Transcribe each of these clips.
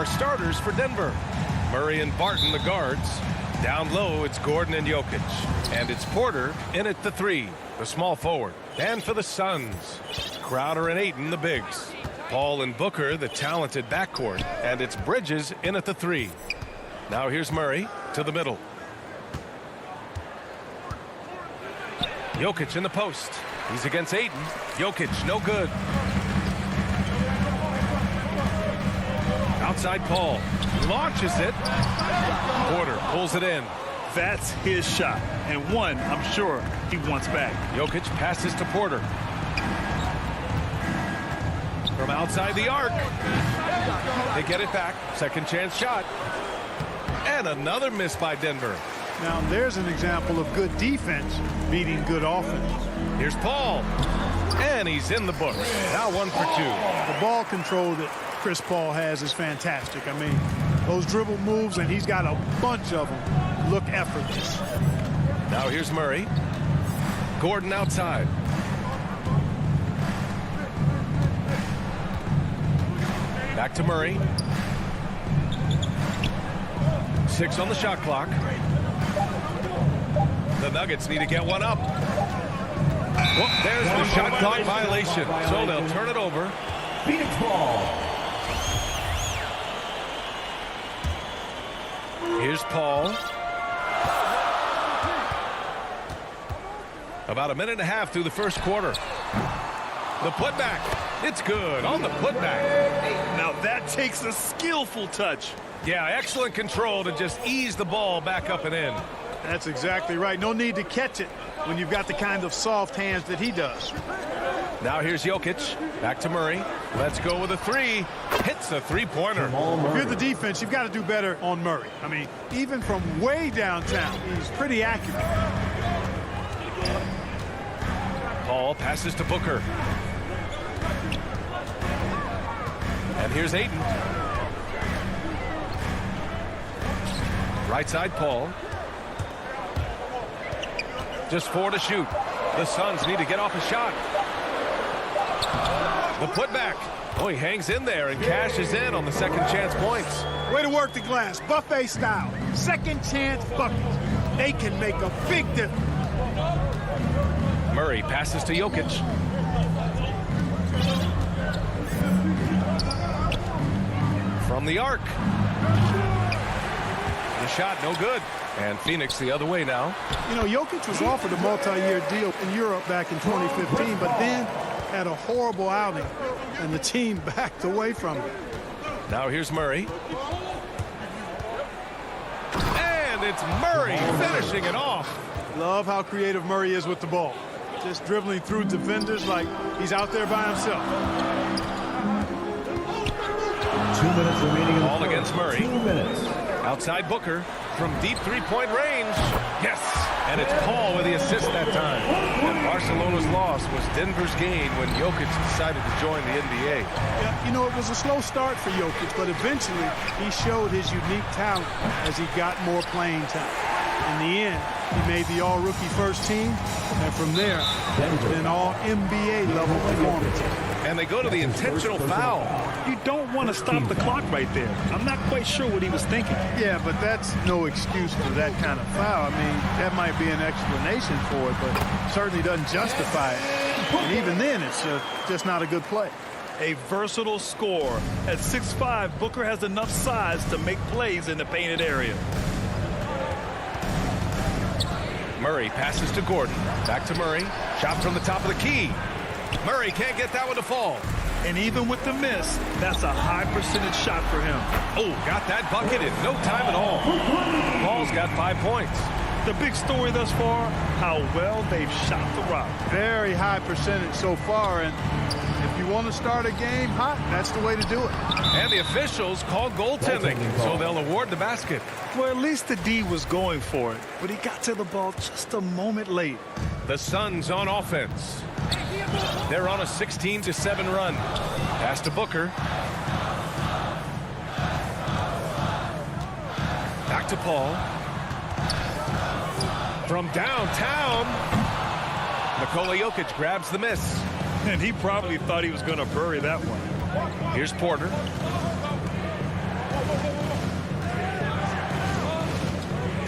our starters for Denver. Murray and Barton, the guards. Down low, it's Gordon and Jokic. And it's Porter in at the 3, the small forward. And for the Suns, Crowder and Ayton, the bigs. Paul and Booker, the talented backcourt. And it's Bridges in at the 3. Now here's Murray to the middle. Jokic in the post. He's against Ayton. Jokic, no good. Outside Paul. Launches it. Porter pulls it in. That's his shot. And one, I'm sure, he wants back. Jokic passes to Porter. From outside the arc. They get it back. Second chance shot. And another miss by Denver. Now there's an example of good defense beating good offense. Here's Paul. And he's in the books. Now 1 for 2. The ball control that Chris Paul has is fantastic. I mean, those dribble moves, and he's got a bunch of them, look effortless. Now here's Murray. Gordon outside. Back to Murray. 6 on the shot clock. The Nuggets need to get one up. Well, there's the shot clock violation. So they'll turn it over. Phoenix ball. Here's Paul. About a minute and a half through the first quarter. The putback. It's good on the putback. Now that takes a skillful touch. Yeah, excellent control to just ease the ball back up and in. That's exactly right. No need to catch it when you've got the kind of soft hands that he does. Now here's Jokic. Back to Murray. Let's go with a 3. Hits a three-pointer. If you're the defense, you've got to do better on Murray. I mean, even from way downtown, he's pretty accurate. Paul passes to Booker. And here's Ayton. Right side, Paul. Just 4 to shoot. The Suns need to get off a shot. The putback. Oh, he hangs in there and cashes in on the second chance points. Way to work the glass, buffet style. Second chance buckets. They can make a big difference. Murray passes to Jokic. From the arc. The shot no good. And Phoenix the other way now. You know, Jokic was offered a multi-year deal in Europe back in 2015, but then had a horrible outing, and the team backed away from it. Now here's Murray. And it's Murray finishing it off. Love how creative Murray is with the ball. Just dribbling through defenders like he's out there by himself. 2 minutes remaining. Ball against Murray. 2 minutes. Outside Booker from deep three-point range. Yes! And it's Paul with the assist that time. And Barcelona's loss was Denver's gain when Jokic decided to join the NBA. Yeah, you know, it was a slow start for Jokic, but eventually he showed his unique talent as he got more playing time. In the end, he made the all-rookie first team, and from there, an all-NBA level performance. And they go to the intentional foul. You don't want to stop the clock right there. I'm not quite sure what he was thinking. Yeah, but that's no excuse for that kind of foul. I mean, that might be an explanation for it, but certainly doesn't justify it. And even then, it's just not a good play. A versatile scorer. At 6'5", Booker has enough size to make plays in the painted area. Murray passes to Gordon. Back to Murray. Shot from the top of the key. Murray can't get that one to fall. And even with the miss, that's a high percentage shot for him. Oh, got that bucket in no time at all. Paul's got 5 points. The big story thus far, how well they've shot the rock. Very high percentage so far, and if you want to start a game hot, that's the way to do it. And the officials called goaltending, so they'll award the basket. Well, at least the D was going for it, but he got to the ball just a moment late. The Suns on offense. They're on a 16-7 run. Pass to Booker. Back to Paul. From downtown, Nikola Jokic grabs the miss. And he probably thought he was going to bury that one. Here's Porter.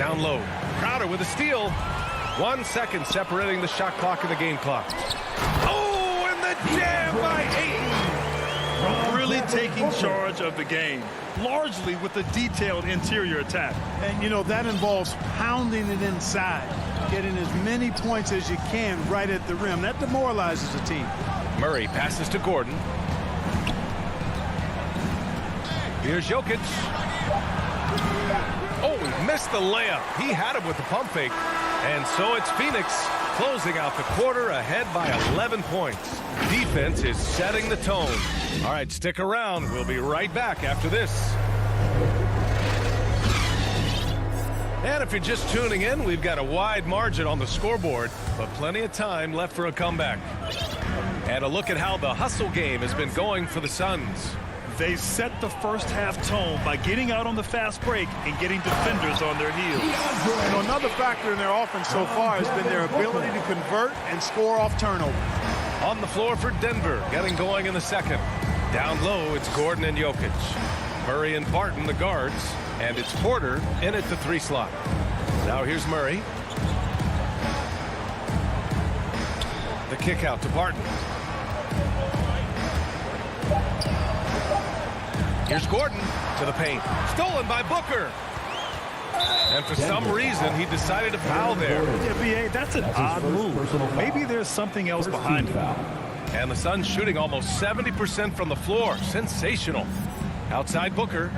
Down low. Crowder with a steal. 1 second separating the shot clock and the game clock. Oh, and the jam by Ayton. Really taking charge of the game, largely with a detailed interior attack. And, you know, that involves pounding it inside, getting as many points as you can right at the rim. That demoralizes a team. Murray passes to Gordon. Here's Jokic. Oh, he missed the layup. He had him with the pump fake. And so it's Phoenix closing out the quarter ahead by 11 points. Defense is setting the tone. All right, stick around. We'll be right back after this. And if you're just tuning in, we've got a wide margin on the scoreboard, but plenty of time left for a comeback. And a look at how the hustle game has been going for the Suns. They set the first half tone by getting out on the fast break and getting defenders on their heels. You know, another factor in their offense so far has been their ability to convert and score off turnover. On the floor for Denver, getting going in the second. Down low, it's Gordon and Jokic. Murray and Barton, the guards, and it's Porter in at the 3 slot. Now here's Murray. The kick out to Barton. Here's Gordon to the paint. Stolen by Booker. And for some reason, he decided to foul there. Yeah, B.A., that's an odd move. Maybe there's something else behind it. And the Suns shooting almost 70% from the floor. Sensational. Outside Booker.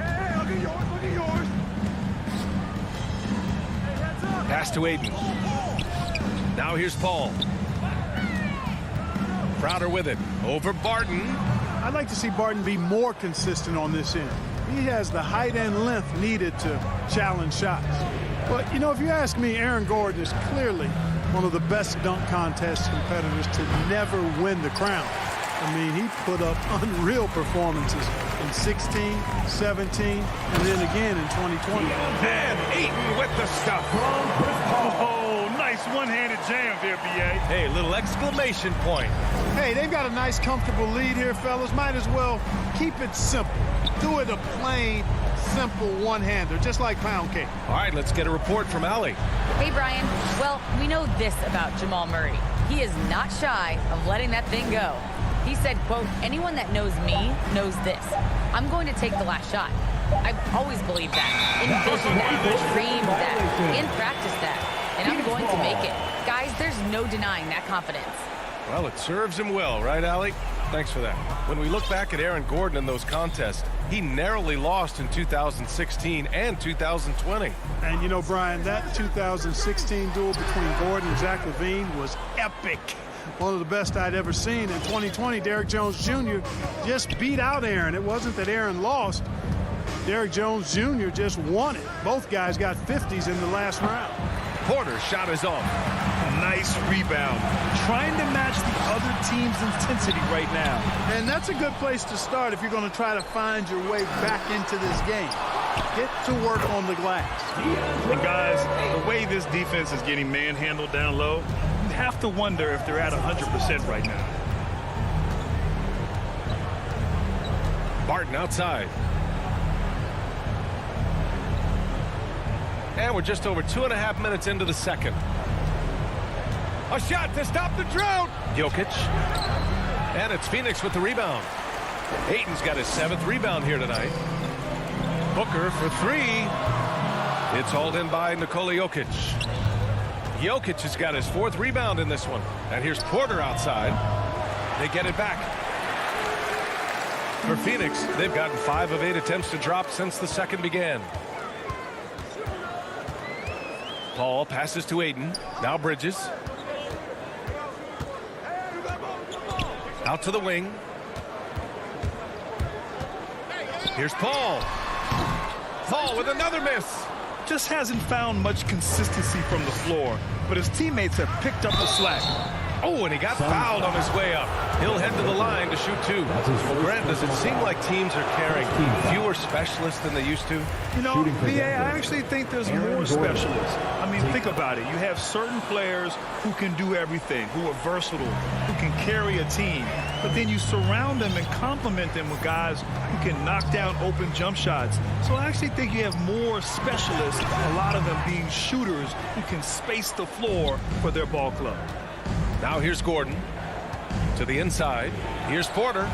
Pass to Ayton. Now here's Paul. Crowder with it. Over Barton. I'd like to see Barton be more consistent on this end. He has the height and length needed to challenge shots. But, you know, if you ask me, Aaron Gordon is clearly one of the best dunk contest competitors to never win the crown. I mean, he put up unreal performances in 16, 17, and then again in 2020. And Ayton with the stuff. Oh, nice one-handed jam there, B.A. Hey, little exclamation point. Hey, they've got a nice, comfortable lead here, fellas. Might as well keep it simple. Do it a plain, simple one-hander, just like pound cake. All right, let's get a report from Allie. Hey, Brian. Well, we know this about Jamal Murray. He is not shy of letting that thing go. He said, quote, anyone that knows me knows this. I'm going to take the last shot. I've always believed that, envisioned that, dreamed that, and practiced that. And I'm going to make it. Guys, there's no denying that confidence. Well, it serves him well, right, Allie? Thanks for that. When we look back at Aaron Gordon in those contests, he narrowly lost in 2016 and 2020. And, you know, Brian, that 2016 duel between Gordon and Zach LaVine was epic. One of the best I'd ever seen. In 2020, Derrick Jones Jr. just beat out Aaron. It wasn't that Aaron lost. Derrick Jones Jr. just won it. Both guys got 50s in the last round. Porter's shot is off. Nice rebound. Trying to match the other team's intensity right now. And that's a good place to start if you're going to try to find your way back into this game. Get to work on the glass. And guys, the way this defense is getting manhandled down low, you have to wonder if they're at 100% right now. Barton outside. And we're just over 2.5 minutes into the second. A shot to stop the drought. Jokic. And it's Phoenix with the rebound. Ayton's got his 7th rebound here tonight. Booker for 3. It's hauled in by Nikola Jokic. Jokic has got his 4th rebound in this one. And here's Porter outside. They get it back. For Phoenix, they've gotten 5 of 8 attempts to drop since the second began. Paul passes to Ayton. Now Bridges. Out to the wing. Here's Paul. Paul with another miss. Just hasn't found much consistency from the floor, but his teammates have picked up the slack. Oh, and he got fouled on his way up. He'll head to the line to shoot 2. Well, Grant, does it seem like teams are carrying fewer specialists than they used to? You know, B.A., I actually think there's more specialists. I mean, think about it. You have certain players who can do everything, who are versatile, who can carry a team. but then you surround them and complement them with guys who can knock down open jump shots. So I actually think you have more specialists, a lot of them being shooters who can space the floor for their ball club. Now here's Gordon to the inside. Here's Porter.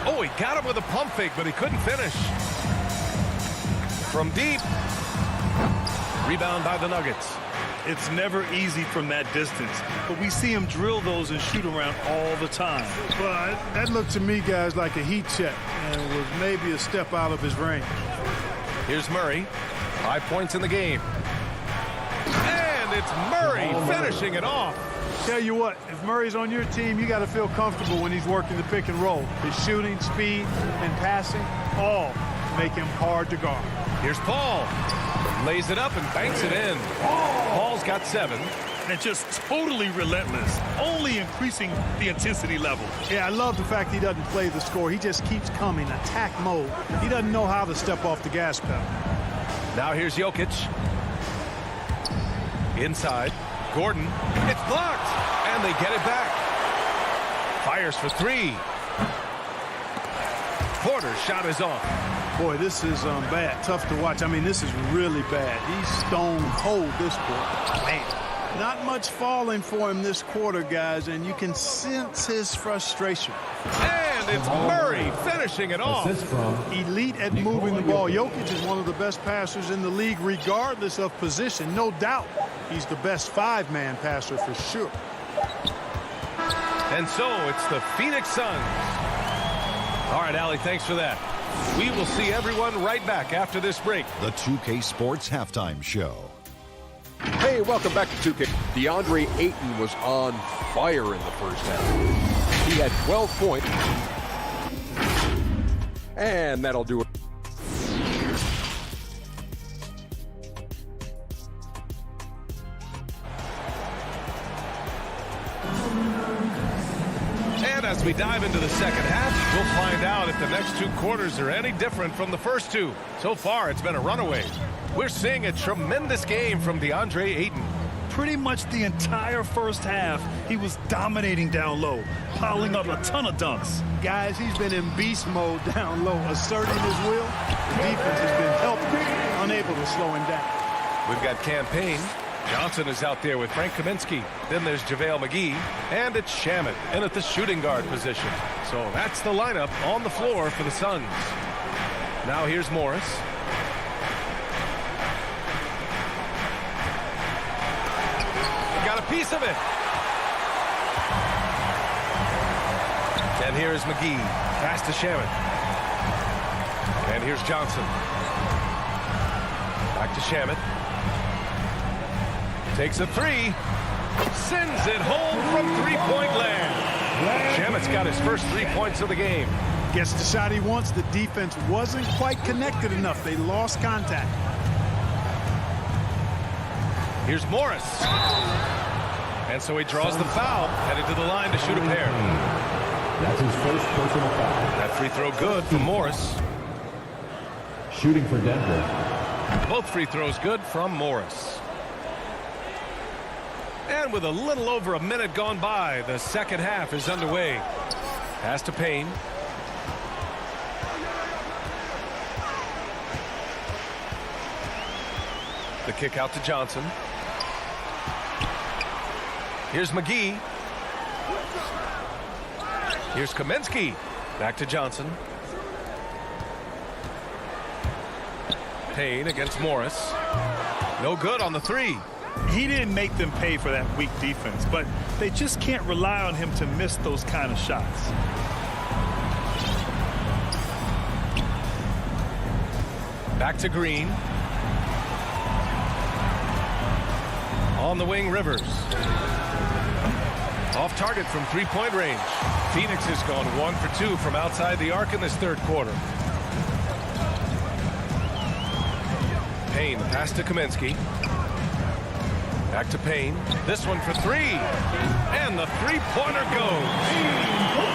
Oh, he got him with a pump fake, but he couldn't finish. From deep. Rebound by the Nuggets. It's never easy from that distance, but we see him drill those and shoot around all the time. Well, that looked to me, guys, like a heat check, and was maybe a step out of his range. Here's Murray. 5 points in the game. And it's Murray finishing it off. Tell you what, if Murray's on your team, you got to feel comfortable when he's working the pick and roll. His shooting, speed, and passing all make him hard to guard. Here's Paul. Lays it up and banks it in. Paul's got 7. And just totally relentless, only increasing the intensity level. Yeah, I love the fact he doesn't play the score. He just keeps coming, attack mode. He doesn't know how to step off the gas pedal. Now here's Jokic. Inside. Gordon. It's blocked. And they get it back. Fires for 3. Porter's shot is off. Boy, this is bad. Tough to watch. I mean, this is really bad. He's stone cold this quarter. Man, not much falling for him this quarter, guys, and you can sense his frustration. And it's Murray finishing it off. Assist from Elite at moving the ball. Jokic is one of the best passers in the league, regardless of position. No doubt he's the best 5-man passer for sure. And so it's the Phoenix Suns. All right, Allie, thanks for that. We will see everyone right back after this break. The 2K Sports Halftime Show. Hey, welcome back to 2K. DeAndre Ayton was on fire in the first half. He had 12 points. And that'll do it. And as we dive into the second half, we'll find out if the next 2 quarters are any different from the first 2. So far, it's been a runaway. We're seeing a tremendous game from DeAndre Ayton. Pretty much the entire first half, he was dominating down low, piling up a ton of dunks. Guys, he's been in beast mode down low, asserting his will. The defense has been helping, unable to slow him down. We've got Campaign. Johnson is out there with Frank Kaminsky. Then there's JaVale McGee. And it's Shamet in at the shooting guard position. So that's the lineup on the floor for the Suns. Now here's Morris. Got a piece of it. And here's McGee. Pass to Shamet. And here's Johnson. Back to Shamet. Takes a 3. Sends it home from 3-point land. Shamet's got his first 3 points of the game. Gets the shot he wants. The defense wasn't quite connected enough. They lost contact. Here's Morris. And so he draws the foul, headed to the line to shoot a pair. That's his first personal foul. That free throw good for Morris. Shooting for Denver. Both free throws good from Morris. And with a little over a minute gone by, the second half is underway. Pass to Payne. The kick out to Johnson. Here's McGee. Here's Kaminsky. Back to Johnson. Payne against Morris. No good on the 3. He didn't make them pay for that weak defense, but they just can't rely on him to miss those kind of shots. Back to Green. On the wing, Rivers. Off target from 3-point range. Phoenix has gone 1 for 2 from outside the arc in this third quarter. Payne, pass to Kaminsky. Back to Payne. This one for 3. And the 3-pointer goes.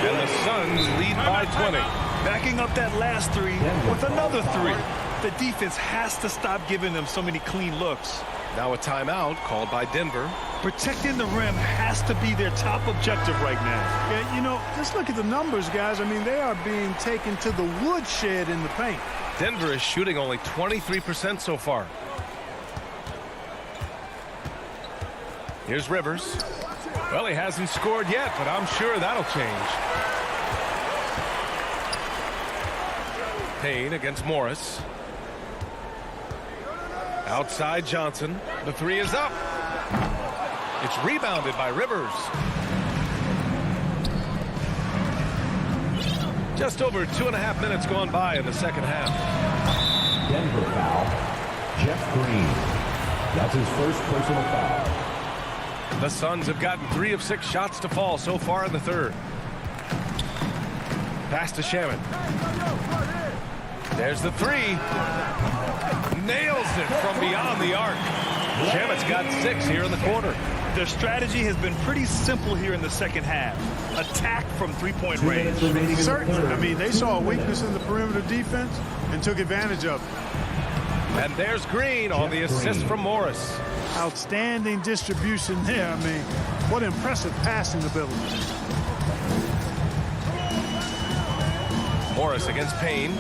And the Suns lead by 20. Backing up that last 3 with another 3. The defense has to stop giving them so many clean looks. Now a timeout called by Denver. Protecting the rim has to be their top objective right now. Yeah, you know, just look at the numbers, guys. I mean, they are being taken to the woodshed in the paint. Denver is shooting only 23% so far. Here's Rivers. Well, he hasn't scored yet, but I'm sure that'll change. Payne against Morris. Outside Johnson. The three is up. It's rebounded by Rivers. Just over 2.5 minutes gone by in the second half. Denver foul. Jeff Green. That's his first personal foul. The Suns have gotten 3 of 6 shots to fall so far in the third. Pass to Shaman. There's the three. Nails it from beyond the arc. Shaman's got 6 here in the quarter. Their strategy has been pretty simple here in the second half. Attack from three-point 2 range. minutes remaining in the Certainly. third. I mean, they saw a weakness in the perimeter defense and took advantage of it. And there's Green on the assist from Morris. Outstanding distribution there. I mean, what impressive passing ability. Morris against Payne.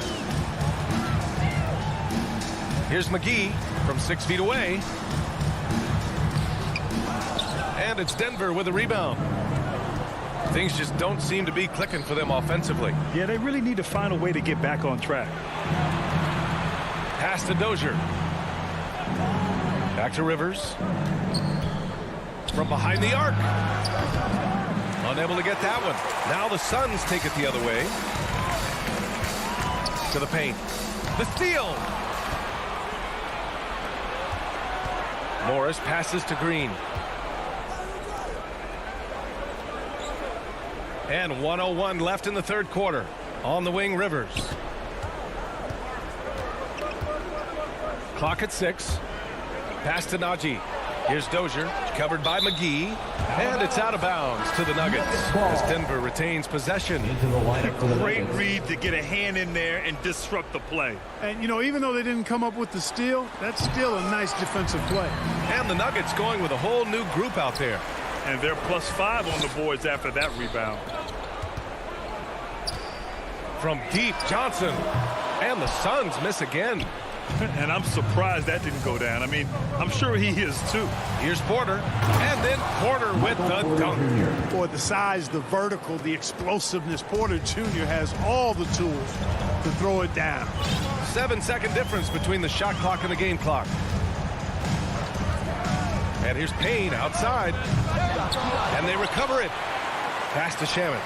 Here's McGee from 6 feet away. And it's Denver with a rebound. Things just don't seem to be clicking for them offensively. Yeah, they really need to find a way to get back on track. Pass to Dozier. Back to Rivers. From behind the arc. Unable to get that one. Now the Suns take it the other way. To the paint. The steal. Morris passes to Green. And 1:01 left in the third quarter. On the wing, Rivers. Clock at 6. Pass to Najee. Here's Dozier, covered by McGee. And it's out of bounds to the Nuggets as Denver retains possession. Into the lineup for the Great Nuggets. read to get a hand in there and disrupt the play. And, you know, even though they didn't come up with the steal, that's still a nice defensive play. And the Nuggets going with a whole new group out there. And they're +5 on the boards after that rebound. From deep, Johnson. And the Suns miss again. And I'm surprised that didn't go down. I mean, I'm sure he is too. Here's Porter. And then Porter with the dunk. Boy, the size, the vertical, the explosiveness. Porter Jr. has all the tools to throw it down. 7-second difference between the shot clock and the game clock. And here's Payne outside. And they recover it. Pass to Shaman.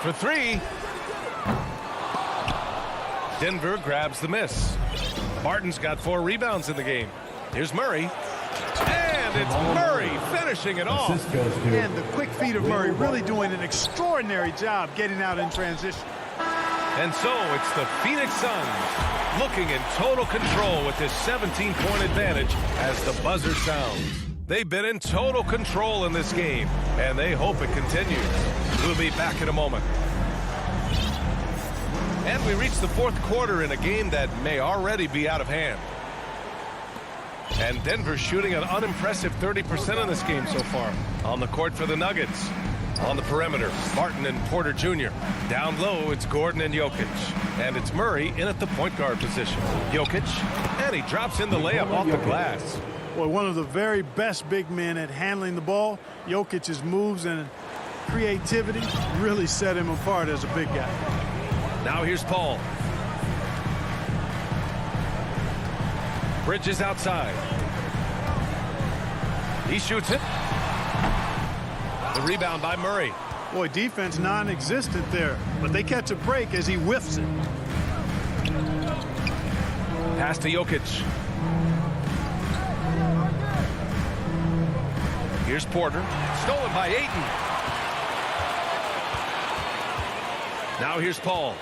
For 3. Denver grabs the miss. Martin's got 4 rebounds in the game. Here's Murray. And it's Murray finishing it off. Assist goes to And the quick feet of Murray really doing an extraordinary job getting out in transition. And so it's the Phoenix Suns looking in total control with this 17-point advantage as the buzzer sounds. They've been in total control in this game, and they hope it continues. We'll be back in a moment. And we reach the fourth quarter in a game that may already be out of hand. And Denver shooting an unimpressive 30% in this game so far. On the court for the Nuggets. On the perimeter, Martin and Porter Jr. Down low, it's Gordon and Jokic. And it's Murray in at the point guard position. Jokic, and he drops in the layup off the glass. Boy, one of the very best big men at handling the ball. Jokic's moves and creativity really set him apart as a big guy. Now here's Paul. Bridges outside. He shoots it. The rebound by Murray. Boy, defense non-existent there, but they catch a break as he whiffs it. Pass to Jokic. Here's Porter. Stolen by Ayton. Now here's Paul.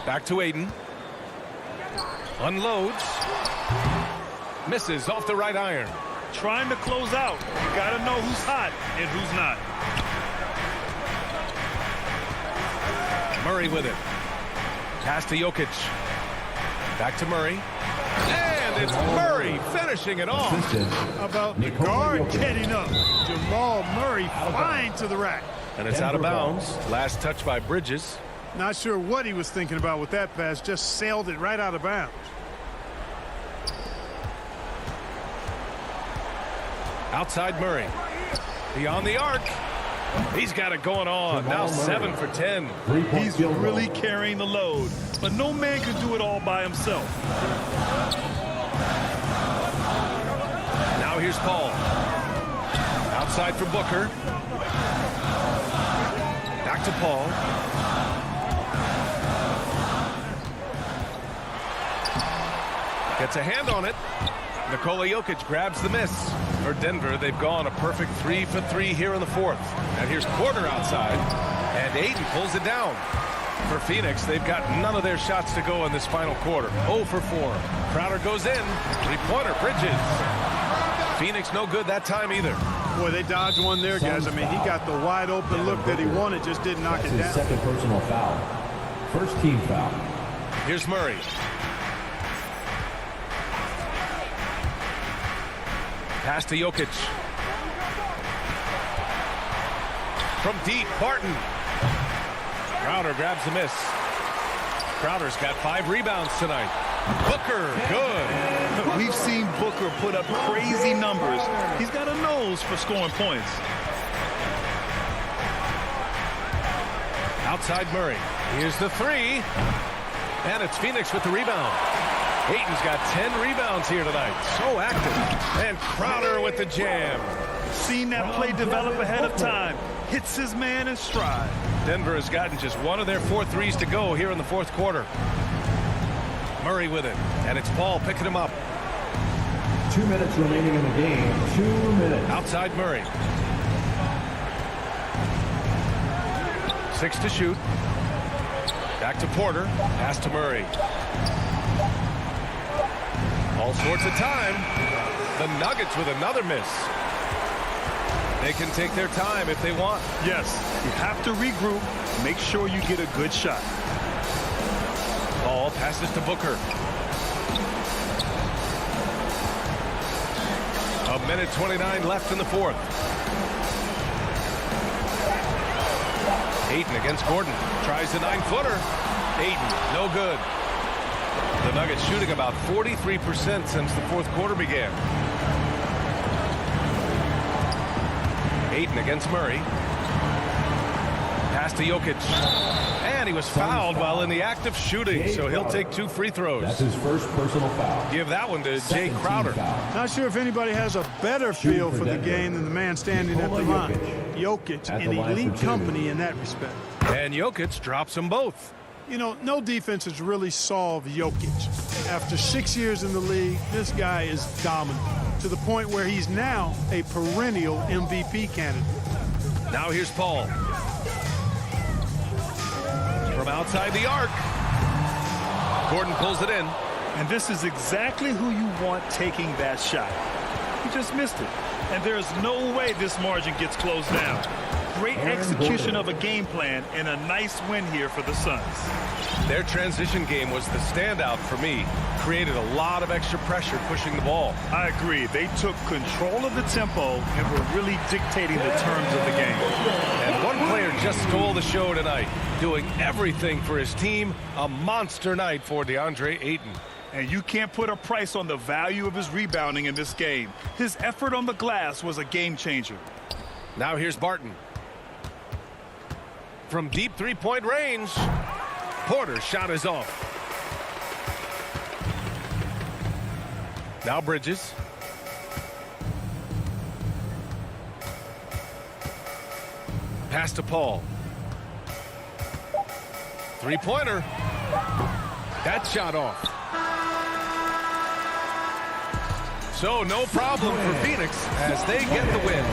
Back to Ayton. Unloads. Misses off the right iron. Trying to close out. You got to know who's hot and who's not. Murray with it. Pass to Jokic. Back to Murray. And it's Murray finishing it off. How about the guard getting up? Jamal Murray flying to the rack. And it's out of bounds. Last touch by Bridges. Not sure what he was thinking about with that pass. Just sailed it right out of bounds. Outside Murray. Beyond the arc. He's got it going on. Now 7 for 10. He's really carrying the load, but no man can do it all by himself. Now here's Paul. Outside for Booker. Back to Paul. Gets a hand on it. Nikola Jokic grabs the miss. For Denver, they've gone a perfect 3 for 3 here in the fourth. And here's Porter outside. And Ayton pulls it down. For Phoenix, they've got none of their shots to go in this final quarter. 0 for 4. Crowder goes in. Three-pointer, Bridges. Phoenix no good that time either. Boy, they dodged one there, guys. I mean, he got the wide open look that he wanted, just didn't knock it That's his down. second personal foul. First team foul. Here's Murray. Pass to Jokic. From deep, Barton. Crowder grabs the miss. Crowder's got 5 rebounds tonight. Booker, good. We've seen Booker put up crazy numbers. He's got a nose for scoring points. Outside Murray. Here's the 3. And it's Phoenix with the rebound. Ayton's got 10 rebounds here tonight. So active. And Crowder with the jam. Seen that play develop ahead of time. Hits his man in stride. Denver has gotten just one of their 4 threes to go here in the fourth quarter. Murray with it. And it's Paul picking him up. 2 minutes remaining in the game. 2 minutes. Outside Murray. 6 to shoot. Back to Porter. Pass to Murray. All sorts of time. The Nuggets with another miss. They can take their time if they want. Yes, you have to regroup. Make sure you get a good shot. Ball passes to Booker. 1:29 left in the fourth. Ayton against Gordon. Tries the 9-footer. Ayton, no good. The Nuggets shooting about 43% since the fourth quarter began. Ayton against Murray. Pass to Jokic. And he was fouled while in the act of shooting, so he'll take 2 free throws. That's his first personal foul. Give that one to Jay Crowder. Not sure if anybody has a better feel for the game than the man standing at the line. Jokic, an elite company in that respect. And Jokic drops them both. You know, no defense has really solved Jokic. After 6 years in the league, this guy is dominant to the point where he's now a perennial MVP candidate. Now here's Paul. From outside the arc. Gordon pulls it in. And this is exactly who you want taking that shot. He just missed it. And there's no way this margin gets closed down. Great execution of a game plan and a nice win here for the Suns. Their transition game was the standout for me. Created a lot of extra pressure pushing the ball. I agree. They took control of the tempo and were really dictating the terms of the game. And one player just stole the show tonight, doing everything for his team. A monster night for DeAndre Ayton. And you can't put a price on the value of his rebounding in this game. His effort on the glass was a game changer. Now here's Barton. From deep three-point range, Porter's shot is off. Now Bridges. Pass to Paul. Three-pointer. That shot off. So no problem for Phoenix as they get the win.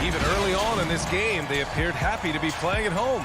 Even early on in this game, they appeared happy to be playing at home.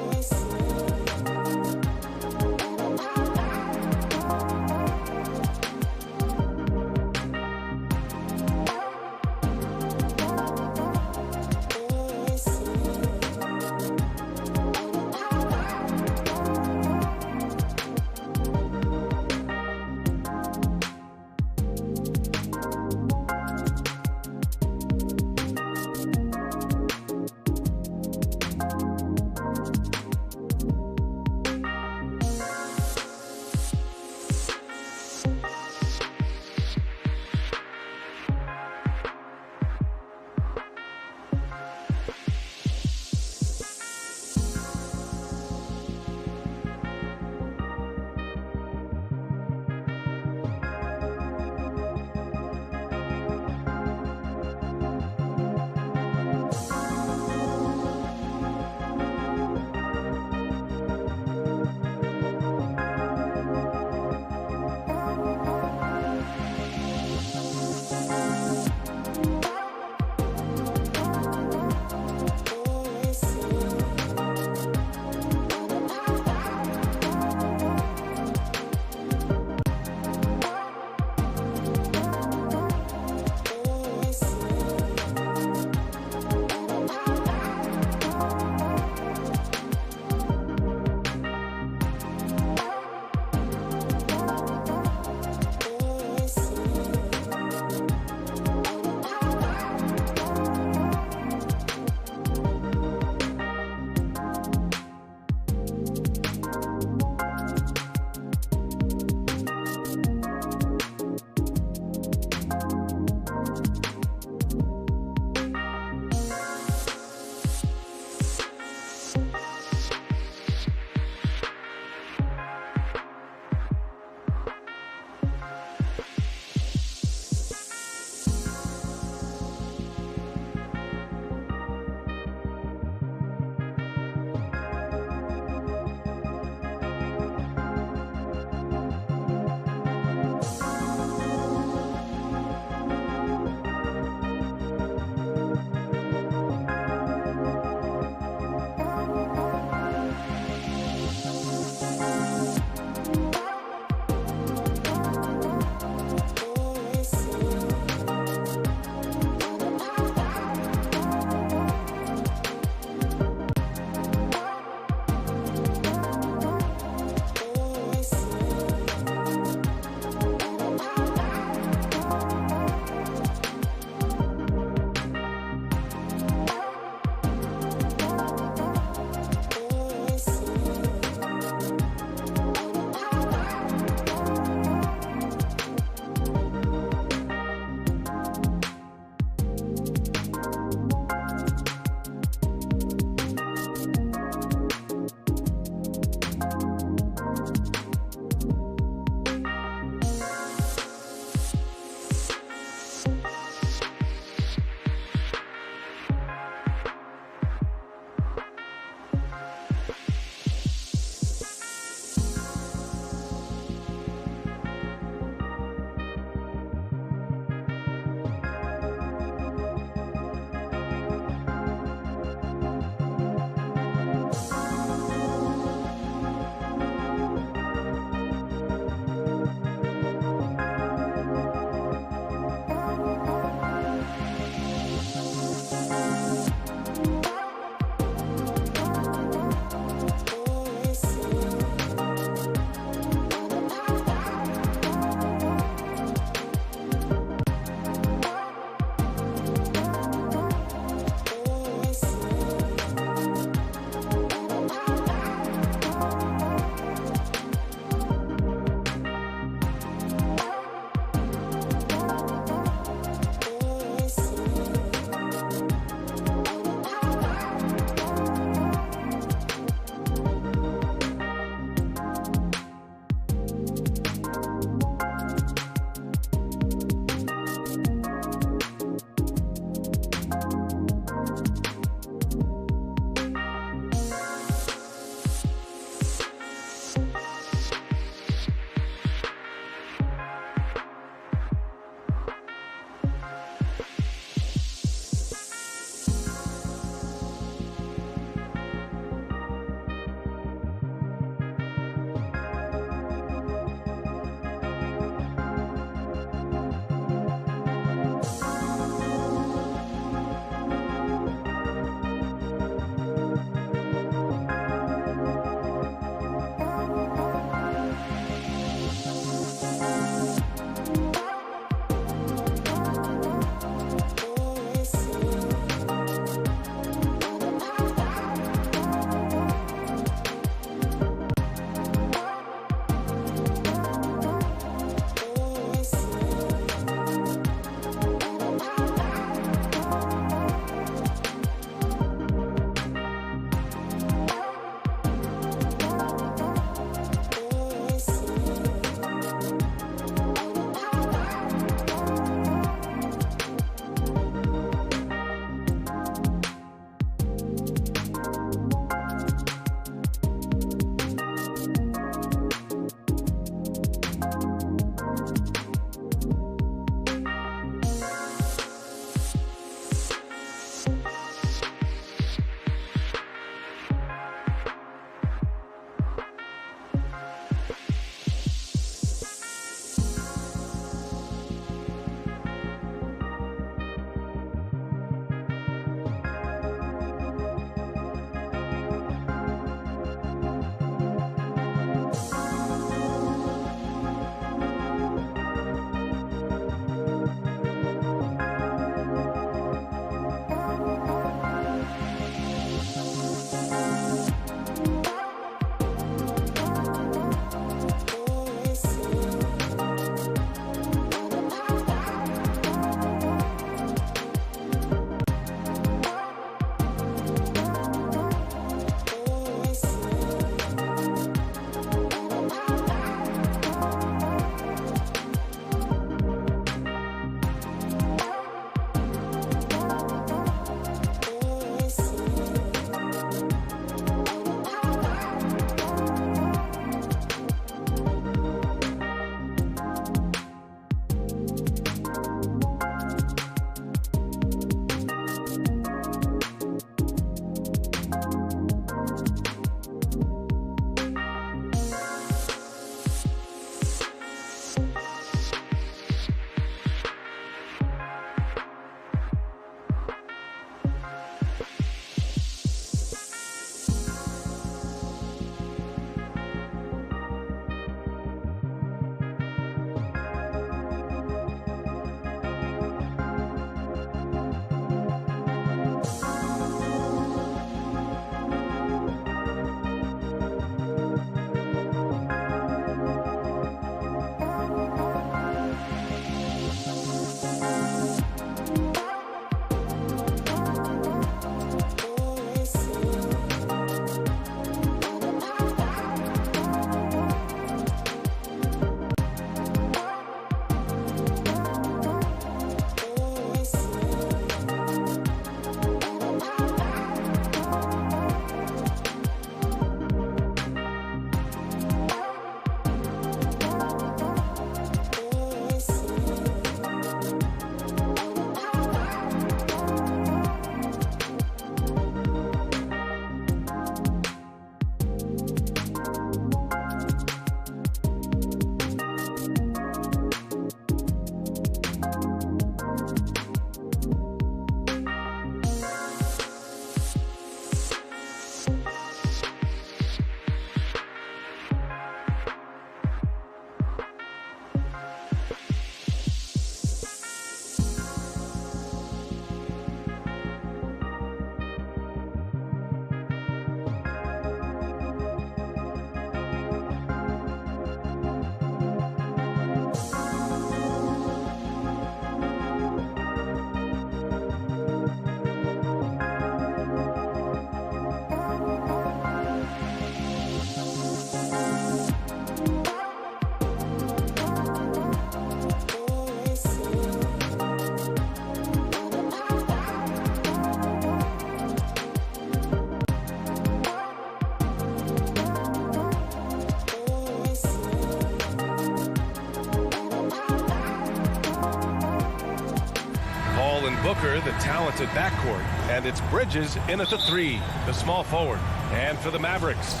enter the talented backcourt. And it's Bridges in at the 3, the small forward. And for the Mavericks,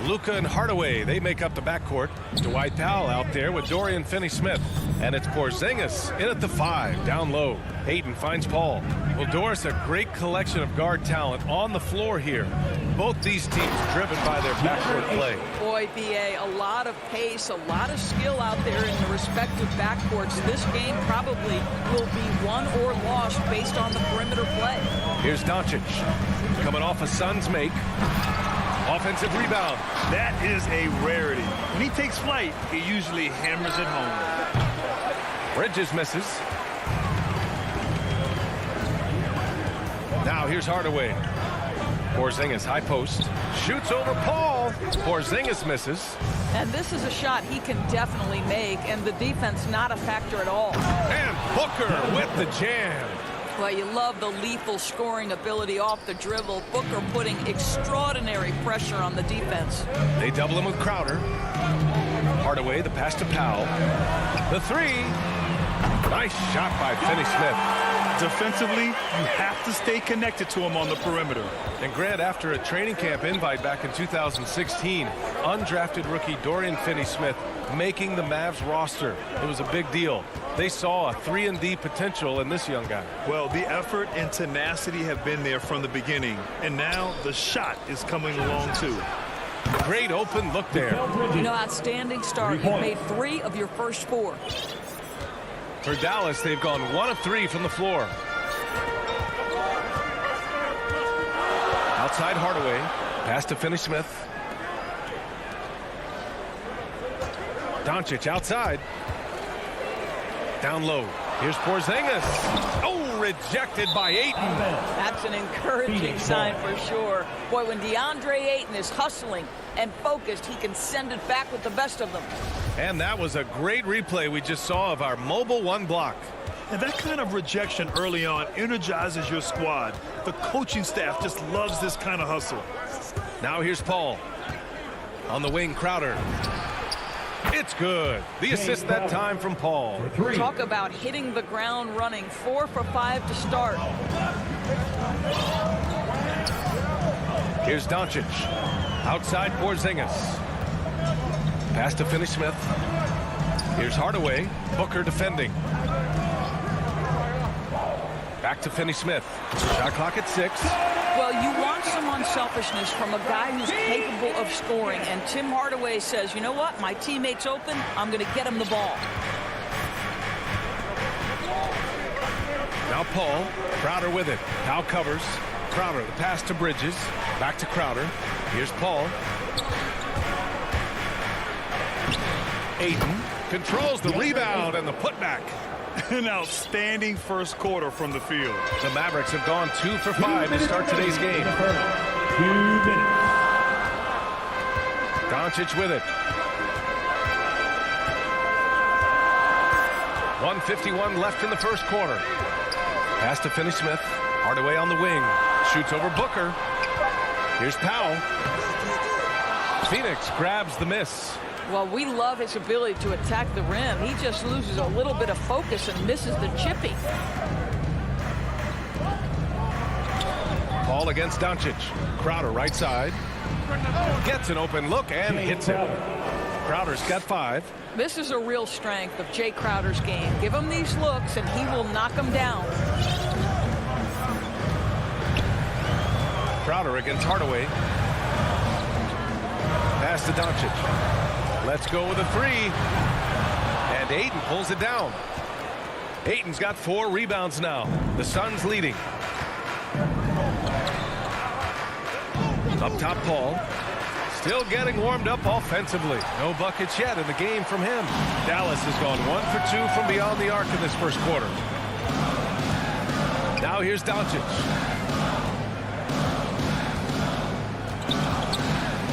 Luka and Hardaway, they make up the backcourt. Dwight Powell out there with Dorian Finney-Smith. And it's Porzingis in at the 5, down low. Ayton finds Paul. Well, Doris, a great collection of guard talent on the floor here. Both these teams driven by their backcourt play. Boy, B.A., a lot of pace, a lot of skill out there in the respective backcourts. This game probably will be won or lost based on the perimeter play. Here's Doncic coming off a Suns make. Offensive rebound. That is a rarity. When he takes flight, he usually hammers it home. Bridges misses. Now here's Hardaway. Porzingis high post. Shoots over Paul. Porzingis misses. And this is a shot he can definitely make, and the defense not a factor at all. And Booker with the jam. Well, you love the lethal scoring ability off the dribble. Booker putting extraordinary pressure on the defense. They double him with Crowder. Hardaway, the pass to Powell. The 3. Nice shot by Finney-Smith. Defensively, you have to stay connected to him on the perimeter. And Grant, after a training camp invite back in 2016, undrafted rookie Dorian Finney-Smith making the Mavs roster. It was a big deal. They saw a 3-and-D potential in this young guy. Well, the effort and tenacity have been there from the beginning, and now the shot is coming along too. Great open look there. You know, outstanding start. You made 3 of your first 4. For Dallas, they've gone 1 of 3 from the floor. Outside Hardaway. Pass to Finney-Smith. Doncic outside. Down low. Here's Porzingis. Oh, rejected by Ayton. That's an encouraging sign for sure. Boy, when DeAndre Ayton is hustling and focused, he can send it back with the best of them. And that was a great replay we just saw of our mobile 1 block. And that kind of rejection early on energizes your squad. The coaching staff just loves this kind of hustle. Now here's Paul. On the wing, Crowder. It's good. The assist that time from Paul. Talk about hitting the ground running. 4 for 5 to start. Here's Doncic. Outside Porzingis. Pass to Finney-Smith. Here's Hardaway. Booker defending. Back to Finney-Smith. Shot clock at 6. Well, you want some unselfishness from a guy who's capable of scoring. And Tim Hardaway says, you know what? My teammate's open. I'm going to get him the ball. Now Paul. Crowder with it. Powell covers. Crowder, the pass to Bridges. Back to Crowder. Here's Paul. Ayton controls the rebound and the putback. An outstanding first quarter from the field. The Mavericks have gone 2 for 5 to start today's game. 2 minutes. Doncic with it. 1:51 left in the first quarter. Pass to Finney-Smith. Hardaway on the wing. Shoots over Booker. Here's Powell. Phoenix grabs the miss. Well, we love his ability to attack the rim. He just loses a little bit of focus and misses the chippy. Paul against Doncic. Crowder right side. Gets an open look and hits it. Crowder's got 5. This is a real strength of Jay Crowder's game. Give him these looks and he will knock them down. Crowder against Hardaway. Pass to Doncic. Let's go with a 3. And Ayton pulls it down. Ayton's got 4 rebounds now. The Suns leading. Up top, Paul. Still getting warmed up offensively. No buckets yet in the game from him. Dallas has gone 1 for 2 from beyond the arc in this first quarter. Now here's Doncic.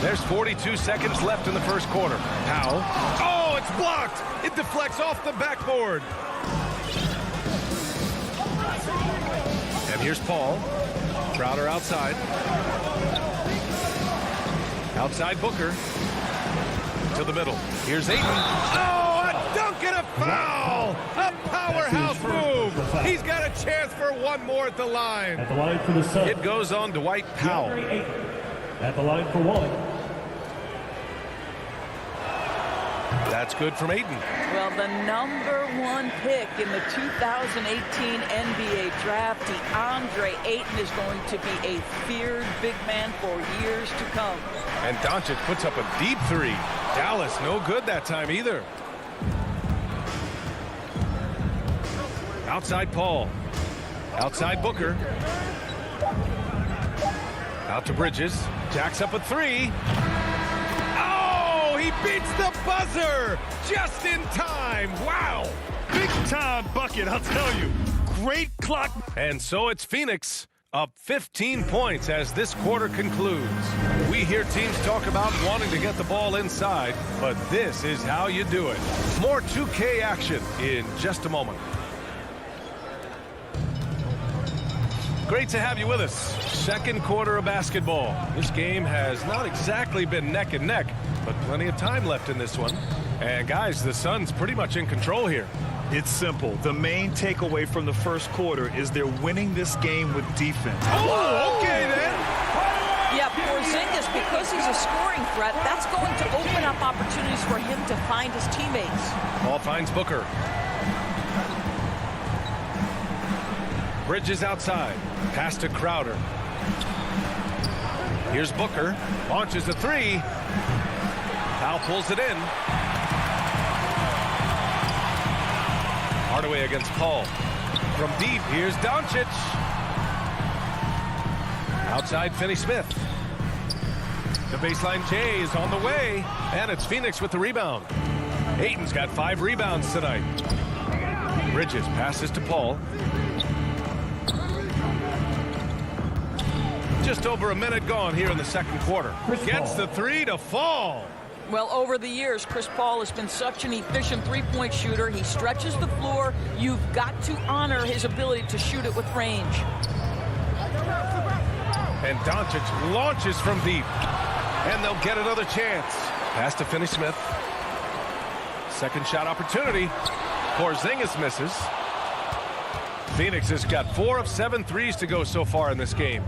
There's 42 seconds left in the first quarter. Powell. Oh, it's blocked. It deflects off the backboard. And here's Paul. Crowder outside. Outside Booker. To the middle. Here's Ayton. Oh, a dunk and a foul. A powerhouse move. He's got a chance for one more at the line. At the line for the Suns. It goes on Dwight Powell. At the line for one. That's good from Ayton. Well, the #1 pick in the 2018 NBA draft, DeAndre Ayton, is going to be a feared big man for years to come. And Doncic puts up a deep three. Dallas no good that time either. Outside Paul. Outside Booker. Out to Bridges. Jacks up a three. Oh, he beats the buzzer just in time. Wow. Big time bucket, I'll tell you. Great clock. And so it's Phoenix up 15 points as this quarter concludes. We hear teams talk about wanting to get the ball inside, but this is how you do it. More 2K action in just a moment. Great to have you with us. Second quarter of basketball. This game has not exactly been neck and neck, but plenty of time left in this one. And guys, the Suns pretty much in control here. It's simple. The main takeaway from the first quarter is they're winning this game with defense. Oh, okay then. Yeah, Porzingis, because he's a scoring threat, that's going to open up opportunities for him to find his teammates. Ball finds Booker. Bridges outside. Pass to Crowder. Here's Booker. Launches a three. Powell pulls it in. Hardaway against Paul. From deep, here's Doncic. Outside Finney-Smith. The baseline J is on the way. And it's Phoenix with the rebound. Ayton's got 5 rebounds tonight. Bridges passes to Paul. Just over a minute gone here in the second quarter. Gets the three to fall. Well, over the years, Chris Paul has been such an efficient three-point shooter. He stretches the floor. You've got to honor his ability to shoot it with range. And Doncic launches from deep. And they'll get another chance. Pass to Finney-Smith. Second shot opportunity. Porzingis misses. Phoenix has got 4 of 7 threes to go so far in this game.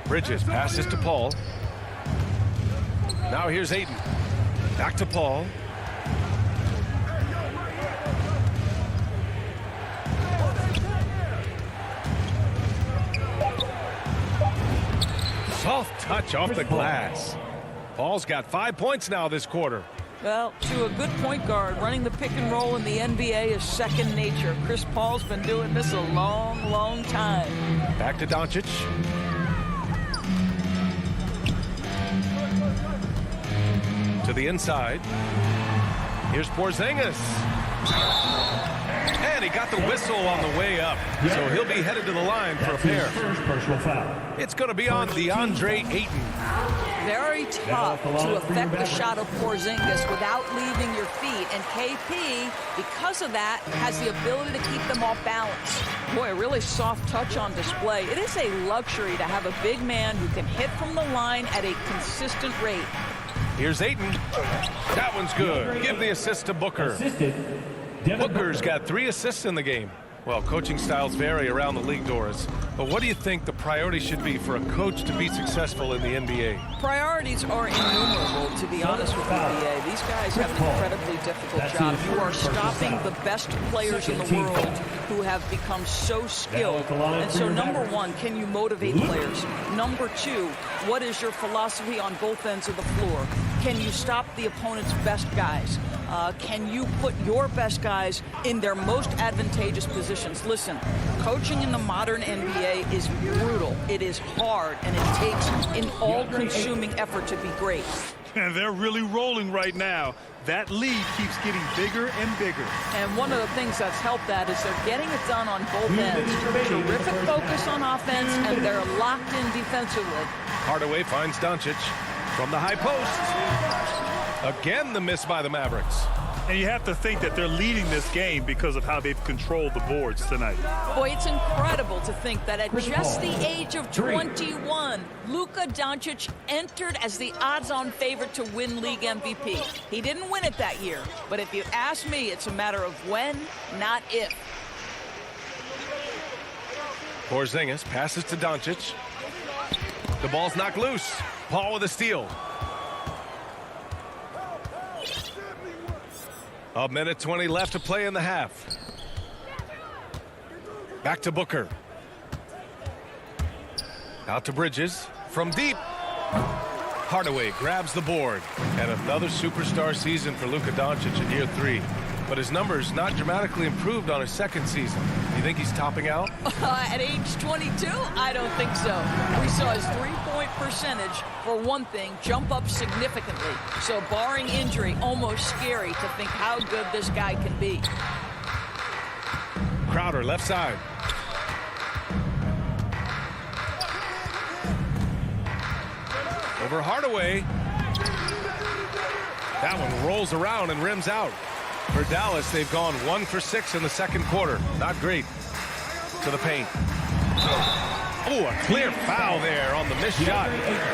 Bridges passes to Paul. Now here's Ayton. Back to Paul. Soft touch off the glass. Paul's got 5 points now this quarter. Well, to a good point guard, running the pick and roll in the NBA is second nature. Chris Paul's been doing this a long, long time. Back to Doncic. To the inside. Here's Porzingis. And he got the whistle on the way up. So he'll be headed to the line for a pair. Personal foul. It's going to be on DeAndre Ayton. Very tough to affect the shot of Porzingis without leaving your feet. And KP, because of that, has the ability to keep them off balance. Boy, a really soft touch on display. It is a luxury to have a big man who can hit from the line at a consistent rate. Here's Ayton. That one's good. Give the assist to Booker. Booker's got 3 assists in the game. Well, coaching styles vary around the league, Doris. But what do you think the priority should be for a coach to be successful in the NBA? Priorities are innumerable, to be honest with the NBA. These guys have an incredibly difficult job. You are stopping the best players in the world who have become so skilled. And so, number one, can you motivate players? Number two, what is your philosophy on both ends of the floor? Can you stop the opponent's best guys? Can you put your best guys in their most advantageous positions? Listen, coaching in the modern NBA is brutal. It is hard, and it takes an all-consuming effort to be great. And they're really rolling right now. That lead keeps getting bigger and bigger. And one of the things that's helped that is they're getting it done on both ends. Terrific focus on offense, and they're locked in defensively. Hardaway finds Doncic from the high post. Again, the miss by the Mavericks. And you have to think that they're leading this game because of how they've controlled the boards tonight. Boy, it's incredible to think that at just the age of 21, Luka Doncic entered as the odds-on favorite to win league MVP. He didn't win it that year, but if you ask me, it's a matter of when, not if. Porzingis passes to Doncic. The ball's knocked loose. Paul with a steal. A minute 20 left to play in the half. Back to Booker. Out to Bridges. From deep. Hardaway grabs the board. And another superstar season for Luka Doncic in year 3. But his numbers not dramatically improved on his second season. You think he's topping out? At age 22? I don't think so. We saw his three-point percentage, for one thing, jump up significantly. So barring injury, almost scary to think how good this guy can be. Crowder left side. Over Hardaway. That one rolls around and rims out. For Dallas, they've gone 1 for 6 in the second quarter. Not great. To the paint. Oh, a clear foul there on the missed shot.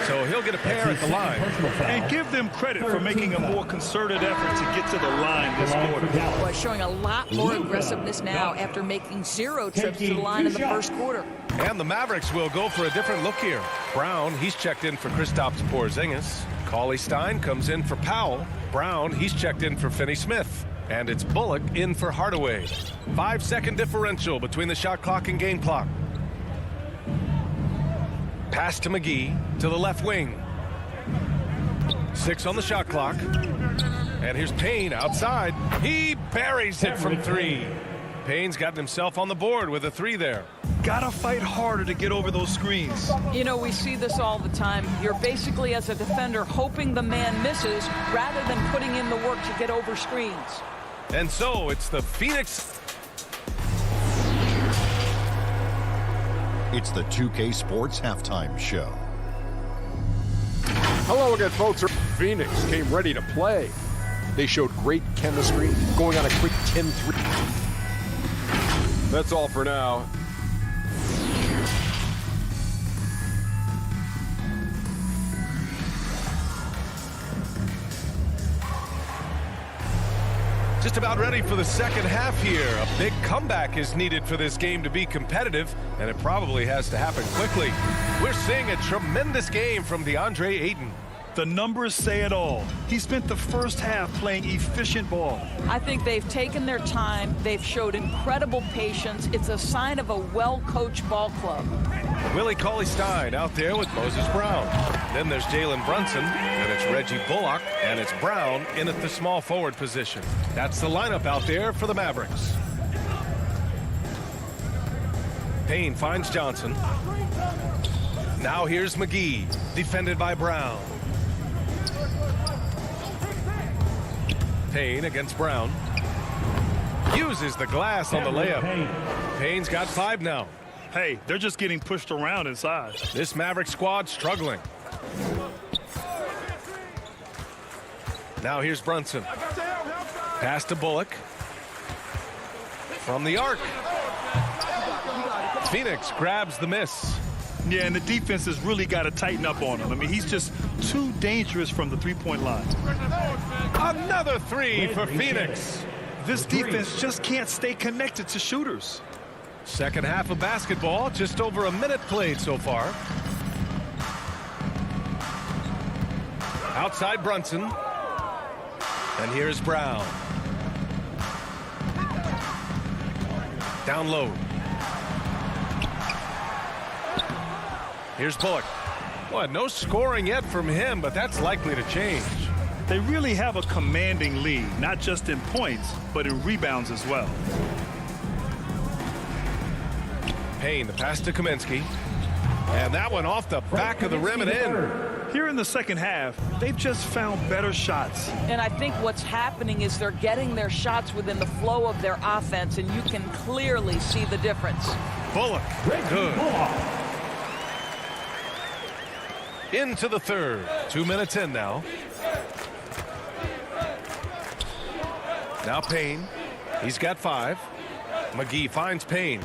So he'll get a pair at the line. And give them credit for making a more concerted effort to get to the line this quarter. Boy, showing a lot more aggressiveness now after making 0 trips to the line in the first quarter. And the Mavericks will go for a different look here. Brown, he's checked in for Kristaps Porzingis. Cauley-Stein comes in for Powell. Brown, he's checked in for Finney-Smith. And it's Bullock in for Hardaway. 5-second differential between the shot clock and game clock. Pass to McGee to the left wing. 6 on the shot clock. And here's Payne outside. He buries it from 3. Payne's gotten himself on the board with a 3 there. Gotta fight harder to get over those screens. You know, we see this all the time. You're basically, as a defender, hoping the man misses rather than putting in the work to get over screens. And so it's the Phoenix. It's the 2K Sports Halftime Show. Hello again, folks. Phoenix came ready to play. They showed great chemistry, going on a quick 10-3. That's all for now. Just about ready for the second half here. A big comeback is needed for this game to be competitive, and it probably has to happen quickly. We're seeing a tremendous game from DeAndre Ayton. The numbers say it all. He spent the first half playing efficient ball. I think they've taken their time. They've showed incredible patience. It's a sign of a well-coached ball club. Willie Cauley-Stein out there with Moses Brown. Then there's Jalen Brunson, and it's Reggie Bullock, and it's Brown in at the small forward position. That's the lineup out there for the Mavericks. Payne finds Johnson. Now here's McGee, defended by Brown. Payne against Brown. Uses the glass on the layup. Payne's got 5 now. Hey, they're just getting pushed around inside. This Maverick squad struggling. Now here's Brunson. Pass to Bullock. From the arc. Phoenix grabs the miss. Yeah, and the defense has really got to tighten up on him. I mean, he's just too dangerous from the three-point line. Another 3 for Phoenix. This defense just can't stay connected to shooters. Second half of basketball, just over a minute played so far. Outside Brunson. And here's Brown. Down low. Here's Bullock. Boy, no scoring yet from him, but that's likely to change. They really have a commanding lead, not just in points, but in rebounds as well. Payne, the pass to Kaminsky. And that one off the back of the rim and in. Here in the second half, they've just found better shots. And I think what's happening is they're getting their shots within the flow of their offense, and you can clearly see the difference. Bullock, good. Into the third. 2 minutes in now. Now Payne. He's got 5. McGee finds Payne.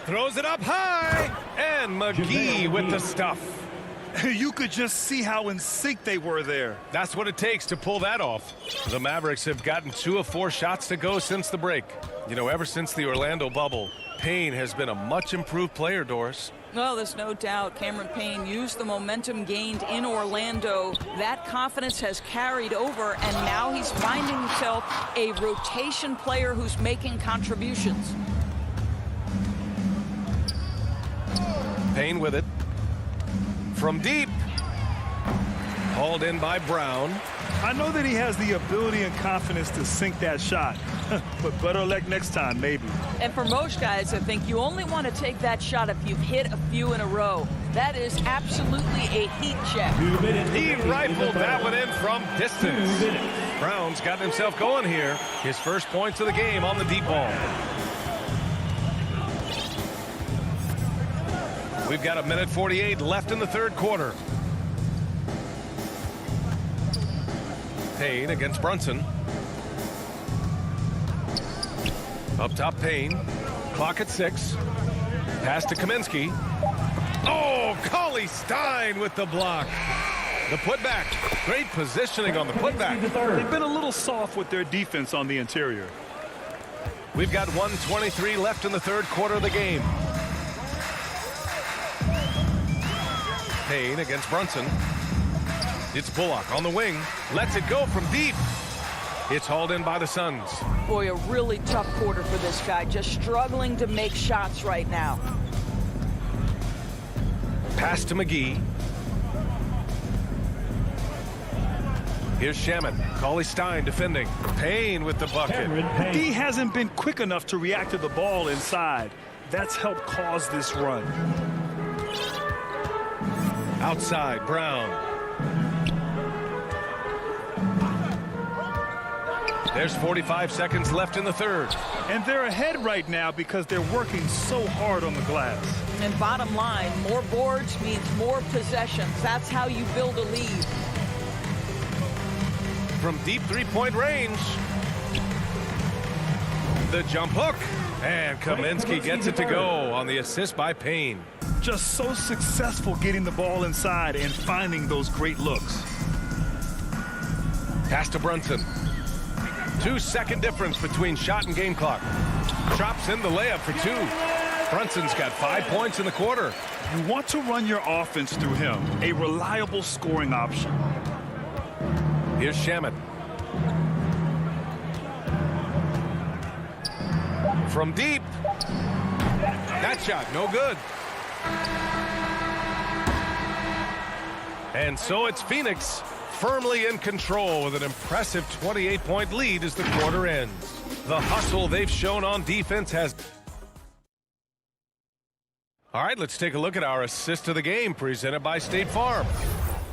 Throws it up high. And McGee with the stuff. You could just see how in sync they were there. That's what it takes to pull that off. The Mavericks have gotten 2 of 4 shots to go since the break. You know, ever since the Orlando bubble, Payne has been a much improved player, Doris. Well, there's no doubt Cameron Payne used the momentum gained in Orlando. That confidence has carried over, and now he's finding himself a rotation player who's making contributions. Payne with it. From deep. Hauled in by Brown. I know that he has the ability and confidence to sink that shot, but better luck next time, maybe. And for most guys, I think you only want to take that shot if you've hit a few in a row. That is absolutely a heat check. He rifled that one in from distance. Brown's got himself going here. His first points of the game on the deep ball. We've got 1:48 left in the third quarter. Payne against Brunson. Up top, Payne. Clock at 6. Pass to Kaminsky. Oh, Cauley Stein with the block. The putback. Great positioning on the putback. They've been a little soft with their defense on the interior. We've got 1:23 left in the third quarter of the game. Payne against Brunson. It's Bullock on the wing. Lets it go from deep. It's hauled in by the Suns. Boy, a really tough quarter for this guy. Just struggling to make shots right now. Pass to McGee. Here's Shamet. Cauley Stein defending. Payne with the bucket. D hasn't been quick enough to react to the ball inside. That's helped cause this run. Outside, Brown. There's 45 seconds left in the third. And they're ahead right now because they're working so hard on the glass. And bottom line, more boards means more possessions. That's how you build a lead. From deep three-point range. The jump hook. And Kaminsky gets it to go on the assist by Payne. Just so successful getting the ball inside and finding those great looks. Pass to Brunson. 2-second difference between shot and game clock. Chops in the layup for 2. Brunson's got 5 points in the quarter. You want to run your offense through him, a reliable scoring option. Here's Shamet. From deep. That shot, no good. And so it's Phoenix firmly in control with an impressive 28-point lead as the quarter ends. The hustle they've shown on defense has... All right, let's take a look at our assist of the game presented by State Farm.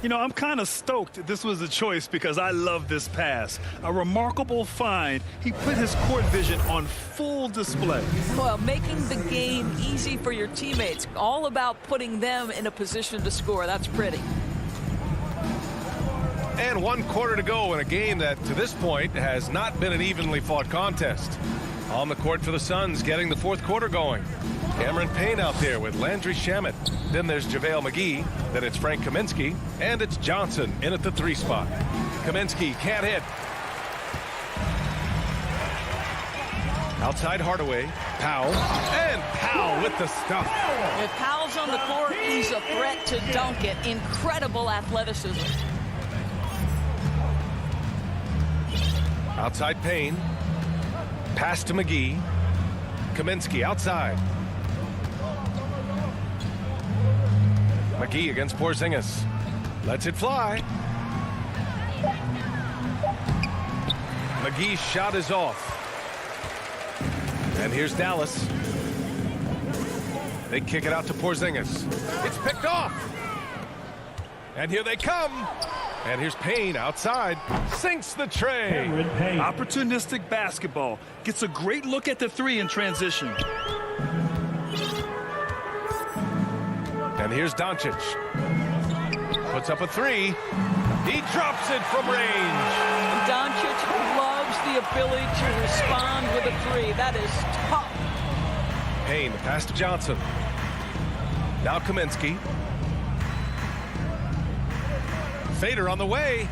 You know, I'm kind of stoked this was a choice because I love this pass. A remarkable find. He put his court vision on full display. Well, making the game easy for your teammates. All about putting them in a position to score. That's pretty. And 1 quarter to go in a game that, to this point, has not been an evenly fought contest. On the court for the Suns, getting the fourth quarter going. Cameron Payne out there with Landry Shamet. Then there's JaVale McGee. Then it's Frank Kaminsky. And it's Johnson in at the 3 spot. Kaminsky can't hit. Outside Hardaway. Powell. And Powell with the stuff. If Powell's on the court, he's a threat to dunk it. Incredible athleticism. Outside Payne. Pass to McGee. Kaminsky outside. McGee against Porzingis. Lets it fly. McGee's shot is off. And here's Dallas. They kick it out to Porzingis. It's picked off. And here they come. And here's Payne outside. Sinks the tray. Opportunistic basketball. Gets a great look at the 3 in transition. And here's Doncic. Puts up a 3. He drops it from range. Doncic loves the ability to respond with a 3. That is tough. Payne, pass to Johnson. Now Kaminsky. Fader on the way.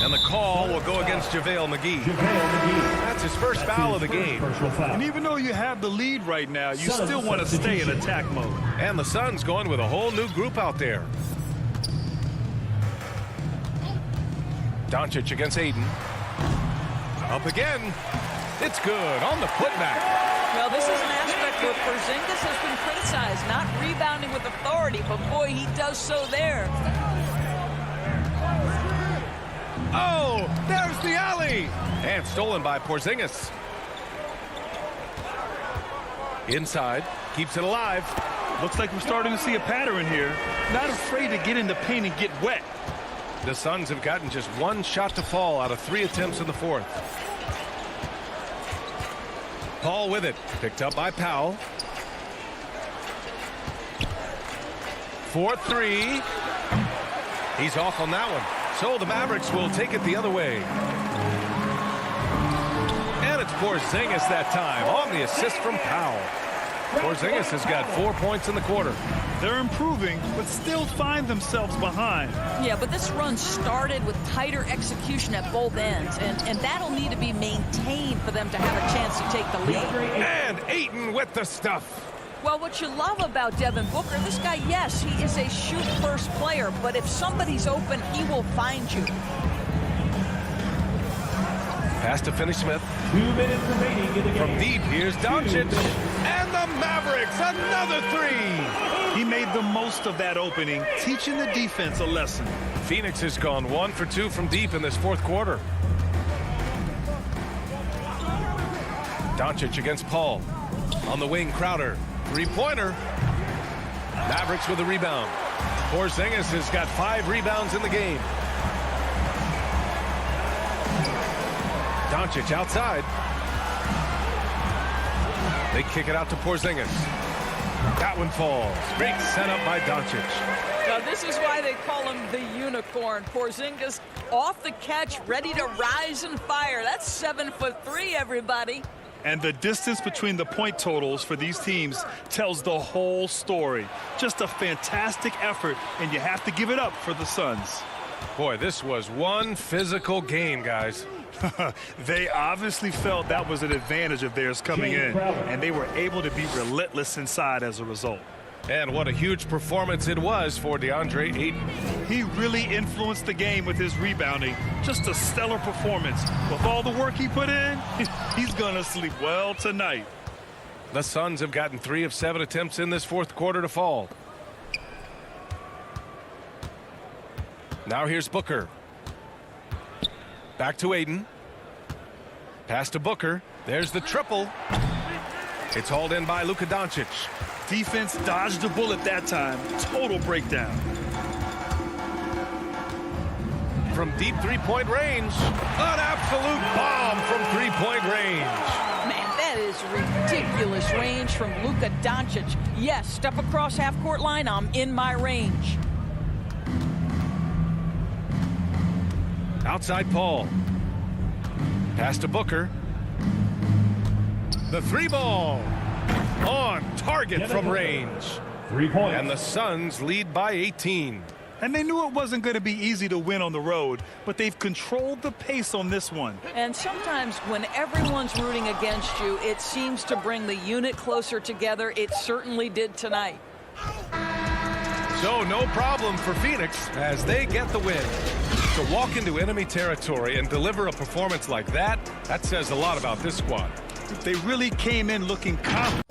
And the call will go against JaVale McGee. That's his first foul of the game. And even though you have the lead right now, you still want to stay in attack mode. And the Suns going with a whole new group out there. Doncic against Ayton. Up again. It's good on the putback. Well, this is an aspect where Porzingis has been criticized, not rebounding with authority, but boy, he does so there. Oh, there's the alley. And stolen by Porzingis. Inside, keeps it alive. Looks like we're starting to see a pattern here. Not afraid to get in the paint and get wet. The Suns have gotten just one shot to fall out of 3 attempts in the fourth. Paul with it, picked up by Powell. 4-3. He's off on that one. So the Mavericks will take it the other way. And it's Porzingis that time on the assist from Powell. Porzingis has got 4 points in the quarter. They're improving, but still find themselves behind. Yeah, but this run started with tighter execution at both ends, and that'll need to be maintained for them to have a chance to take the lead. And Ayton with the stuff. Well, what you love about Devin Booker, this guy, yes, he is a shoot-first player, but if somebody's open, he will find you. Pass to Finney-Smith. 2 minutes remaining in the game. From deep, here's Doncic. And the Mavericks, another 3. He made the most of that opening, teaching the defense a lesson. Phoenix has gone 1 for 2 from deep in this fourth quarter. Doncic against Paul. On the wing, Crowder. Three-pointer. Mavericks with a rebound. Porzingis has got 5 rebounds in the game. Doncic outside. They kick it out to Porzingis. That one falls. Great set up by Doncic. Now, this is why they call him the unicorn. Porzingis off the catch, ready to rise and fire. That's 7'3", everybody. And the distance between the point totals for these teams tells the whole story. Just a fantastic effort, and you have to give it up for the Suns. Boy, this was one physical game, guys. They obviously felt that was an advantage of theirs coming in, and they were able to be relentless inside as a result. And what a huge performance it was for DeAndre Ayton. He really influenced the game with his rebounding. Just a stellar performance. With all the work he put in, he's going to sleep well tonight. The Suns have gotten 3 of 7 attempts in this fourth quarter to fall. Now here's Booker. Back to Ayton. Pass to Booker. There's the triple. It's hauled in by Luka Doncic. Defense dodged a bullet that time. Total breakdown. From deep three-point range. An absolute bomb from three-point range. Man, that is ridiculous range from Luka Doncic. Yes, step across half-court line, I'm in my range. Outside Paul. Pass to Booker. The 3-ball. On target from range. 3 points. And the Suns lead by 18. And they knew it wasn't going to be easy to win on the road, but they've controlled the pace on this one. And sometimes when everyone's rooting against you, it seems to bring the unit closer together. It certainly did tonight. So no problem for Phoenix as they get the win. To walk into enemy territory and deliver a performance like that says a lot about this squad. They really came in looking confident.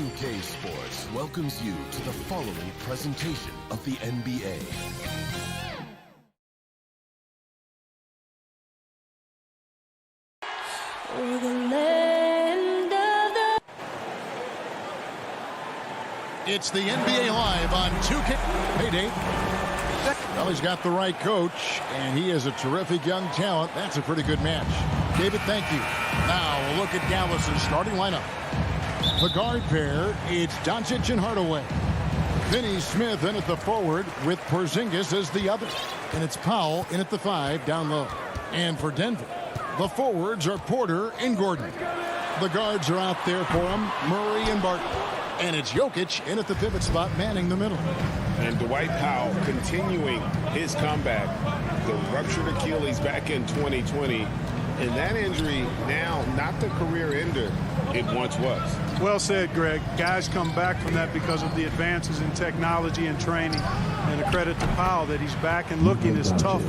2K Sports welcomes you to the following presentation of the NBA. It's the NBA Live on 2K. Hey, Dave. Well, he's got the right coach, and he is a terrific young talent. That's a pretty good match. David, thank you. Now, we'll look at Dallas's starting lineup. The guard pair, it's Doncic and Hardaway. Finney Smith in at the forward with Porzingis as the other. And it's Powell in at the 5 down low. And for Denver, the forwards are Porter and Gordon. The guards are out there for him, Murray and Barton. And it's Jokic in at the pivot spot, manning the middle. And Dwight Powell continuing his comeback. The ruptured Achilles back in 2020. And that injury now not the career ender it once was. Well said, Greg. Guys come back from that because of the advances in technology and training. And a credit to Powell that he's back and looking as tough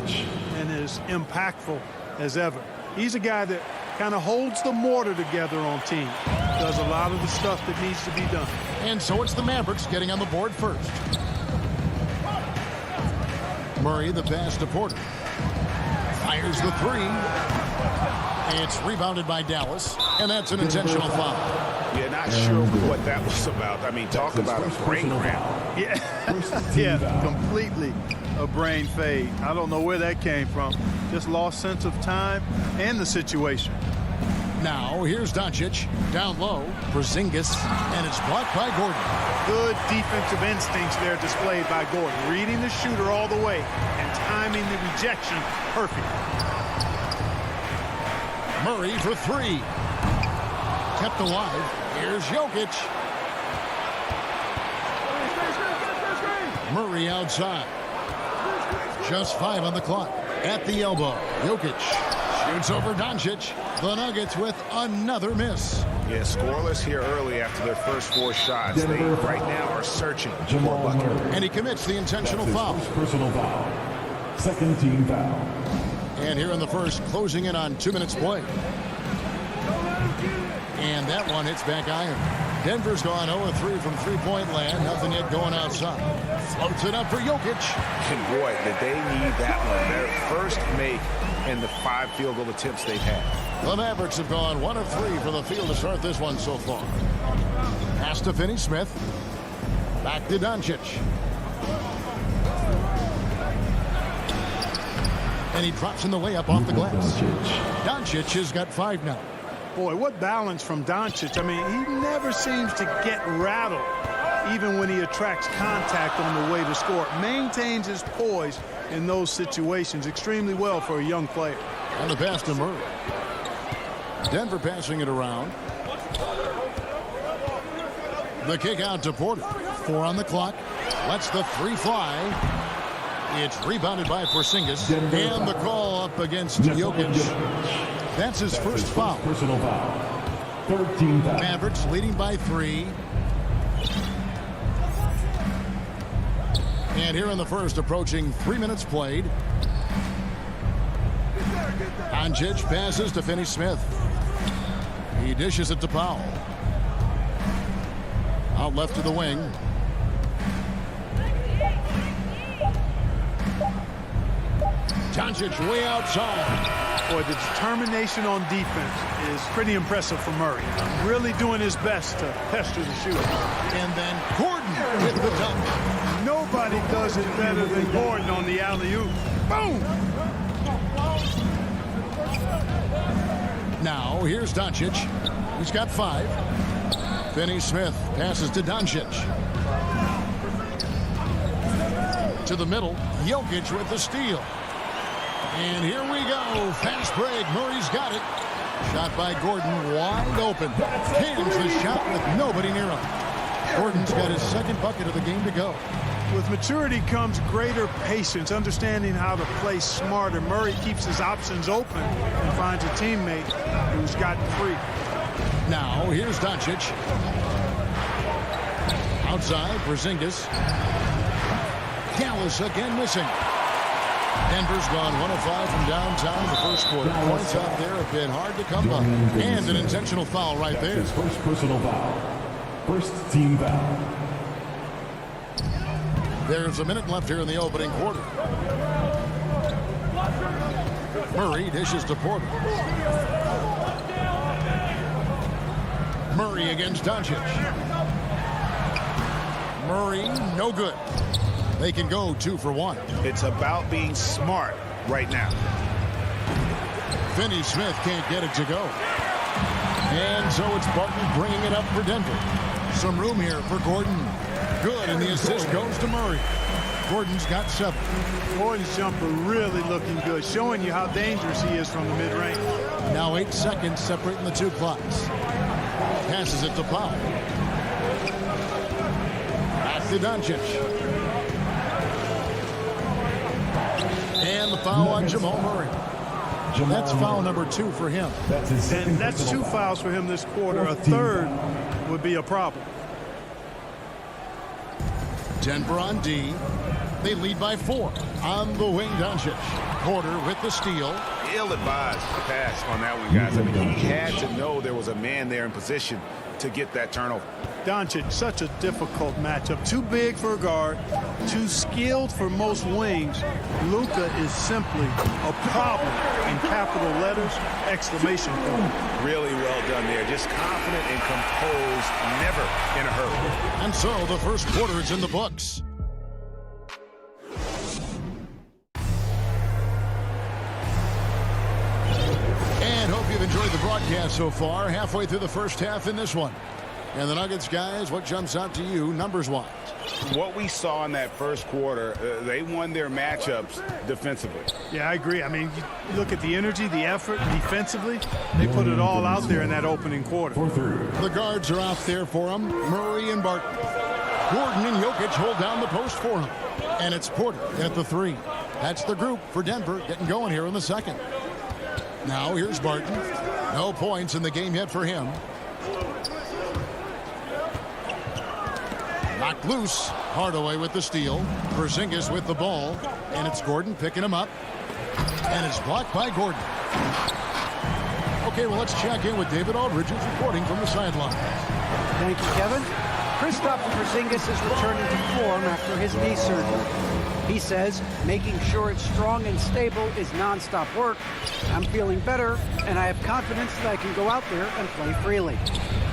and as impactful as ever. He's a guy that kind of holds the mortar together on team. Does a lot of the stuff that needs to be done. And so it's the Mavericks getting on the board first. Murray, the pass to Porter. Fires the 3. It's rebounded by Dallas, and that's an intentional foul. Yeah, not sure what that was about. I mean, talk about a brain cramp. Yeah, completely a brain fade. I don't know where that came from. Just lost sense of time and the situation. Now, here's Doncic, down low, Porzingis, and it's blocked by Gordon. Good defensive instincts there displayed by Gordon. Reading the shooter all the way and timing the rejection perfect. Murray for 3. Kept alive. Here's Jokic. Murray outside. Just 5 on the clock. At the elbow, Jokic shoots over Doncic. The Nuggets with another miss. Yeah, scoreless here early after their first 4 shots. They right now are searching for a bucket. And he commits the intentional foul. Personal foul. Second team foul. And here in the first, closing in on 2 minutes play. And that one hits back iron. Denver's gone 0-3 from three-point land. Nothing yet going outside. Floats it up for Jokic. And boy, did they need that one. Their first make in the 5 field goal attempts they've had. The Mavericks have gone 1 of 3 for the field to start this one so far. Pass to Finney Smith. Back to Doncic. And he drops in the way up off the glass. Doncic has got 5 now. Boy, what balance from Doncic. I mean, he never seems to get rattled, even when he attracts contact on the way to score. Maintains his poise in those situations extremely well for a young player. And the pass to Murray. Denver passing it around. The kick out to Porter. 4 on the clock. Lets the 3 fly. It's rebounded by Porzingis. And the call up against Jokic. That's his first foul. Personal foul. 13 foul. Mavericks leading by 3. And here in the first, approaching 3 minutes played. Doncic passes to Finney Smith. He dishes it to Powell. Out left to the wing. Doncic way outside. Boy, the determination on defense is pretty impressive for Murray. Really doing his best to pester the shooter. And then Gordon with the dunk. Nobody does it better than Gordon on the alley-oop. Boom! Now, here's Doncic. He's got 5. Finney Smith passes to Doncic. To the middle, Jokic with the steal. And here we go. Fast break. Murray's got it. Shot by Gordon, wide open. Cans the shot with nobody near him. Gordon's got his second bucket of the game to go. With maturity comes greater patience, understanding how to play smarter. Murray keeps his options open and finds a teammate who's gotten free. Now, here's Doncic. Outside, Porzingis. Dallas again missing. Denver's gone 1 of 5 from downtown in the first quarter. Points out there have been hard to come by. And an intentional foul right there. His first personal foul. first team foul. There's a minute left here in the opening quarter. Murray dishes to Porter. Murray against Doncic. Murray, no good. They can go 2 for 1. It's about being smart right now. Finney Smith can't get it to go. And so it's Barton bringing it up for Denver. Some room here for Gordon. Good, and the assist goes to Murray. Gordon's got 7. Gordon's jumper really looking good, showing you how dangerous he is from the mid-range. Now 8 seconds separating the 2 clocks. Passes it to Powell. Back to Doncic. And the foul on Jamal Murray. That's foul number 2 for him. And that's 2 fouls for him this quarter. A third would be a problem. Denver on D. They lead by 4. On the wing, Doncic. Porter with the steal. Ill-advised pass on that one, guys. I mean, he had to know there was a man there in position to get that turnover. Doncic, such a difficult matchup. Too big for a guard, too skilled for most wings. Luka is simply a problem in capital letters, exclamation point. Really well done there. Just confident and composed, never in a hurry. And so the first quarter is in the books. And hope you've enjoyed the broadcast so far. Halfway through the first half in this one. And the Nuggets, guys, what jumps out to you numbers-wise? What we saw in that first quarter, they won their matchups defensively. Yeah, I agree. I mean, you look at the energy, the effort defensively. They put it all out there in that opening quarter. The guards are out there for him. Murray and Barton. Gordon and Jokic hold down the post for him. And it's Porter at the 3. That's the group for Denver getting going here in the second. Now here's Barton. No points in the game yet for him. Knocked loose. Hardaway with the steal. Porzingis with the ball. And it's Gordon picking him up. And it's blocked by Gordon. Okay, well, let's check in with David Aldridge, who's reporting from the sideline. Thank you, Kevin. Kristaps Porzingis is returning to form after his knee surgery. He says making sure it's strong and stable is nonstop work. I'm feeling better, and I have confidence that I can go out there and play freely.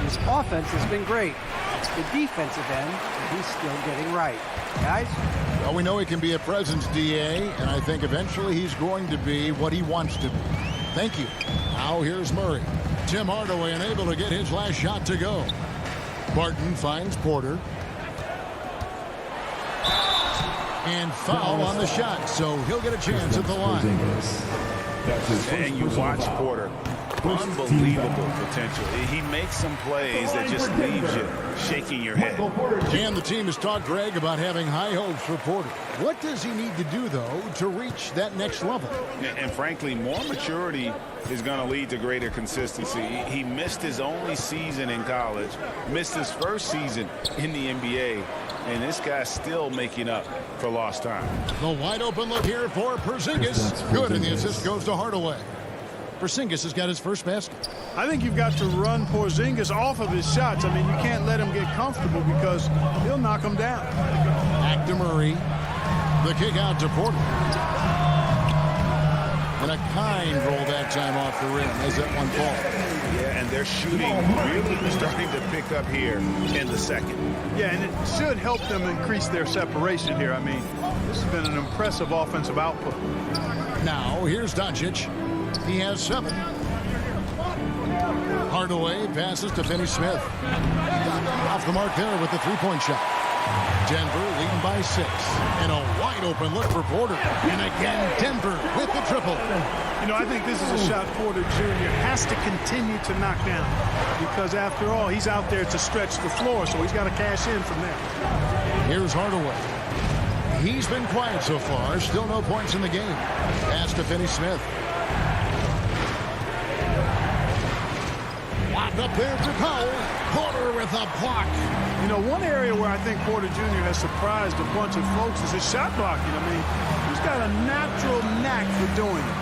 His offense has been great. It's the defensive end that he's still getting right. Guys? Well, we know he can be a presence, DA, and I think eventually he's going to be what he wants to be. Thank you. Now here's Murray. Tim Hardaway unable to get his last shot to go. Barton finds Porter. And foul on the shot, so he'll get a chance at the line. And you watch Porter. Unbelievable potential. He makes some plays that just leaves you shaking your head. And the team has talked, Greg, about having high hopes for Porter. What does he need to do, though, to reach that next level? And frankly, more maturity is going to lead to greater consistency. He missed his only season in college, missed his first season in the NBA, and this guy's still making up for lost time. The wide open look here for Porzingis. Good, and the assist goes to Hardaway. Porzingis has got his first basket. I think you've got to run Porzingis off of his shots. I mean, you can't let him get comfortable because he'll knock him down. Back to Murray. The kick out to Porter. And a kind roll that time off the rim as that one falls. Yeah, and their shooting really starting to pick up here in the second. Yeah, and it should help them increase their separation here. I mean, this has been an impressive offensive output. Now, here's Doncic. He has 7. Hardaway passes to Finney Smith. Off the mark there with the three-point shot. Denver leading by 6. And a wide open look for Porter. And again, Denver with the triple. You know, I think this is a shot Porter Jr. has to continue to knock down. Because after all, he's out there to stretch the floor, so he's got to cash in from there. Here's Hardaway. He's been quiet so far. Still no points in the game. Pass to Finney Smith. Up there to Powell. Porter with a block. You know, one area where I think Porter Jr. has surprised a bunch of folks is his shot blocking. I mean, he's got a natural knack for doing it.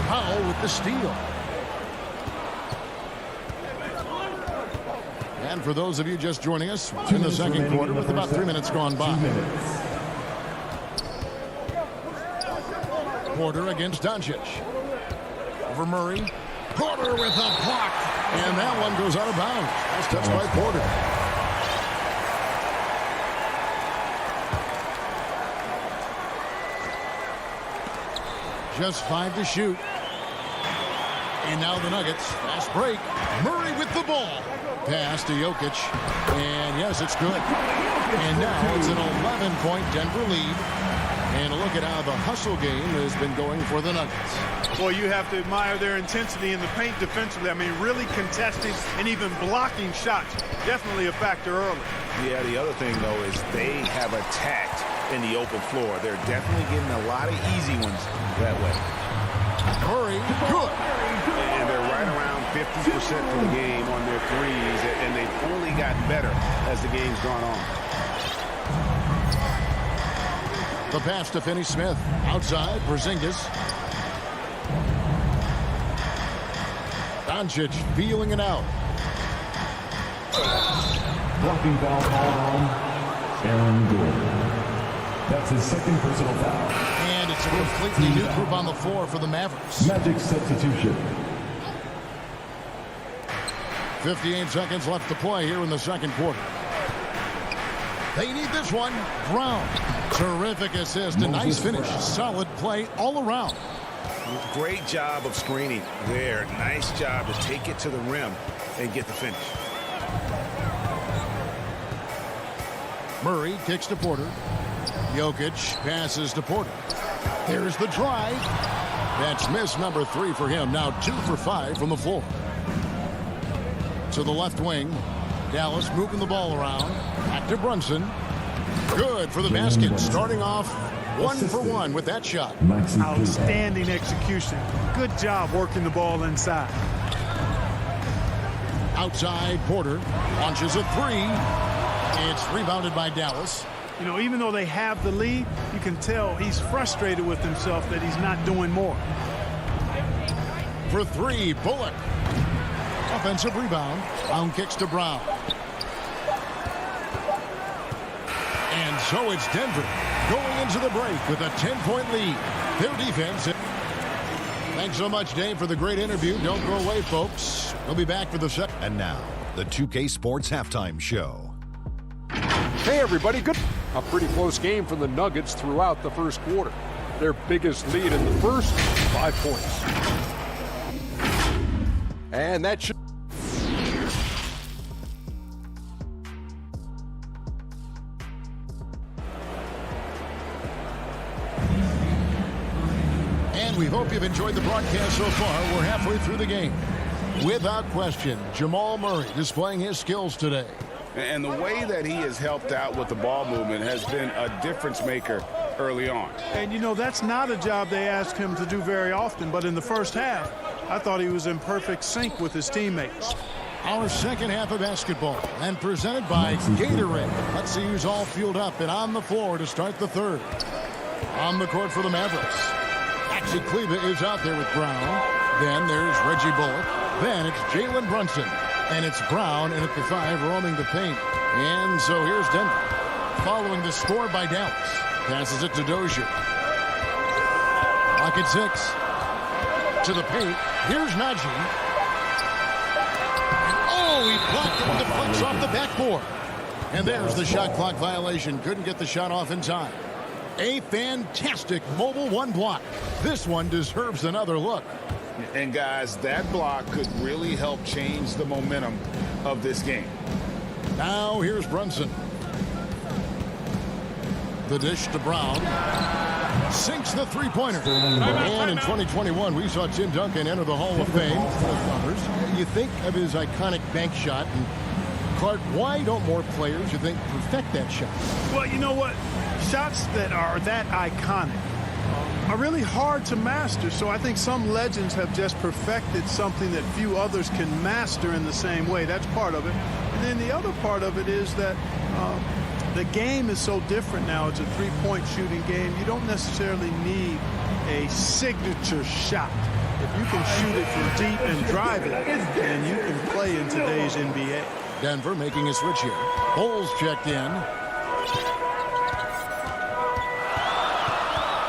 Powell with the steal. And for those of you just joining us in the second quarter with about 3 minutes gone by. Porter against Doncic. Over Murray. Porter with a block. And that one goes out of bounds. That's touched by Porter. Just 5 to shoot. And now the Nuggets. Fast break. Murray with the ball. Pass to Jokic. And yes, it's good. And now it's an 11-point Denver lead. And a look at how the hustle game has been going for the Nuggets. Well, you have to admire their intensity in the paint defensively. I mean, really contesting and even blocking shots. Definitely a factor early. Yeah, the other thing, though, is they have attacked in the open floor. They're definitely getting a lot of easy ones that way. Murray, good. And they're right around 50% for the game on their threes, and they've only gotten better as the game's gone on. The pass to Finney-Smith. Outside, Porzingis. Doncic feeling it out. Blocking foul called on Aaron Gordon. That's his second personal foul. And it's a completely new group on the floor for the Mavericks. Magic substitution. 58 seconds left to play here in the second quarter. They need this one. Brown. Terrific assist. A nice finish. Solid play all around. Great job of screening there. Nice job to take it to the rim and get the finish. Murray kicks to Porter. Jokic passes to Porter. There's the drive. That's miss number 3 for him. Now 2 for 5 from the floor. To the left wing. Dallas moving the ball around. Back to Brunson. Good for the basket. Starting off 1 for 1 with that shot. Outstanding execution. Good job working the ball inside. Outside, Porter launches a 3. It's rebounded by Dallas. You know, even though they have the lead, you can tell he's frustrated with himself that he's not doing more. For 3, Bullock. Offensive rebound. Brown kicks to Brown. And so it's Denver going into the break with a 10-point lead. Their defense. Thanks so much, Dave, for the great interview. Don't go away, folks. We'll be back for the second. And now, the 2K Sports Halftime Show. Hey, everybody. Good. A pretty close game for the Nuggets throughout the first quarter. Their biggest lead in the first, 5 points. And that should... And we hope you've enjoyed the broadcast so far. We're halfway through the game. Without question, Jamal Murray displaying his skills today. And the way that he has helped out with the ball movement has been a difference maker early on. And, you know, that's not a job they ask him to do very often. But in the first half, I thought he was in perfect sync with his teammates. Our second half of basketball and presented by Gatorade. Let's see who's all fueled up and on the floor to start the third. On the court for the Mavericks. Maxi Kleber is out there with Brown. Then there's Reggie Bullock. Then it's Jalen Brunson. And it's Brown in at the 5 roaming the paint. And so here's Denver. Following the score by Dallas. Passes it to Dozier. Clock at 6. To the paint. Here's Najee. Oh, he blocked it and deflects off the backboard. And there's the shot clock violation. Couldn't get the shot off in time. A fantastic mobile 1 block. This one deserves another look. And guys, that block could really help change the momentum of this game. Now here's Brunson. The dish to Brown. Sinks the 3-pointer. And in 2021, we saw Tim Duncan enter the Hall of Fame. You think of his iconic bank shot. And Clark, why don't more players, you think, perfect that shot? Well, you know what? Shots that are that iconic are really hard to master. So I think some legends have just perfected something that few others can master in the same way. That's part of it. And then the other part of it is that the game is so different now. It's a 3-point shooting game. You don't necessarily need a signature shot. If you can shoot it from deep and drive it, then you can play in today's NBA. Denver making a switch here. Bulls checked in.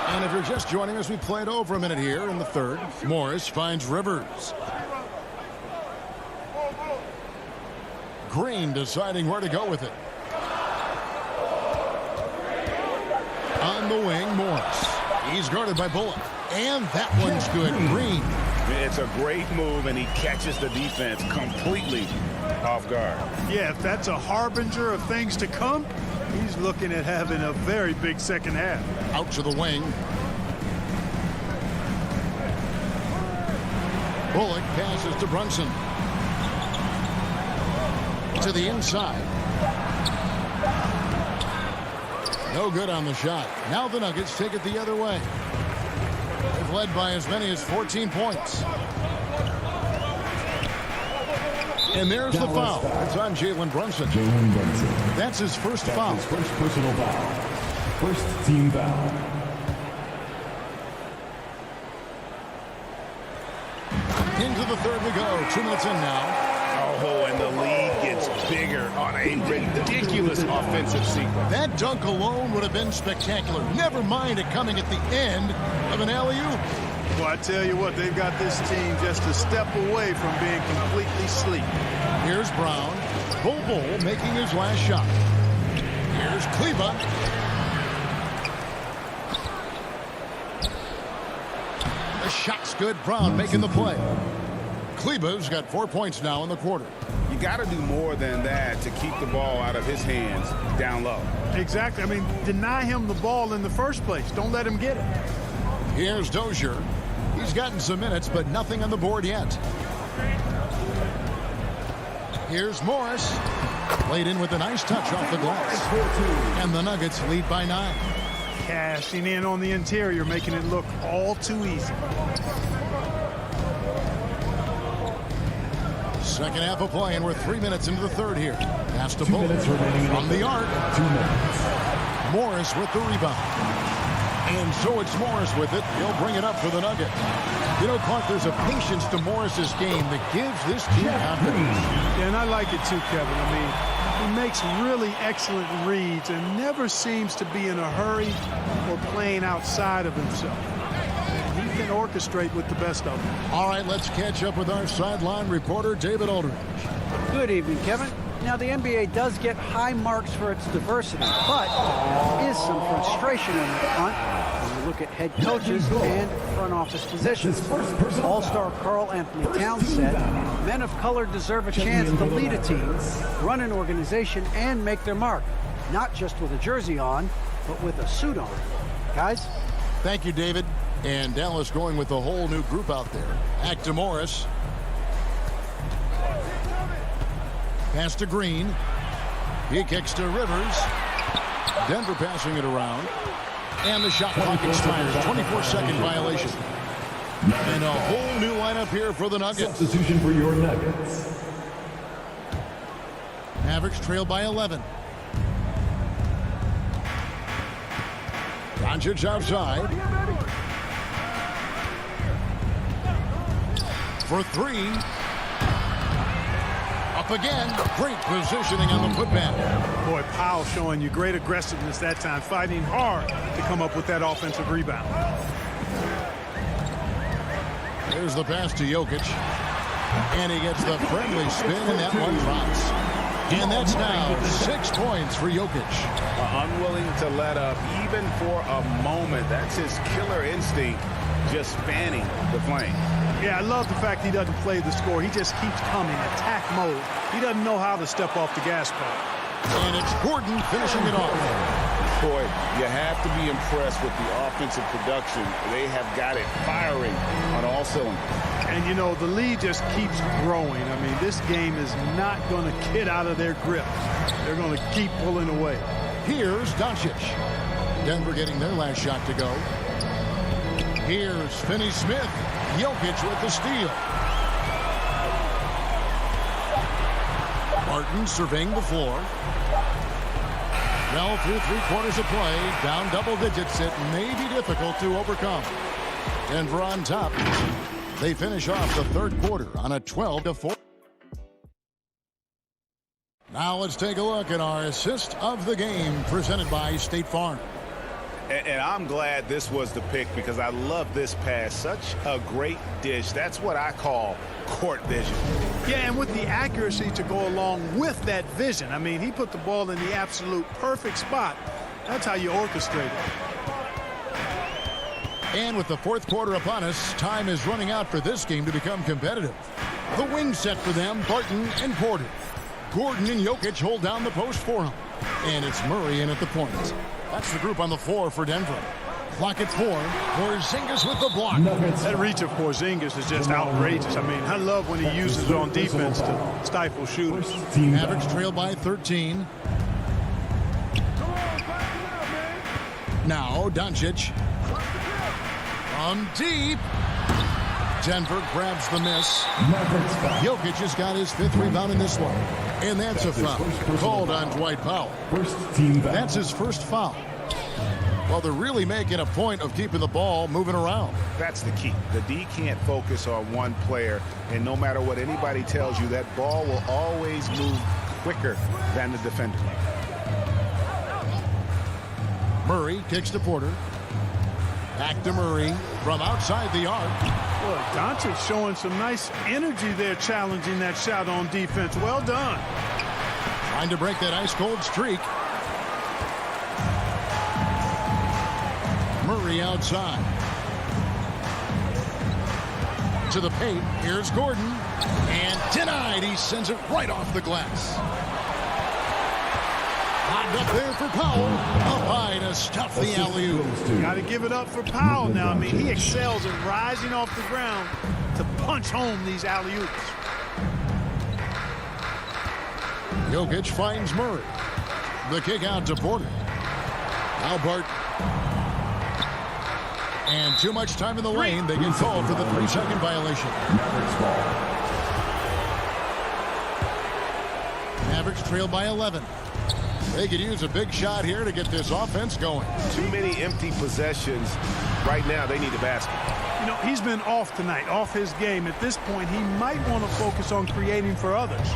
And if you're just joining us, we played over a minute here in the third. Morris finds Rivers. Green deciding where to go with it. On the wing, Morris. He's guarded by Bullock. And that one's good. Green. It's a great move, and he catches the defense completely off guard. Yeah, if that's a harbinger of things to come, he's looking at having a very big second half. Out to the wing. Bullock passes to Brunson. To the inside. No good on the shot. Now the Nuggets take it the other way. They've led by as many as 14 points. And there's the foul. It's on Jalen Brunson. That's his first foul. His first personal foul. First team foul. Into the third we go. 2 minutes in now. Oh, and the lead gets bigger on a ridiculous offensive sequence. That dunk alone would have been spectacular. Never mind it coming at the end of an alley-oop. Well, I tell you what, they've got this team just a step away from being completely asleep. Here's Brown. Bull making his last shot. Here's Kleber. The shot's good. Brown making the play. Kleber's got 4 points now in the quarter. You got to do more than that to keep the ball out of his hands down low. Exactly. I mean, deny him the ball in the first place. Don't let him get it. Here's Dozier. He's gotten some minutes, but nothing on the board yet. Here's Morris. Played in with a nice touch off the glass. And the Nuggets lead by 9. Cashing in on the interior, making it look all too easy. Second half of play, and we're 3 minutes into the third here. Pass to Bullock from the arc. 2 minutes. Morris with the rebound. And so it's Morris with it. He'll bring it up for the Nuggets. You know, Clark, there's a patience to Morris's game that gives this team confidence. Yeah, and I like it too, Kevin. I mean, he makes really excellent reads and never seems to be in a hurry or playing outside of himself. He can orchestrate with the best of them. All right, let's catch up with our sideline reporter, David Aldridge. Good evening, Kevin. Now, the NBA does get high marks for its diversity, but there is some frustration in the front when you look at head coaches and front office positions. All-star Karl Anthony Towns said, men of color deserve a chance to lead a team, run an organization, and make their mark, not just with a jersey on, but with a suit on. Guys? Thank you, David. And Dallas going with a whole new group out there. Back to Morris. Pass to Green. He kicks to Rivers. Denver passing it around. And the shot clock expires. 24-second violation. And a whole new lineup here for the Nuggets. Substitution for your Nuggets. Mavericks trail by 11. Doncic outside. For 3. Up again. Great positioning on the putback. Boy, Powell showing you great aggressiveness that time, fighting hard to come up with that offensive rebound. Here's the pass to Jokic. And he gets the friendly spin, and that one drops. And that's now 6 points for Jokic. Unwilling to let up even for a moment. That's his killer instinct, just spanning the flame. Yeah, I love the fact he doesn't play the score. He just keeps coming, attack mode. He doesn't know how to step off the gas pedal. And it's Gordon finishing it off. Boy, you have to be impressed with the offensive production. They have got it firing on all cylinders. And, you know, the lead just keeps growing. I mean, this game is not going to get out of their grip. They're going to keep pulling away. Here's Doncic. Denver getting their last shot to go. Here's Finney-Smith. Jokic with the steal. Martin surveying the floor. Well, through 3/4 of play, down double digits, it may be difficult to overcome. Denver on top. They finish off the third quarter on a 12-4. Now let's take a look at our assist of the game presented by State Farm. And I'm glad this was the pick because I love this pass. Such a great dish. That's what I call court vision. Yeah, and with the accuracy to go along with that vision. I mean, he put the ball in the absolute perfect spot. That's how you orchestrate it. And with the fourth quarter upon us, time is running out for this game to become competitive. The wing set for them, Barton and Porter. Gordon and Jokic hold down the post for him. And it's Murray in at the point. That's the group on the floor for Denver. Clock at 4. Porzingis with the block. That reach of Porzingis is just outrageous. I mean, I love when he uses it on defense to stifle shooters. Mavericks trail by 13. Now Doncic. From deep. Denver grabs the miss. Jokic has got his 5th rebound in this one. And that's a foul called on Dwight Powell. That's his first foul. Well, they're really making a point of keeping the ball moving around. That's the key. The D can't focus on one player, and no matter what anybody tells you, that ball will always move quicker than the defender. Murray kicks to Porter. Back to Murray from outside the arc. Well, Doncic showing some nice energy there, challenging that shot on defense. Well done. Trying to break that ice-cold streak. Murray outside. To the paint. Here's Gordon. And denied. He sends it right off the glass. Up there for Powell. Up high to stuff the alley-oop. Got to give it up for Powell now. I mean, he excels in rising off the ground to punch home these alley-oops. Jokic finds Murray. The kick out to Porter. Albert. And too much time in the lane. They get called for the 3-second violation. Mavericks trail by 11. They could use a big shot here to get this offense going. Too many empty possessions. Right now, they need a basket. You know, he's been off tonight, off his game. At this point, he might want to focus on creating for others.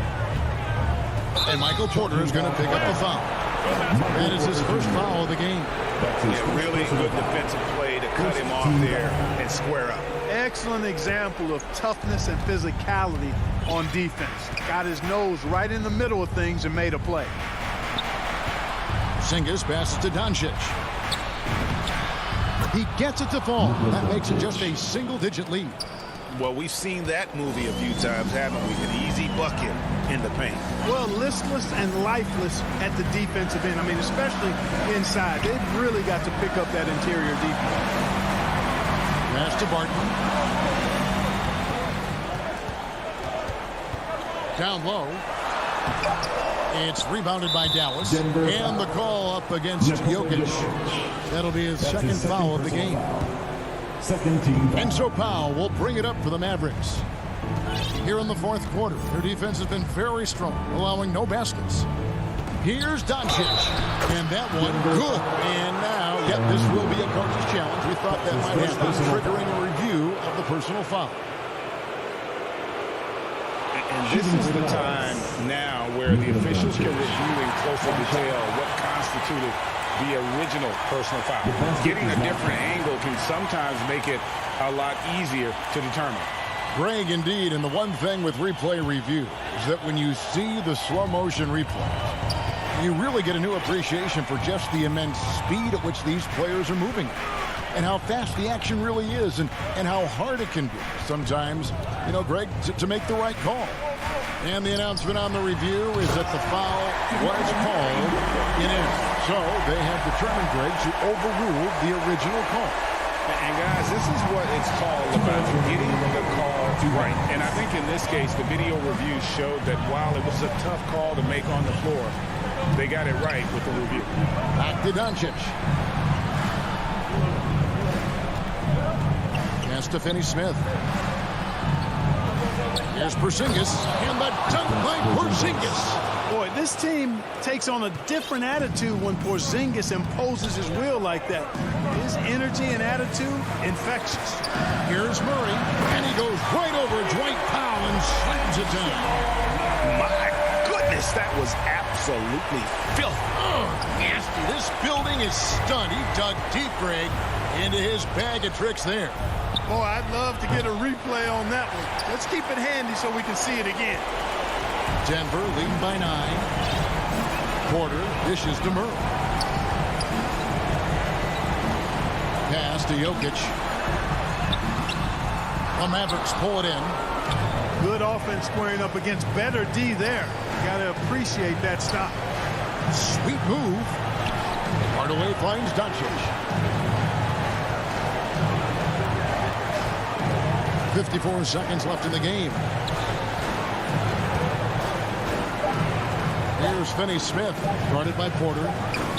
And Michael Porter is going to pick up the foul. And it's his first foul of the game. Yeah, really good defensive play to cut him off there and square up. Excellent example of toughness and physicality on defense. Got his nose right in the middle of things and made a play. Porzingis passes to Doncic. He gets it to fall. That makes it just a single-digit lead. Well, we've seen that movie a few times, haven't we? An easy bucket in the paint. Well, listless and lifeless at the defensive end. I mean, especially inside. They've really got to pick up that interior defense. Pass to Barton. Down low. It's rebounded by Dallas. And the call up against Jokic. That'll be his second foul of the game. And so Powell will bring it up for the Mavericks. Here in the fourth quarter, their defense has been very strong, allowing no baskets. Here's Doncic. And that one good. And now, this will be a coach's challenge. We thought that might happen, triggering a review of the personal foul. And this is the time now where the officials can review in closer detail what constituted the original personal foul. Getting a different angle can sometimes make it a lot easier to determine. Greg, indeed, and the one thing with replay review is that when you see the slow motion replay, you really get a new appreciation for just the immense speed at which these players are moving and how fast the action really is and how hard it can be sometimes, Greg, to make the right call. And the announcement on the review is that the foul was called in it. So they have determined, Greg, to overrule the original call. And guys, this is what it's called about getting the call right. And I think in this case, the video review showed that while it was a tough call to make on the floor, they got it right with the review. Back to Doncic. Pass to Finney-Smith. Here's Porzingis, and the dunk by Porzingis. Boy, this team takes on a different attitude when Porzingis imposes his will like that. His energy and attitude, infectious. Here's Murray, and he goes right over Dwight Powell and slams it down. My goodness, Chris, that was absolutely filthy. Nasty. This building is stunned. He dug deep, Greg, into his bag of tricks there. Boy, I'd love to get a replay on that one. Let's keep it handy so we can see it again. Denver leading by 9. Porter dishes to Murray. Pass to Jokic. The Mavericks pull it in. Good offense squaring up against better D there. Got to appreciate that stop. Sweet move. Hardaway finds Doncic. 54 seconds left in the game. Here's Finney-Smith, guarded by Porter.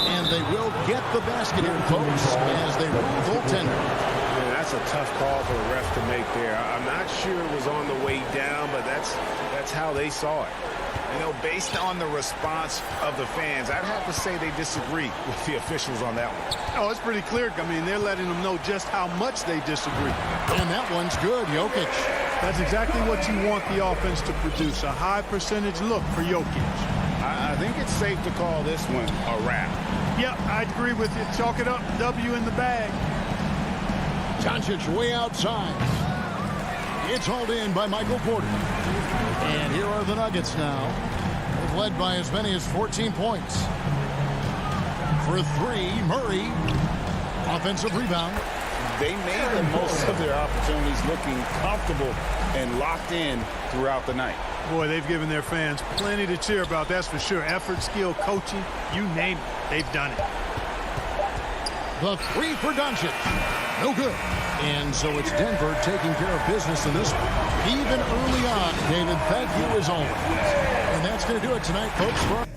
And they will get the basket here, folks, as they rule goaltender. Yeah, that's a tough call for the ref to make there. I'm not sure it was on the way down, but that's how they saw it. You know, based on the response of the fans, I'd have to say they disagree with the officials on that one. Oh, it's pretty clear. I mean, they're letting them know just how much they disagree. And that one's good, Jokic. That's exactly what you want the offense to produce, a high percentage look for Jokic. I think it's safe to call this one a wrap. Yep, I'd agree with you. Chalk it up, W in the bag. Doncic way outside. It's hauled in by Michael Porter. And here are the Nuggets now. They've led by as many as 14 points. For 3, Murray. Offensive rebound. They made the most of their opportunities, looking comfortable and locked in throughout the night. Boy, they've given their fans plenty to cheer about, that's for sure. Effort, skill, coaching, you name it, they've done it. The 3 for Doncic. No good. And so it's Denver taking care of business in this one. Even early on, David, thank you as always. And that's going to do it tonight, folks.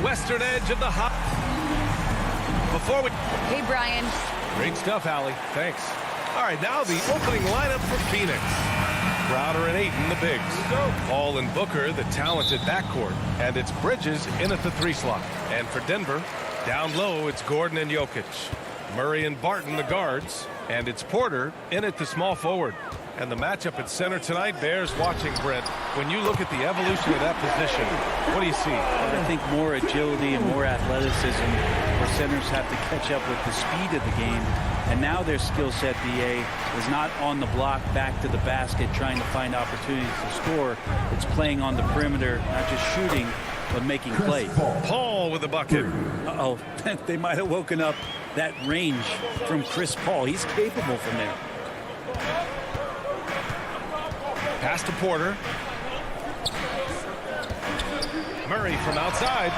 western edge of the hot. Before we... Hey, Brian. Great stuff, Allie. Thanks. All right, now the opening lineup for Phoenix. Crowder and Ayton, the bigs. Paul and Booker, the talented backcourt. And it's Bridges in at the 3 slot. And for Denver, down low, it's Gordon and Jokic. Murray and Barton, the guards. And it's Porter in at the small forward. And the matchup at center tonight bears watching, Brent. When you look at the evolution of that position, what do you see? I think more agility and more athleticism where centers have to catch up with the speed of the game. And now their skill set, BA, is not on the block back to the basket trying to find opportunities to score. It's playing on the perimeter, not just shooting, but making plays. Paul with the bucket. Uh-oh, they might have woken up that range from Chris Paul. He's capable from there. Pass to Porter. Murray from outside.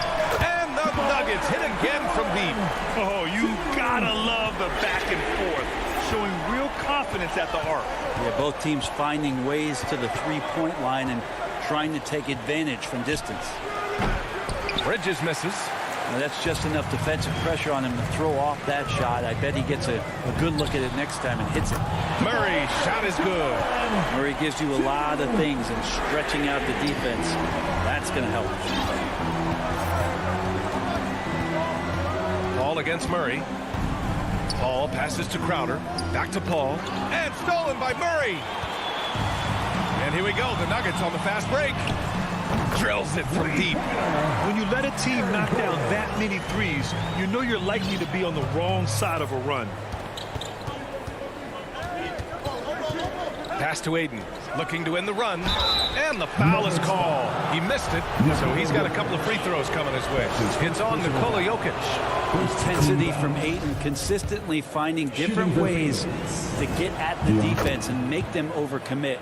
And the Nuggets hit again from deep. Oh, you gotta love the back and forth. Showing real confidence at the arc. Yeah, both teams finding ways to the three-point line and trying to take advantage from distance. Bridges misses. Now that's just enough defensive pressure on him to throw off that shot. I bet he gets a good look at it next time and hits it. Murray, shot is good. Murray gives you a lot of things, and stretching out the defense, that's going to help. Paul against Murray. Paul passes to Crowder. Back to Paul. And stolen by Murray. And here we go. The Nuggets on the fast break. Drills it from deep. When you let a team knock down that many threes, you know you're likely to be on the wrong side of a run. Pass to Ayton, looking to end the run, and the foul is called. He missed it, so he's got a couple of free throws coming his way. It's on Nikola Jokic. Intensity from Ayton, consistently finding different ways to get at the defense and make them overcommit.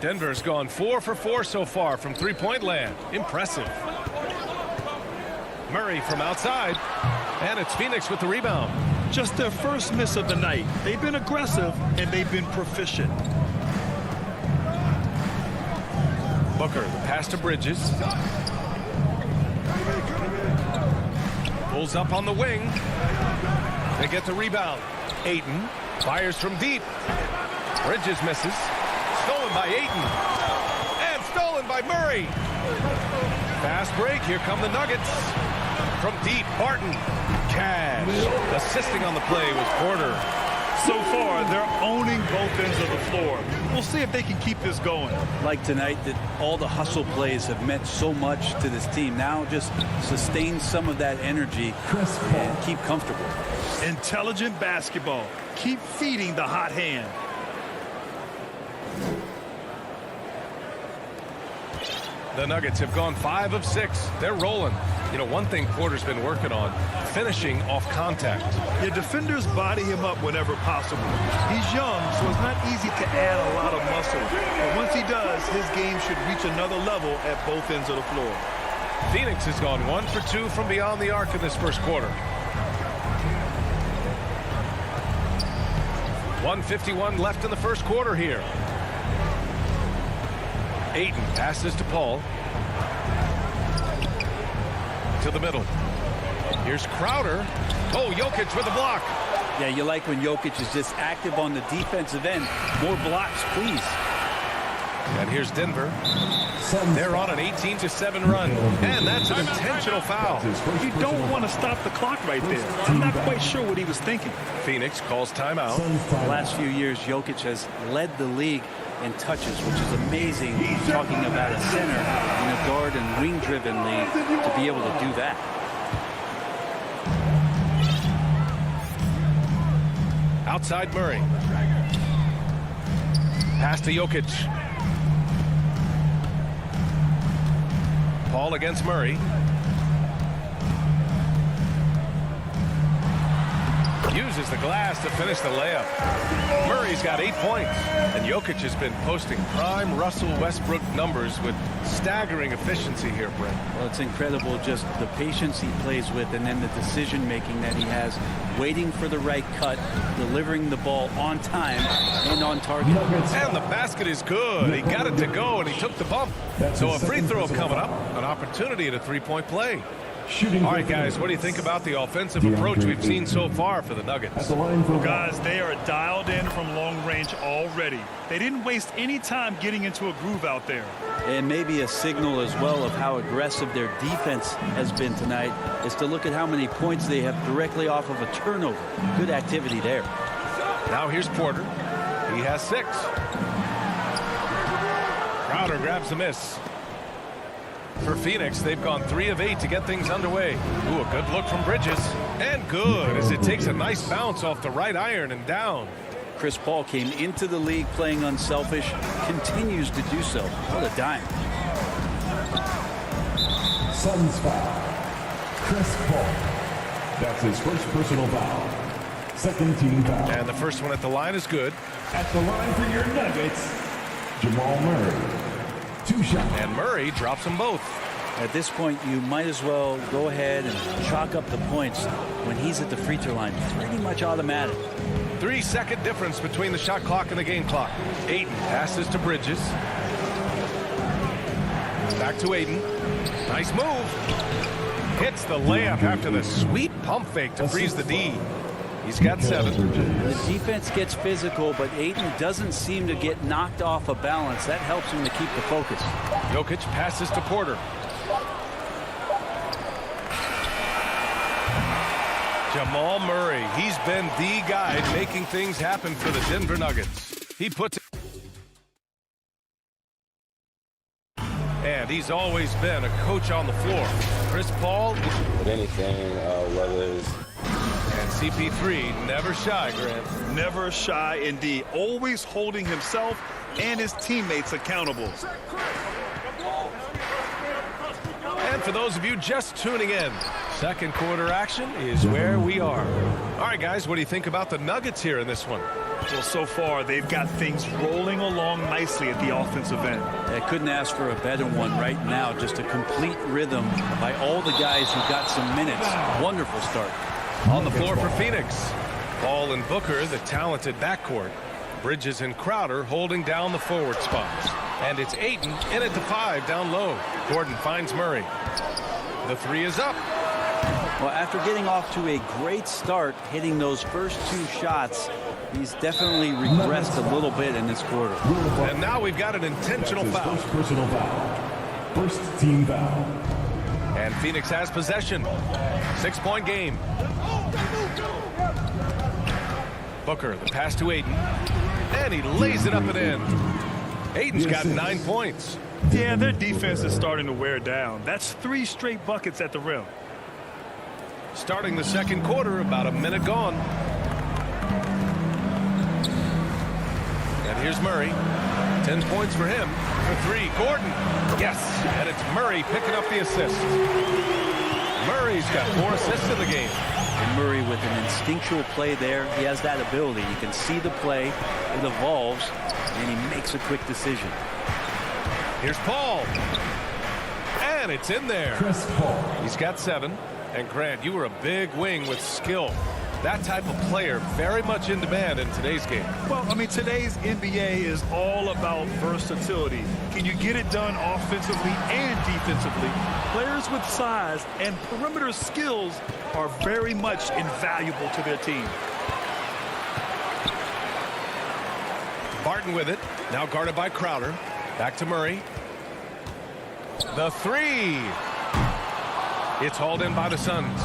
Denver's gone 4 for 4 so far from three-point land. Impressive. Murray from outside, and it's Phoenix with the rebound. Just their first miss of the night. They've been aggressive, and they've been proficient. Booker, the pass to Bridges. Pulls up on the wing. They get the rebound. Ayton fires from deep. Bridges misses. Stolen by Ayton. And stolen by Murray. Fast break. Here come the Nuggets. From deep, Barton. Cash. Assisting on the play was Porter. So far, they're owning both ends of the floor. We'll see if they can keep this going. Like tonight, that all the hustle plays have meant so much to this team. Now just sustain some of that energy and keep comfortable. Intelligent basketball. Keep feeding the hot hand. The Nuggets have gone 5 of 6. They're rolling. You know, one thing Porter's been working on, finishing off contact. Your defenders body him up whenever possible. He's young, so it's not easy to add a lot of muscle. But once he does, his game should reach another level at both ends of the floor. Phoenix has gone 1 for 2 from beyond the arc in this first quarter. 1:51 left in the first quarter here. Ayton passes to Paul. To the middle. Here's Crowder. Oh, Jokic with a block. Yeah, you like when Jokic is just active on the defensive end. More blocks, please. And here's Denver. They're on an 18-7 run. And that's an intentional foul. You don't want to stop the clock right there. I'm not quite sure what he was thinking. Phoenix calls timeout. The last few years, Jokic has led the league in touches, which is amazing. Talking about a center in a guard and wing-driven league to be able to do that. Outside Murray. Pass to Jokic. Paul against Murray. Uses the glass to finish the layup. Murray's got 8 points. And Jokic has been posting prime Russell Westbrook numbers with staggering efficiency here, Brent. Well, it's incredible just the patience he plays with and then the decision-making that he has, waiting for the right cut, delivering the ball on time and on target. And the basket is good. He got it to go, and he took the bump. So a free throw coming up, an opportunity at a three-point play. All right, guys, what do you think about the offensive approach we've seen so far for the Nuggets? Well, guys, they are dialed in from long range already. They didn't waste any time getting into a groove out there. And maybe a signal as well of how aggressive their defense has been tonight is to look at how many points they have directly off of a turnover. Good activity there. Now here's Porter. He has 6. Crowder grabs the miss. For Phoenix, they've gone 3 of 8 to get things underway. Ooh, a good look from Bridges. And good, as it takes a nice bounce off the right iron and down. Chris Paul came into the league playing unselfish, continues to do so. What a dime. Suns foul. Chris Paul. That's his first personal foul. Second team foul. And the first one at the line is good. At the line for your Nuggets, Jamal Murray. 2 shots. And Murray drops them both. At this point, you might as well go ahead and chalk up the points when he's at the free throw line. Pretty much automatic. 3-second difference between the shot clock and the game clock. Ayton passes to Bridges. Back to Ayton. Nice move. Hits the layup after the sweet pump fake to freeze the D. He's got 7. The defense gets physical, but Ayton doesn't seem to get knocked off of balance. That helps him to keep the focus. Jokic passes to Porter. Jamal Murray, he's been the guy making things happen for the Denver Nuggets. He puts it. And he's always been a coach on the floor. Chris Paul. With anything, whether it's... And CP3, never shy, Grant. Never shy indeed. Always holding himself and his teammates accountable. And for those of you just tuning in, second quarter action is where we are. All right, guys, what do you think about the Nuggets here in this one? Well, so far, they've got things rolling along nicely at the offensive end. I couldn't ask for a better one right now. Just a complete rhythm by all the guys who got some minutes. Wonderful start. On the floor for Phoenix, Paul and Booker, the talented backcourt. Bridges and Crowder holding down the forward spots. And it's Ayton in at the 5 down low. Gordon finds Murray. The 3 is up. Well, after getting off to a great start, hitting those first 2 shots, he's definitely regressed a little bit in this quarter. And now we've got an intentional foul. First personal foul. First team foul. And Phoenix has possession. 6-point game. Booker, the pass to Ayton. And he lays it up and in. Ayton's got 9 points. Yeah, their defense is starting to wear down. That's 3 straight buckets at the rim. Starting the second quarter, about a minute gone. And here's Murray. 10 points for him. For 3, Gordon. Yes, and it's Murray picking up the assist. Murray's got 4 assists in the game. And Murray with an instinctual play there. He has that ability. You can see the play. It evolves, and he makes a quick decision. Here's Paul. And it's in there. Chris Paul. He's got 7. And Grant, you were a big wing with skill. That type of player very much in demand in today's game. Well, I mean, today's NBA is all about versatility. Can you get it done offensively and defensively? Players with size and perimeter skills are very much invaluable to their team. Barton with it. Now guarded by Crowder. Back to Murray. The 3. It's hauled in by the Suns.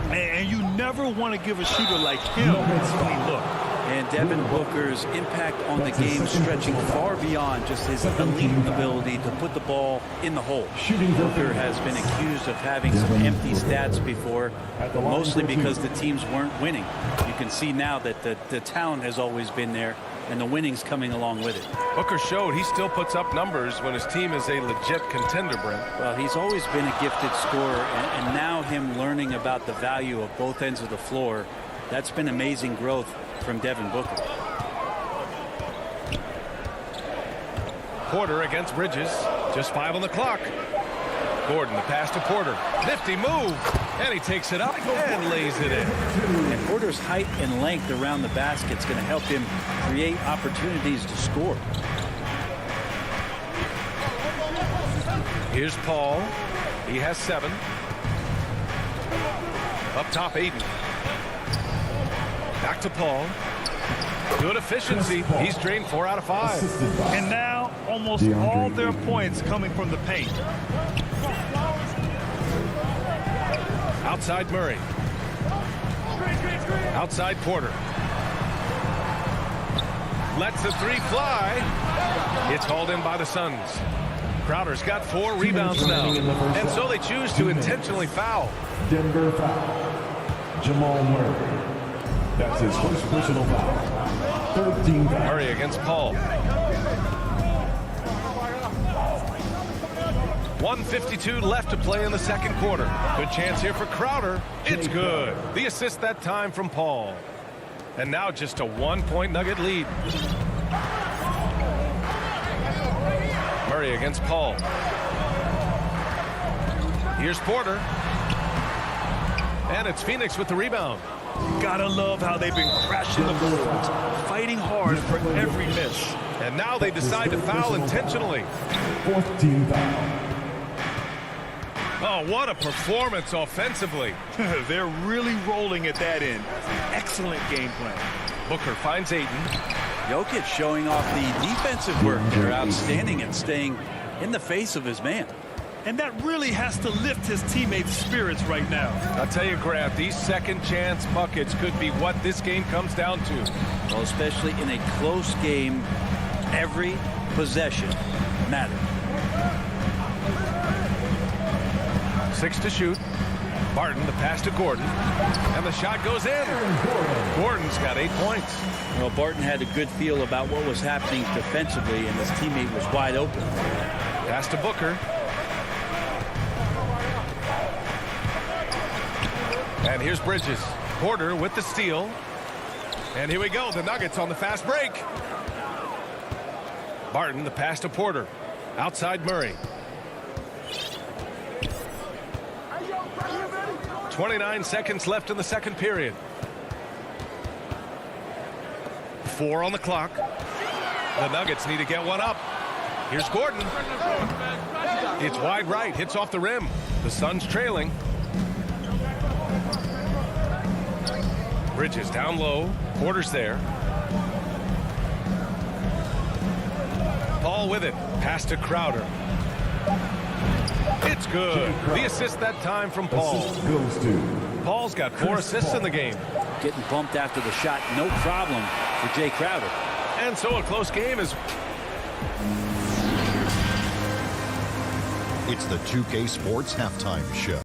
And you never want to give a shooter like him any look. And Devin Booker's impact on the game stretching far beyond just his elite ability to put the ball in the hole. Booker has been accused of having some empty stats before, mostly because the teams weren't winning. You can see now that the talent has always been there, and the winning's coming along with it. Booker showed he still puts up numbers when his team is a legit contender, Brent. Well, he's always been a gifted scorer, and now him learning about the value of both ends of the floor That's been amazing growth from Devin Booker. Porter against Bridges. Just 5 on the clock. Gordon, the pass to Porter. Nifty move. And he takes it up and lays it in. And Porter's height and length around the basket is going to help him create opportunities to score. Here's Paul. He has 7. Up top, Aiden. Back to Paul. Good efficiency. He's drained 4 out of 5. And now almost all their points coming from the paint. Outside Murray. Outside Porter. Lets the 3 fly. It's hauled in by the Suns. Crowder's got 4 rebounds now. And so they choose to intentionally foul. Denver foul. Jamal Murray. That's his first personal foul. 13 foul. Murray against Paul. 1:52 left to play in the second quarter. Good chance here for Crowder. It's good. The assist that time from Paul. And now just a 1-point Nugget lead. Murray against Paul. Here's Porter. And it's Phoenix with the rebound. Gotta love how they've been crashing the boards, fighting hard for every miss. And now they decide to foul intentionally. 14 foul. Oh, what a performance offensively. They're really rolling at that end. Excellent game plan. Booker finds Ayton. Jokic showing off the defensive work. They're outstanding and staying in the face of his man. And that really has to lift his teammates' spirits right now. I'll tell you, Grant, these second chance buckets could be what this game comes down to. Well, especially in a close game, every possession matters. 6 to shoot. Barton, the pass to Gordon. And the shot goes in. Gordon's got 8 points. Well, Barton had a good feel about what was happening defensively, and his teammate was wide open. Pass to Booker. And here's Bridges. Porter with the steal. And here we go. The Nuggets on the fast break. Barton, the pass to Porter. Outside Murray. 29 seconds left in the second period. 4 on the clock. The Nuggets need to get one up. Here's Gordon. It's wide right. Hits off the rim. The Suns trailing. Bridges down low. Porter's there. Paul with it. Pass to Crowder. It's good. The assist that time from Paul. Goes to Paul's got 4 assists in the game. Getting bumped after the shot, no problem for Jay Crowder. And so a close game is... It's the 2K Sports Halftime Show.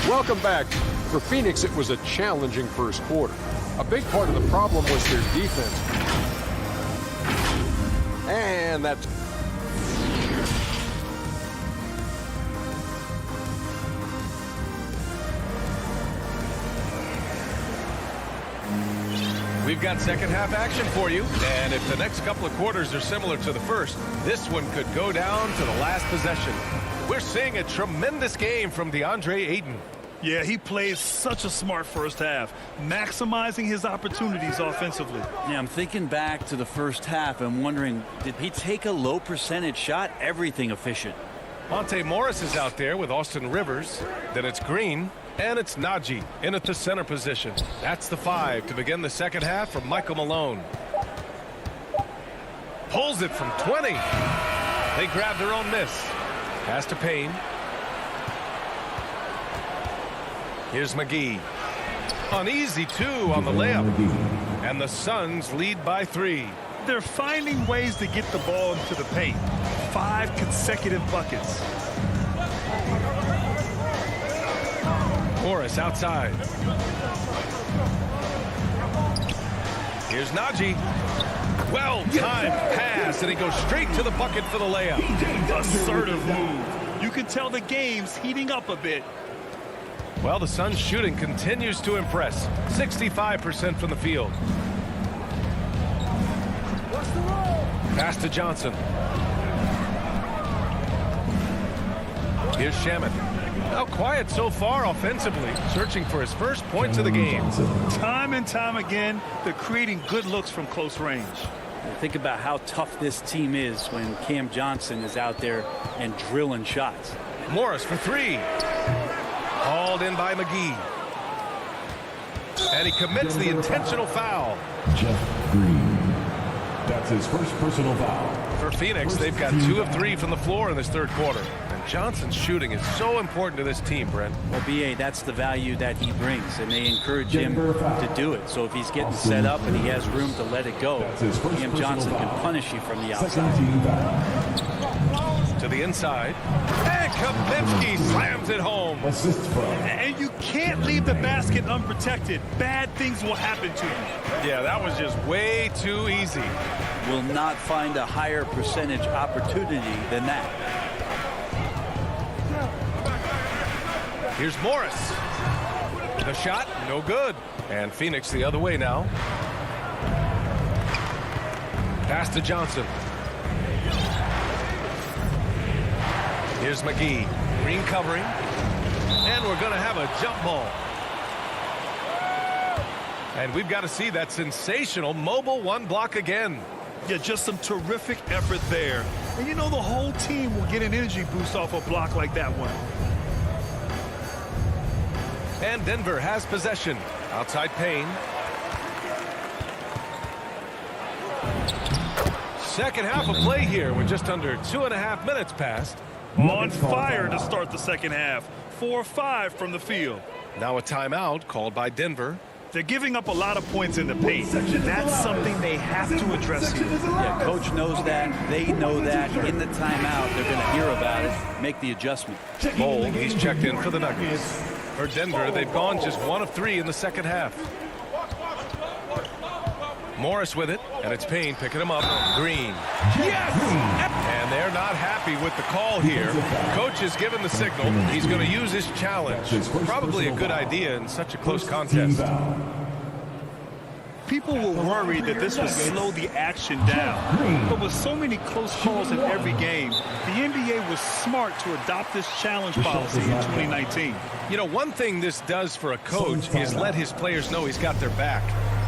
Welcome back. For Phoenix, it was a challenging first quarter. A big part of the problem was their defense. And that's... We've got second half action for you. And if the next couple of quarters are similar to the first, this one could go down to the last possession. We're seeing a tremendous game from DeAndre Ayton. Yeah, he plays such a smart first half, maximizing his opportunities offensively. Yeah, I'm thinking back to the first half and wondering, did he take a low percentage shot? Everything efficient. Monte Morris is out there with Austin Rivers. Then it's Green. And it's Najee in at the center position. That's the 5 to begin the second half from Michael Malone. Pulls it from 20. They grab their own miss. Pass to Payne. Here's McGee. An easy 2 on the layup. And the Suns lead by 3. They're finding ways to get the ball into the paint. 5 consecutive buckets. Morris outside. Here's Najee. Well-timed pass, and he goes straight to the bucket for the layup. Assertive move. You can tell the game's heating up a bit. Well, the Suns' shooting continues to impress. 65% from the field. Pass to Johnson. Here's Shamet. Now quiet so far offensively, searching for his first points of the game. Time and time again, they're creating good looks from close range. Think about how tough this team is when Cam Johnson is out there and drilling shots. Morris for three. Hauled in by McGee. And he commits the intentional foul. Jeff Green. That's his first personal foul. For Phoenix, they've got 2 of 3 from the floor in this third quarter. And Johnson's shooting is so important to this team, Brent. Well, B.A., that's the value that he brings, and they encourage him to do it. So if he's getting set up and he has room to let it go, Cam Johnson can punish you from the outside. To the inside. And Kaminsky slams it home. And you can't leave the basket unprotected. Bad things will happen to you. Yeah, that was just way too easy. Will not find a higher percentage opportunity than that. Here's Morris. The shot, no good. And Phoenix the other way now. Pass to Johnson. Here's McGee. Green covering. And we're going to have a jump ball. And we've got to see that sensational mobile one block again. Yeah, just some terrific effort there. And you know the whole team will get an energy boost off a block like that one. And Denver has possession. Outside Payne. Second half of play here with just under 2.5 minutes passed. On fire to start the second half. 4-5 from the field. Now a timeout called by Denver. They're giving up a lot of points in the paint. That's something they have to address here. Yeah, coach knows that. They know that. In the timeout, they're going to hear about it, make the adjustment. Bowl, he's checked in for the Nuggets. For Denver, they've gone just 1 of 3 in the second half. Morris with it, and it's Payne picking him up. Green. Yes! And they're not happy with the call here. Coach has given the signal. He's going to use his challenge. Probably a good idea in such a close contest. People were worried that this would slow the action down. But with so many close calls in every game, the NBA was smart to adopt this challenge policy in 2019. You know, one thing this does for a coach is let his players know he's got their back.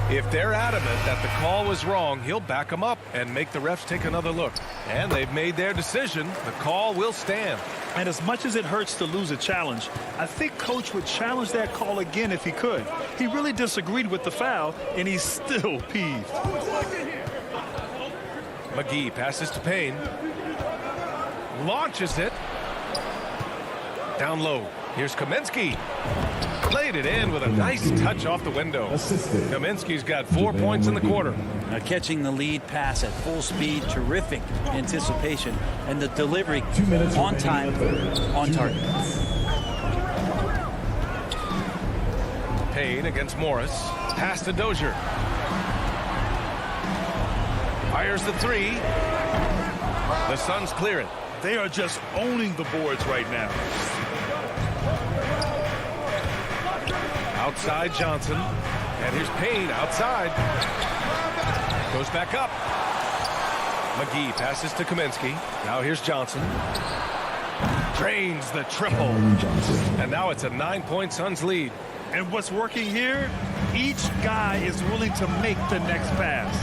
If they're adamant that the call was wrong, he'll back them up and make the refs take another look. And they've made their decision. The call will stand. And as much as it hurts to lose a challenge, I think Coach would challenge that call again if he could. He really disagreed with the foul, and he's still peeved. McGee passes to Payne. Launches it. Down low. Here's Kaminsky. Played it in with a nice touch off the window. Kaminsky's got 4 points in the quarter. Now catching the lead pass at full speed, terrific anticipation, and the delivery on time, on target. Payne against Morris. Pass to Dozier. Fires the three. The Suns clear it. They are just owning the boards right now. Outside Johnson. And here's Payne outside. Goes back up. McGee passes to Kaminsky. Now here's Johnson. Drains the triple. And now it's a 9-point Suns lead. And what's working here? Each guy is willing to make the next pass.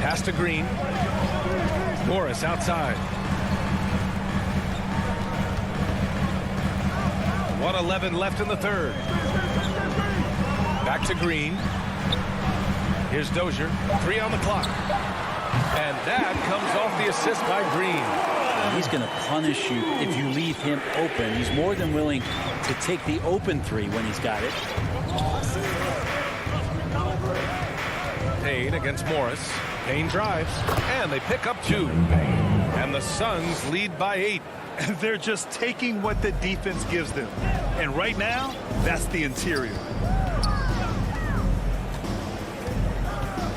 Pass to Green. Morris outside. 1:11 left in the third. Back to Green. Here's Dozier. 3 on the clock. And that comes off the assist by Green. He's going to punish you if you leave him open. He's more than willing to take the open three when he's got it. Payne against Morris. Payne drives. And they pick up 2. And the Suns lead by 8. They're just taking what the defense gives them. And right now, that's the interior.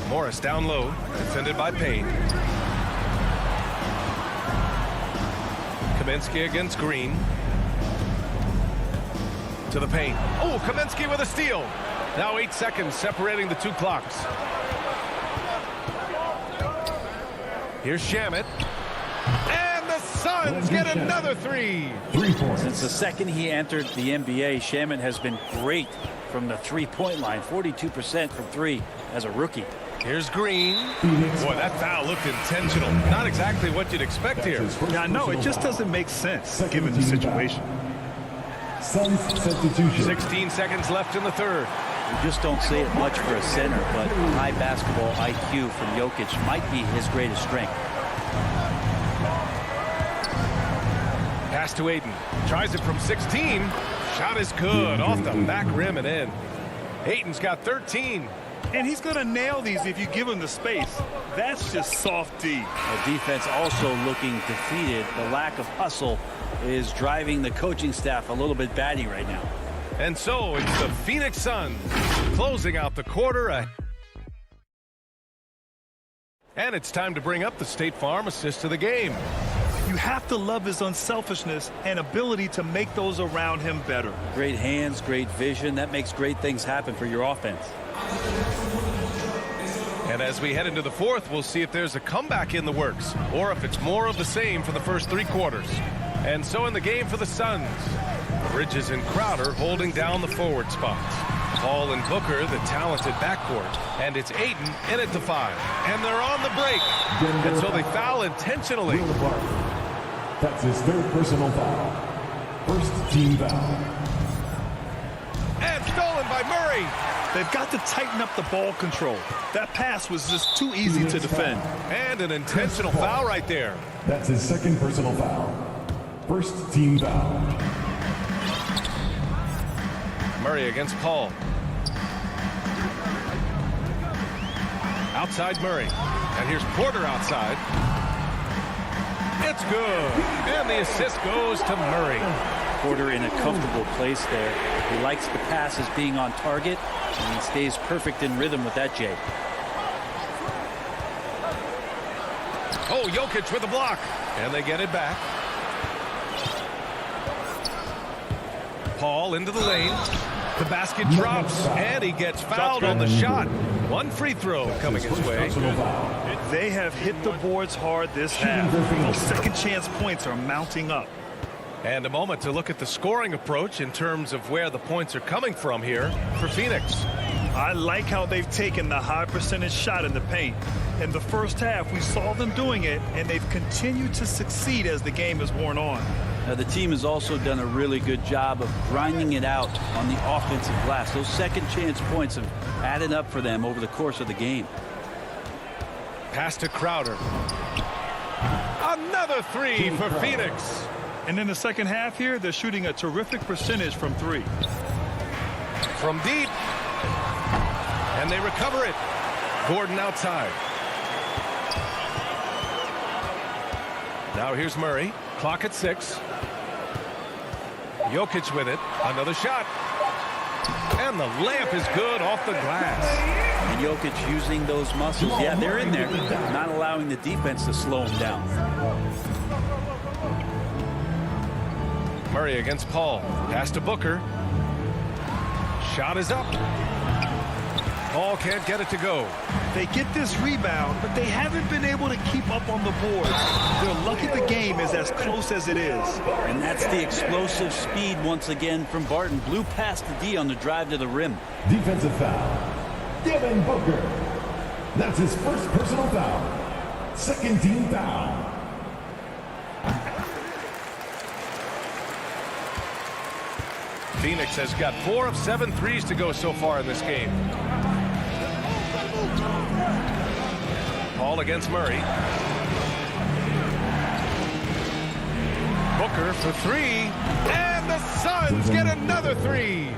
Morris down low, defended by Payne. Kaminsky against Green. To the paint. Oh, Kaminsky with a steal. Now 8 seconds separating the two clocks. Here's Shamet. And the Suns get another three. Since the second he entered the NBA, Shamet has been great from the three-point line. 42% from three as a rookie. Here's Green. Boy, that foul looked intentional. Not exactly what you'd expect here. Yeah, no, it just doesn't make sense given the situation. 16 seconds left in the third. You just don't see it much for a center, but high basketball IQ from Jokic might be his greatest strength. Pass to Ayton. Tries it from 16. Shot is good. Off the back rim and in. Ayton's got 13. And he's going to nail these if you give him the space. That's just soft D. The defense also looking defeated. The lack of hustle is driving the coaching staff a little bit batty right now. And so it's the Phoenix Suns closing out the quarter. And it's time to bring up the State Farm assist of the game. You have to love his unselfishness and ability to make those around him better. Great hands, great vision. That makes great things happen for your offense. And as we head into the fourth, we'll see if there's a comeback in the works or if it's more of the same for the first three quarters. And so in the game for the Suns, Bridges and Crowder holding down the forward spots. Paul and Booker, the talented backcourt. And it's Ayton in at the 5. And they're on the break. And so they foul intentionally. That's his third personal foul. First team foul. And stolen by Murray. They've got to tighten up the ball control. That pass was just too easy to defend. And an intentional foul right there. That's his second personal foul. First team foul. Murray against Paul. Outside Murray. And here's Porter outside. It's good. And the assist goes to Murray. Porter in a comfortable place there. He likes the passes being on target, and he stays perfect in rhythm with that, Jay. Oh, Jokic with a block. And they get it back. Paul into the lane. The basket drops, and he gets fouled on the shot. One free throw coming his way. They have hit the boards hard this half. Those second chance points are mounting up. And a moment to look at the scoring approach in terms of where the points are coming from here for Phoenix. I like how they've taken the high percentage shot in the paint. In the first half, we saw them doing it, and they've continued to succeed as the game has worn on. Now, the team has also done a really good job of grinding it out on the offensive glass. Those second chance points have added up for them over the course of the game. Pass to Crowder. Another three for Phoenix. And in the second half here, they're shooting a terrific percentage from three. From deep. And they recover it. Gordon outside. Now here's Murray. Clock at 6. Jokic with it. Another shot. And the layup is good off the glass. And Jokic using those muscles. Yeah, they're in there. Not allowing the defense to slow him down. Murray against Paul. Pass to Booker. Shot is up. Paul can't get it to go. They get this rebound, but they haven't been able to keep up on the boards. They're lucky the game is as close as it is. And that's the explosive speed once again from Barton. Blew past the D on the drive to the rim. Defensive foul. Devin Booker. That's his first personal foul. Second team foul. Phoenix has got 4 of 7 threes to go so far in this game. Paul against Murray. Booker for 3. And the Suns get another 3.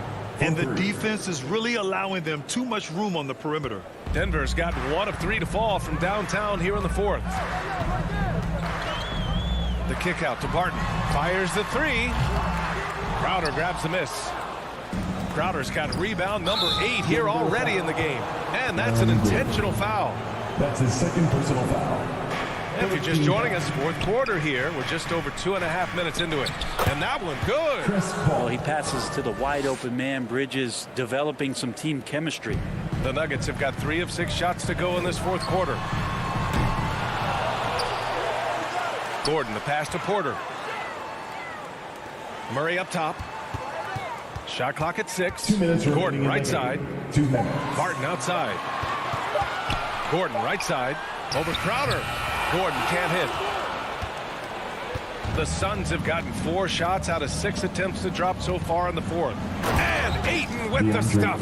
And the defense is really allowing them too much room on the perimeter. Denver's got 1 of 3 to fall from downtown here in the fourth. The kick out to Barton. Fires the 3. Crowder grabs the miss. Crowder's got rebound number 8 here already in the game. And that's an intentional foul. That's his second personal foul. If you're just joining us, fourth quarter here. We're just over 2.5 minutes into it. And that one, good. Well, he passes to the wide open man. Bridges developing some team chemistry. The Nuggets have got 3 of 6 shots to go in this fourth quarter. Gordon, the pass to Porter. Murray up top. Shot clock at 6. Gordon right side. 2 minutes. Barton outside. Gordon right side. Over Crowder. Gordon can't hit. The Suns have gotten 4 shots out of 6 attempts to drop so far in the fourth. And Ayton with the stuff.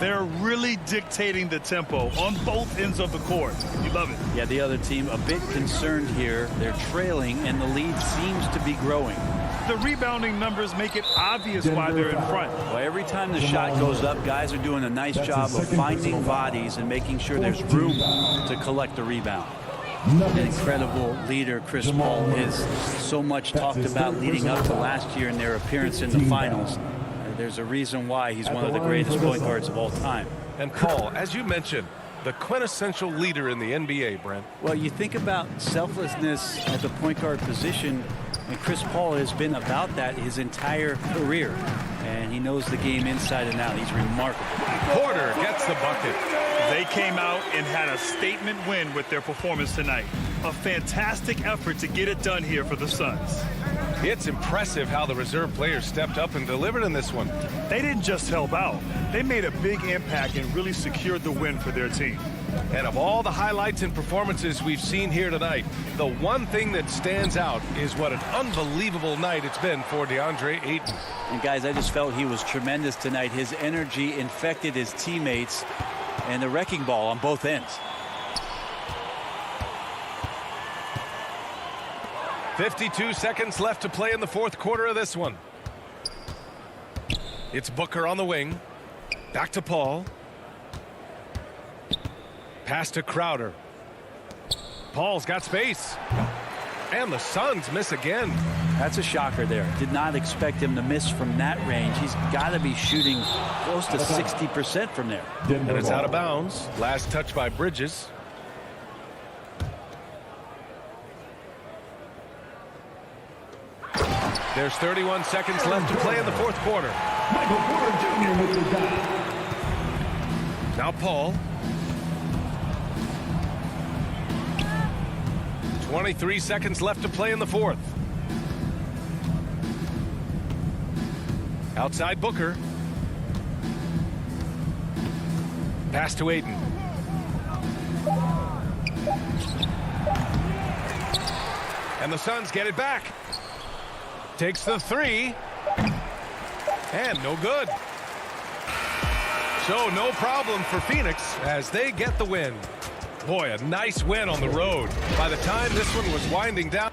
They're really dictating the tempo on both ends of the court. You love it. Yeah, the other team a bit concerned here. They're trailing, and the lead seems to be growing. The rebounding numbers make it obvious why they're in front. Well, every time the shot goes up, guys are doing a nice job of finding bodies and making sure there's room to collect the rebound. An incredible leader, Chris Paul, is so much talked about leading up to last year in their appearance in the finals. There's a reason why he's one of the greatest point guards of all time. And Paul, as you mentioned, the quintessential leader in the NBA, Brent. Well, you think about selflessness at the point guard position, and Chris Paul has been about that his entire career. And he knows the game inside and out. He's remarkable. Porter gets the bucket. They came out and had a statement win with their performance tonight. A fantastic effort to get it done here for the Suns. It's impressive how the reserve players stepped up and delivered in this one. They didn't just help out. They made a big impact and really secured the win for their team. And of all the highlights and performances we've seen here tonight, the one thing that stands out is what an unbelievable night it's been for DeAndre Ayton. And guys, I just felt he was tremendous tonight. His energy infected his teammates, and the wrecking ball on both ends. 52 seconds left to play in the fourth quarter of this one. It's Booker on the wing. Back to Paul. Pass to Crowder. Paul's got space. And the Suns miss again. That's a shocker there. Did not expect him to miss from that range. He's got to be shooting close to 60% from there. And it's out of bounds. Last touch by Bridges. There's 31 seconds left to play in the fourth quarter. Michael Porter Jr. with the dot. Now Paul. 23 seconds left to play in the fourth. Outside Booker. Pass to Ayton. And the Suns get it back. Takes the 3. And no good. So no problem for Phoenix as they get the win. Boy, a nice win on the road. By the time this one was winding down.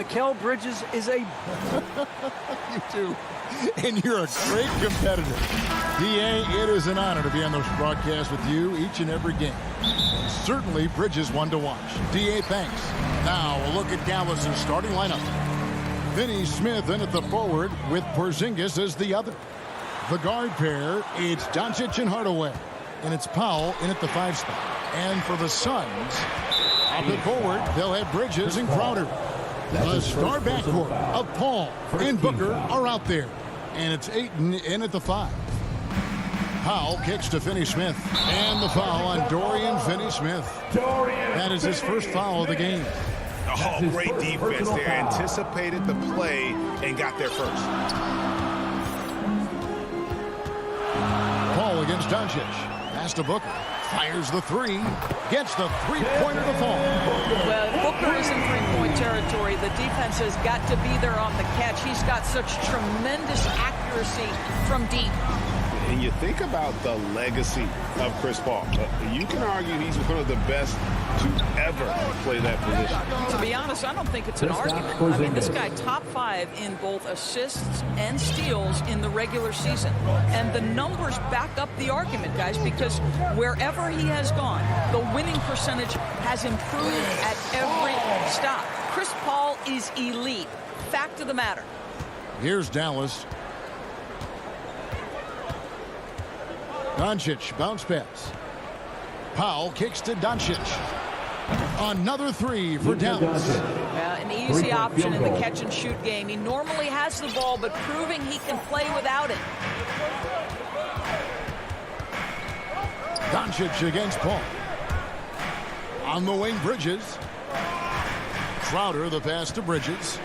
Mikal Bridges is a... You do. And you're a great competitor. D.A., it is an honor to be on this broadcast with you each and every game. And certainly Bridges one to watch. D.A., thanks. Now a look at Dallas's starting lineup. Finney Smith in at the forward with Porzingis as the other. The guard pair, it's Doncic and Hardaway. And it's Powell in at the 5 spot. And for the Suns, up at forward, they'll have Bridges and Crowder. The star backcourt of Paul and Booker are out there. And it's Ayton in at the 5. Powell kicks to Finney-Smith. And the foul on Dorian Finney-Smith. That is his first foul of the game. Oh, great defense there. Anticipated the play and got there first. Paul against Doncic. Pass to Booker. Fires the 3. Gets the three-pointer to fall. Well, Booker is in three-point territory. The defense has got to be there on the catch. He's got such tremendous accuracy from deep. And you think about the legacy of Chris Paul. You can argue he's one of the best to ever play that position. To be honest, I don't think it's an argument. I mean, this guy top 5 in both assists and steals in the regular season. And the numbers back up the argument, guys, because wherever he has gone, the winning percentage has improved at every stop. Chris Paul is elite. Fact of the matter. Here's Dallas. Doncic, bounce pass. Powell kicks to Doncic. Another 3 for Dallas. An easy option in the catch-and-shoot game. He normally has the ball, but proving he can play without it. Doncic against Paul. On the wing, Bridges. Crowder, the pass to Bridges.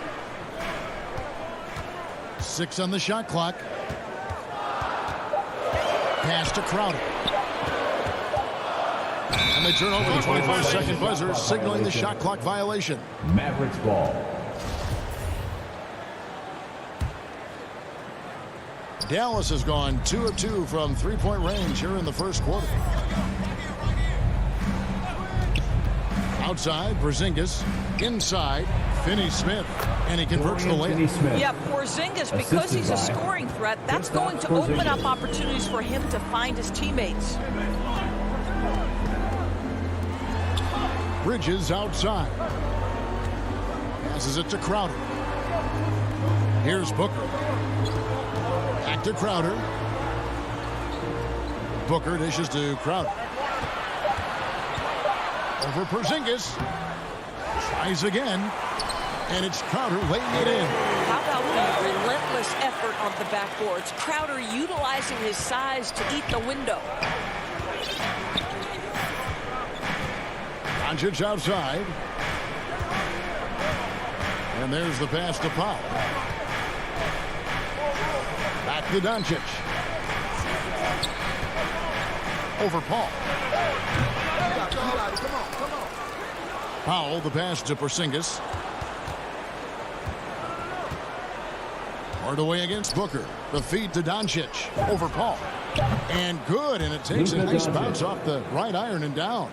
6 on the shot clock. Pass to Crowder. And they turn over the 24-second buzzer, signaling the shot clock violation. Mavericks ball. Dallas has gone 2 of 2 from three-point range here in the first quarter. Outside, Porzingis. Inside, Finney-Smith. And he converts the layup. Yeah, Porzingis, because he's a scoring threat, that's going to open up opportunities for him to find his teammates. Bridges outside. Passes it to Crowder. Here's Booker. Back to Crowder. Booker dishes to Crowder. Over Porzingis. Tries again. And it's Crowder laying it in. How about the relentless effort on the backboards? Crowder utilizing his size to eat the window. Doncic outside. And there's the pass to Powell. Back to Doncic. Over Paul. Powell, the pass to Porzingis. Hardaway against Booker. The feed to Doncic. Over Paul. And good, and it takes a nice bounce off the right iron and down.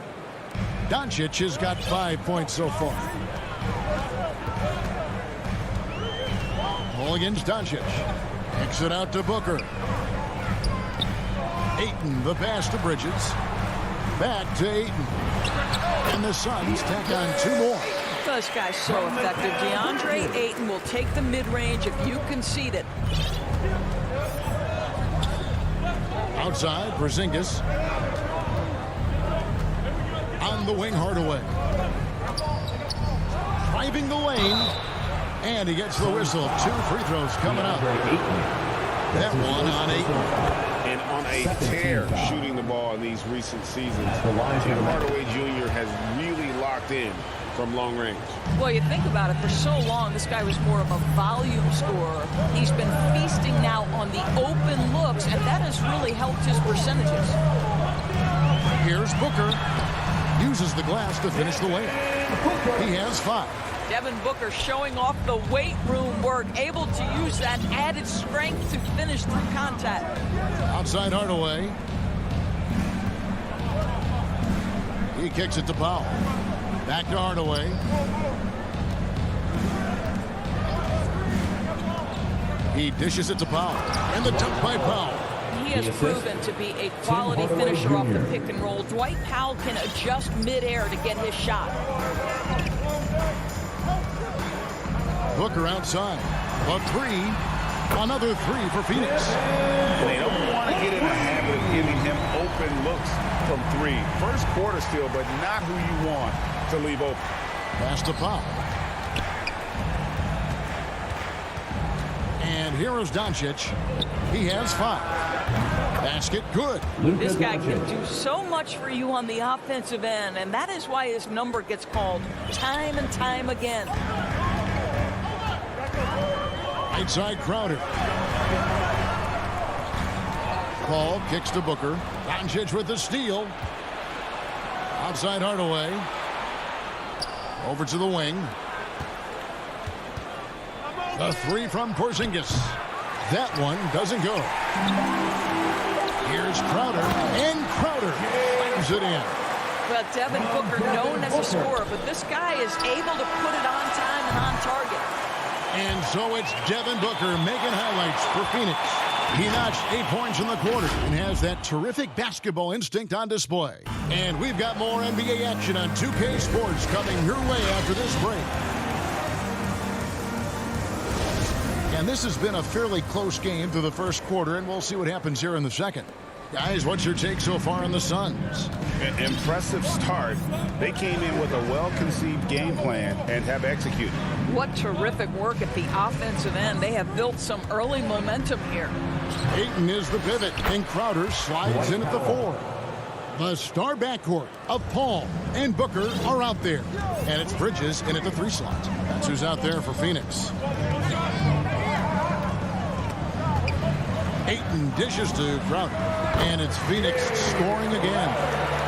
Doncic has got 5 points so far. Paul against Doncic. Kicks it out to Booker. Ayton, the pass to Bridges. Back to Ayton. And the Suns tack on 2 more. This guy's so effective. DeAndre Ayton will take the mid-range if you concede it. Outside, Porzingis. On the wing, Hardaway. Driving the lane. And he gets the whistle. 2 free throws coming up. That one on Ayton. And on a tear shooting the ball in these recent seasons. Tim Hardaway Jr. has really locked in from long range. Well, you think about it, for so long, this guy was more of a volume scorer. He's been feasting now on the open looks, and that has really helped his percentages. Here's Booker. Uses the glass to finish the layup. He has 5. Devin Booker showing off the weight room work, able to use that added strength to finish through contact. Outside Hardaway. He kicks it to Powell. Back to Hardaway. He dishes it to Powell. And the dunk by Powell. He has proven to be a quality finisher off the pick and roll. Dwight Powell can adjust midair to get his shot. Booker outside. A three. Another three for Phoenix. They don't want to get in the habit of giving him open looks from three. First quarter still, but not who you want to leave open. Pass to Powell. And here is Doncic. He has 5. Basket good. This guy can do so much for you on the offensive end, and that is why his number gets called time and time again. Right side Crowder. Paul kicks to Booker. Doncic with the steal. Outside Hardaway. Over to the wing. The three from Porzingis. That one doesn't go. Here's Crowder. And Crowder slams it in. Well, Devin Booker known as a scorer, but this guy is able to put it on time and on target. And so it's Devin Booker making highlights for Phoenix. He notched 8 points in the quarter and has that terrific basketball instinct on display. And we've got more NBA action on 2K Sports coming your way after this break. And this has been a fairly close game through the first quarter, and we'll see what happens here in the second. Guys, what's your take so far on the Suns? An impressive start. They came in with a well-conceived game plan and have executed. What terrific work at the offensive end. They have built some early momentum here. Ayton is the pivot, and Crowder slides in at the 4. The star backcourt of Paul and Booker are out there. And it's Bridges in at the 3 slot. That's who's out there for Phoenix. Ayton dishes to Crowder. And it's Phoenix scoring again.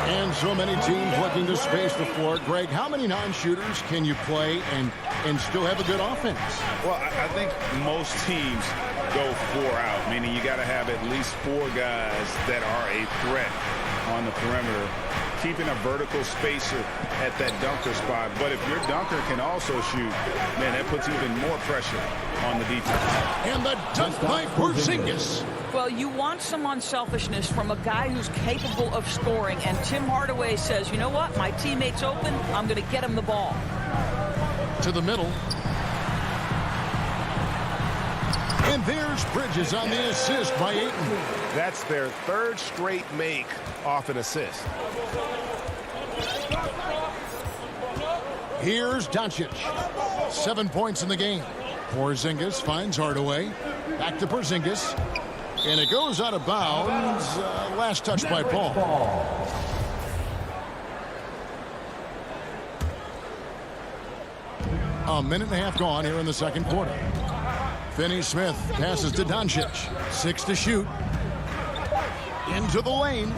And so many teams looking to space the floor. Greg, how many non-shooters can you play and still have a good offense? Well, I think most teams go 4 out, meaning you got to have at least 4 guys that are a threat on the perimeter, keeping a vertical spacer at that dunker spot. But if your dunker can also shoot, man, that puts even more pressure on the defense. And the dunk by Porzingis. Well, you want some unselfishness from a guy who's capable of scoring. And Tim Hardaway says, you know what? My teammate's open. I'm going to get him the ball. To the middle. And there's Bridges on the assist by Ayton. That's their 3rd straight make off an assist. Here's Doncic. 7 points in the game. Porzingis finds Hardaway. Back to Porzingis. And it goes out of bounds. Last touch by Paul. A minute and a half gone here in the second quarter. Finney-Smith passes to Doncic. 6 to shoot. Into the lane.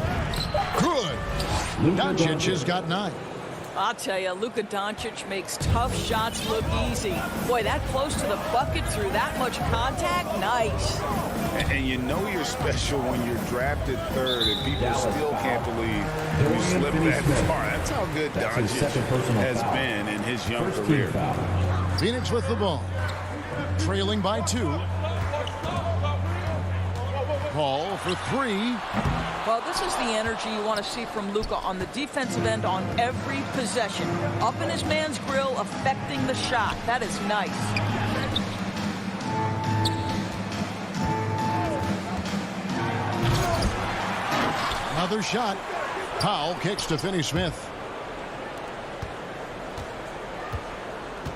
Good. Doncic has got 9. I'll tell you, Luka Doncic makes tough shots look easy. Boy, that close to the bucket through that much contact, nice. And you know you're special when you're drafted 3rd and people still can't believe you slipped that far. That's how good Doncic has been in his young career. Phoenix with the ball. Trailing by 2. Paul for 3. Well, this is the energy you want to see from Luka on the defensive end on every possession. Up in his man's grill, affecting the shot. That is nice. Another shot. Powell kicks to Finney-Smith.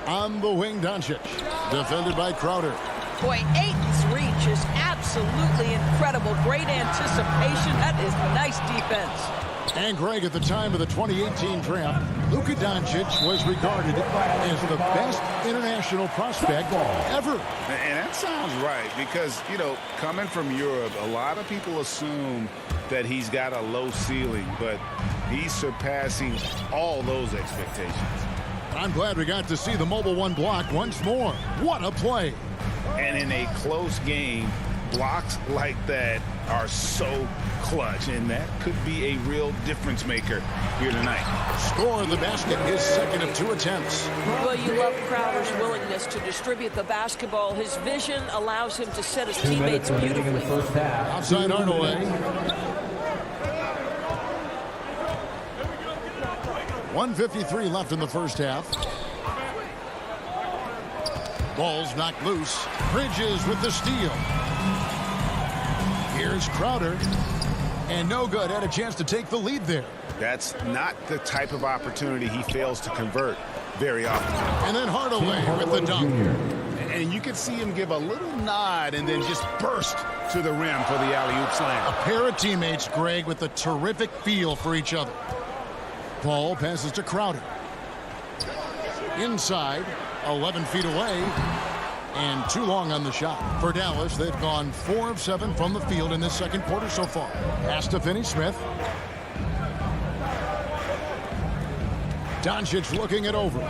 On the wing, Doncic. Defended by Crowder. Boy, Ayton's reach is absolutely incredible. Great anticipation. That is nice defense. And Greg, at the time of the 2018 draft, Luka Doncic was regarded as the best international prospect ever. And that sounds right because, you know, coming from Europe, a lot of people assume that he's got a low ceiling, but he's surpassing all those expectations. I'm glad we got to see the Mobile One block once more. What a play. And in a close game, blocks like that are so clutch, and that could be a real difference maker here tonight. Score the basket, his second of 2 attempts. Well, you love Crowder's willingness to distribute the basketball. His vision allows him to set his teammates beautifully. Outside Hardaway. 1:53 left in the first half. Ball's knocked loose. Bridges with the steal. Here's Crowder. And no good. Had a chance to take the lead there. That's not the type of opportunity he fails to convert very often. And then Hardaway with the dunk. And you can see him give a little nod and then just burst to the rim for the alley-oop slam. A pair of teammates, Greg, with a terrific feel for each other. Paul passes to Crowder. Inside, 11 feet away, and too long on the shot. For Dallas, they've gone 4 of 7 from the field in this second quarter so far. Pass to Finney-Smith. Doncic looking it over.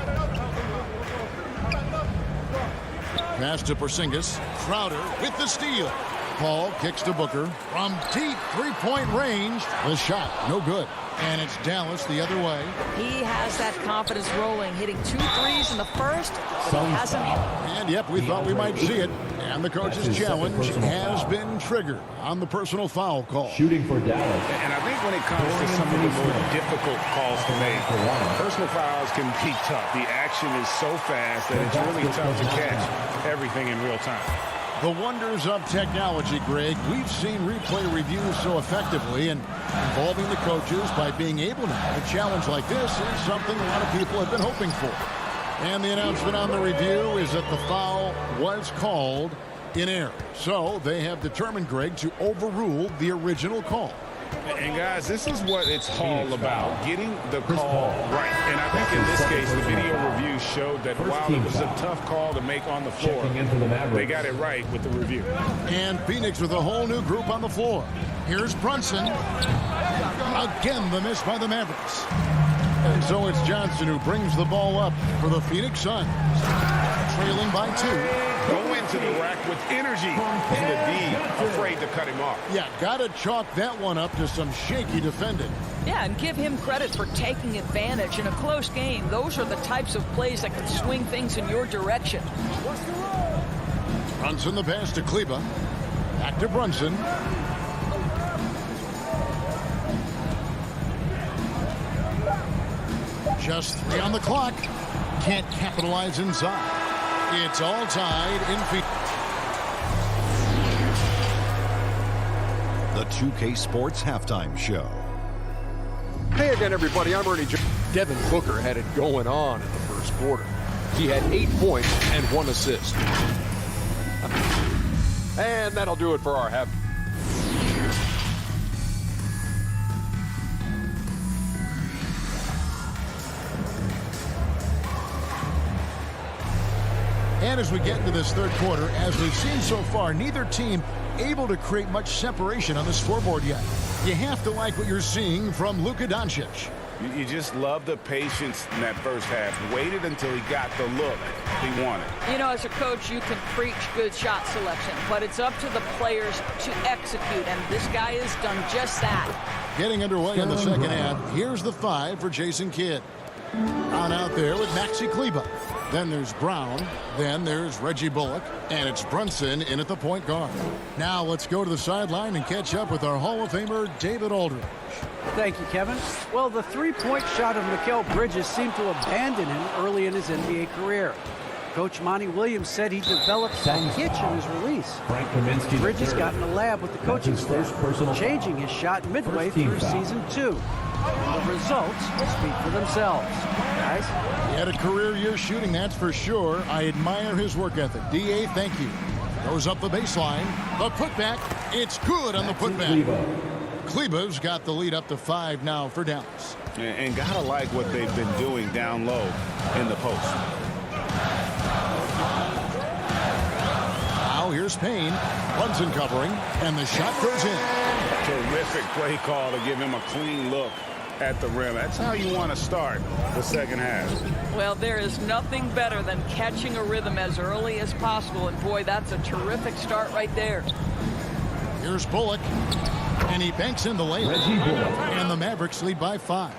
Pass to Porzingis. Crowder with the steal. Paul kicks to Booker. From deep three-point range. The shot, no good. And it's Dallas the other way. He has that confidence rolling, hitting 2 threes in the first, but he hasn't. And yep, we thought we might see it. And the coach's challenge has been triggered on the personal foul call. Shooting for Dallas. And I think when it comes to some of the more difficult calls to make, personal fouls can be tough. The action is so fast that it's really tough to catch everything in real time. The wonders of technology, Greg. We've seen replay reviews so effectively, and involving the coaches by being able to have a challenge like this is something a lot of people have been hoping for. And the announcement on the review is that the foul was called in error. So they have determined, Greg, to overrule the original call. And guys, this is what it's all about, getting the call right. And I think in this case, the video review showed that while it was a tough call to make on the floor, they got it right with the review. And Phoenix with a whole new group on the floor. Here's Brunson. Again, the miss by the Mavericks. And so it's Johnson who brings the ball up for the Phoenix Suns. Trailing by 2. Go into the rack with energy. And the D afraid to cut him off. Yeah, got to chalk that one up to some shaky defending. Yeah, and give him credit for taking advantage in a close game. Those are the types of plays that can swing things in your direction. Brunson the pass to Kleber. Back to Brunson. Just 3 on the clock. Can't capitalize inside. It's all tied in Phoenix. The 2K Sports Halftime Show. Hey again, everybody. I'm Ernie Jones. Devin Booker had it going on in the first quarter. He had 8 points and 1 assist. And that'll do it for our half. And as we get into this third quarter, as we've seen so far, neither team able to create much separation on the scoreboard yet. You have to like what you're seeing from Luka Doncic. You just love the patience in that first half. Waited until he got the look he wanted. You know, as a coach, you can preach good shot selection, but it's up to the players to execute, and this guy has done just that. Getting underway in the second half, here's the 5 for Jason Kidd. On out there with Maxi Kleber. Then there's Brown. Then there's Reggie Bullock. And it's Brunson in at the point guard. Now let's go to the sideline and catch up with our Hall of Famer, David Aldridge. Thank you, Kevin. Well, the three-point shot of Mikal Bridges seemed to abandon him early in his NBA career. Coach Monty Williams said he developed a hitch in his release. Bridges got in the lab with the coaching staff, changing his shot midway through season 2. The results speak for themselves. Guys? He had a career year shooting, that's for sure. I admire his work ethic. D.A., thank you. Goes up the baseline. The putback. It's good on the putback. Kleber's got the lead up to 5 now for Dallas. And gotta like what they've been doing down low in the post. Now here's Payne. Brunson covering, and the shot goes in. Terrific play call to give him a clean look at the rim. That's how you want to start the second half. Well, there is nothing better than catching a rhythm as early as possible. And, boy, that's a terrific start right there. Here's Bullock. And he banks in the layup. And the Mavericks lead by 5.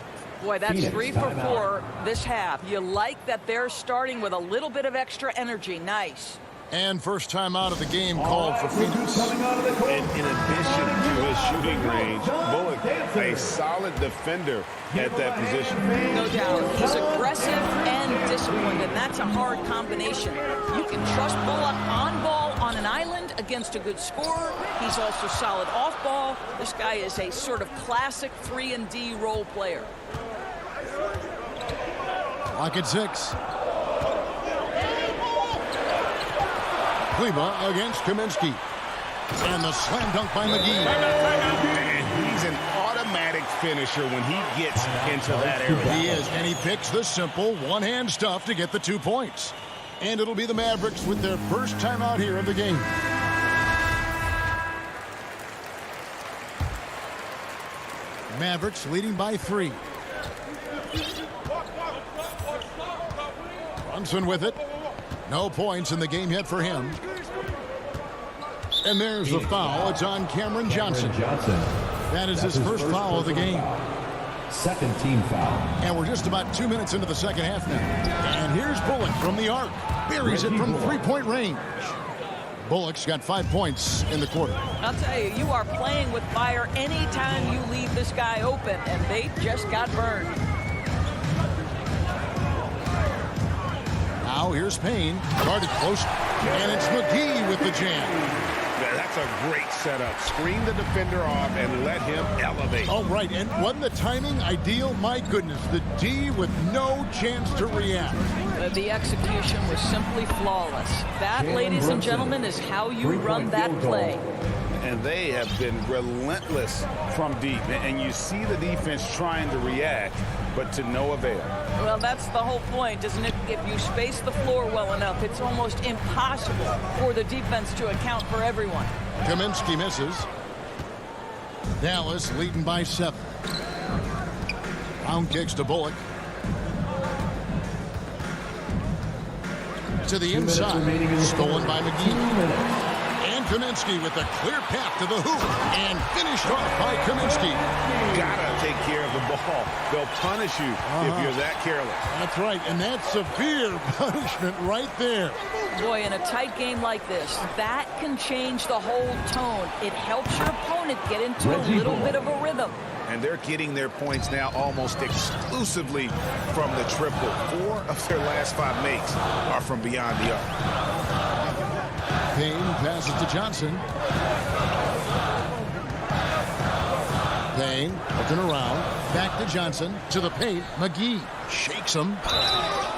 Boy, that's 3 for 4 this half. You like that they're starting with a little bit of extra energy. Nice. And first time out of the game called for Phoenix. And in addition to his shooting range, Bullock, a solid defender at that position. No doubt. He's aggressive and disciplined, and that's a hard combination. You can trust Bullock on ball on an island against a good scorer. He's also solid off ball. This guy is a sort of classic 3-and-D role player. Clock at 6. Kleber against Kaminsky. And the slam dunk by McGee. And he's an automatic finisher when he gets into that area. He is, and he picks the simple one-hand stuff to get the 2 points. And it'll be the Mavericks with their first time out here of the game. Mavericks leading by 3. Brunson with it. No points in the game yet for him. And there's the foul. It's on Cameron Johnson. That is his first foul of the game. Second team foul. And we're just about 2 minutes into the second half now. And here's Bullock from the arc. Buries it from three-point range. Bullock's got 5 points in the quarter. I'll tell you, you are playing with fire anytime you leave this guy open, and they just got burned. Now here's Payne. Guarded close. And it's McGee with the jam. That's a great setup. Screen the defender off and let him elevate. Oh, right. And wasn't the timing ideal? My goodness. The D with no chance to react. The execution was simply flawless. That, ladies and gentlemen, is how you run that play. And they have been relentless from deep. And you see the defense trying to react, but to no avail. Well, that's the whole point, isn't it? If you space the floor well enough, it's almost impossible for the defense to account for everyone. Kaminsky misses. Dallas leading by 7. Brown kicks to Bullock. To the inside. Stolen by McGee. And Kaminsky with a clear path to the hoop. And finished off by Kaminsky. Gotta take care of the ball. They'll punish you if you're that careless. That's right. And that's severe punishment right there. Boy, in a tight game like this, that can change the whole tone. It helps your opponent get into a little bit of a rhythm. And they're getting their points now almost exclusively from the triple. 4 of their last 5 makes are from beyond the arc. Payne passes to Johnson. Payne looking around. Back to Johnson. To the paint. McGee shakes him.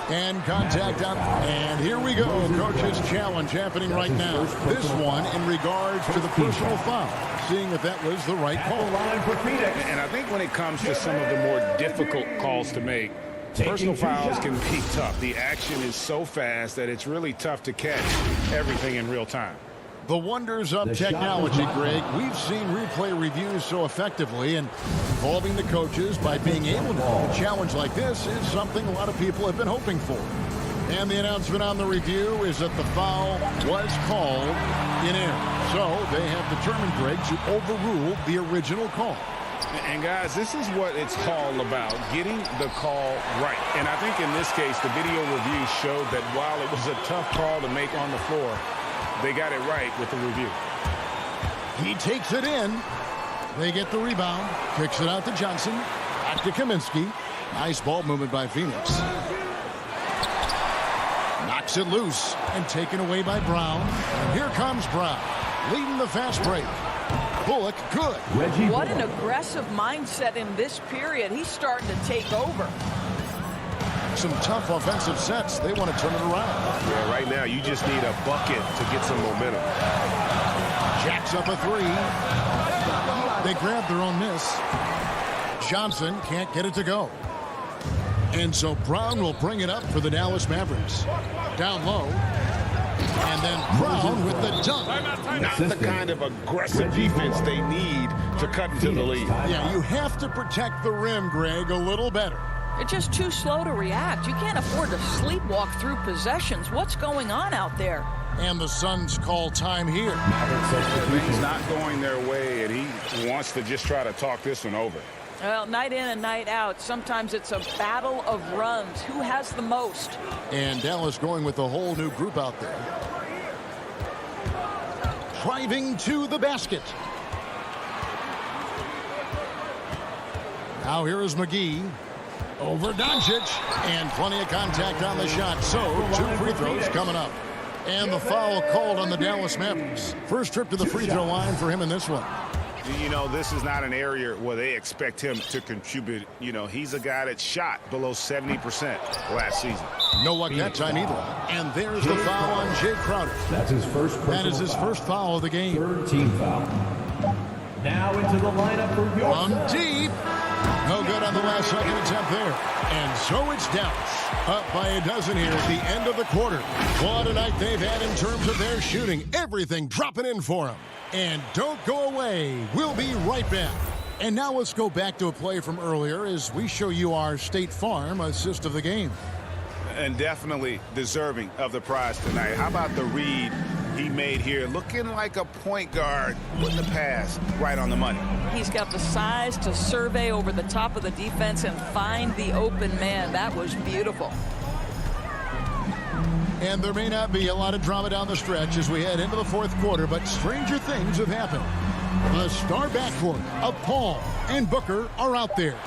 And contact up. And here we go. Coach's challenge happening right now. This one in regards to the personal foul. Seeing if that was the right call. And I think when it comes to some of the more difficult calls to make, personal fouls can be tough. The action is so fast that it's really tough to catch everything in real time. The wonders of technology, Greg. We've seen replay reviews so effectively, and involving the coaches by being able to call a challenge like this is something a lot of people have been hoping for. And the announcement on the review is that the foul was called in air. So they have determined, Greg, to overrule the original call. And guys, this is what it's all about, getting the call right. And I think in this case, the video review showed that while it was a tough call to make on the floor, they got it right with the review. He takes it in. They get the rebound. Kicks it out to Johnson. Back to Kaminsky. Nice ball movement by Phoenix. Knocks it loose and taken away by Brown. And here comes Brown, leading the fast break. Bullock, good. What an aggressive mindset in this period. He's starting to take over. Some tough offensive sets. They want to turn it around. Yeah, right now you just need a bucket to get some momentum. Jacks up a 3. They grab their own miss. Johnson can't get it to go. And so Brown will bring it up for the Dallas Mavericks. Down low. And then Brown with the dunk. Not the kind of aggressive defense they need to cut into the lead. Yeah, you have to protect the rim, Greg, a little better. They're just too slow to react. You can't afford to sleepwalk through possessions. What's going on out there? And the Suns call time here. Things not going their way, and he wants to just try to talk this one over. Well, night in and night out, sometimes it's a battle of runs. Who has the most? And Dallas going with a whole new group out there. Driving to the basket. Now here is McGee. Over Doncic. And plenty of contact on the shot. So, 2 free throws coming up. And the foul called on the Dallas Mavericks. First trip to the free throw line for him in this one. You know, this is not an area where they expect him to contribute. You know, he's a guy that shot below 70% last season. No luck that time either. And there's the foul on Jay Crowder. That's his first personal That is his first foul of the game. Third team foul. Now into the lineup for your From deep. No good on the last second attempt there. And so it's Dallas. Up by a dozen here at the end of the quarter. What a night they've had in terms of their shooting. Everything dropping in for them. And don't go away. We'll be right back. And now let's go back to a play from earlier as we show you our State Farm assist of the game. And definitely deserving of the prize tonight. How about the read he made here? Looking like a point guard, putting the pass right on the money. He's got the size to survey over the top of the defense and find the open man. That was beautiful. And there may not be a lot of drama down the stretch as we head into the fourth quarter, but stranger things have happened. The star backcourt of Paul and Booker are out there.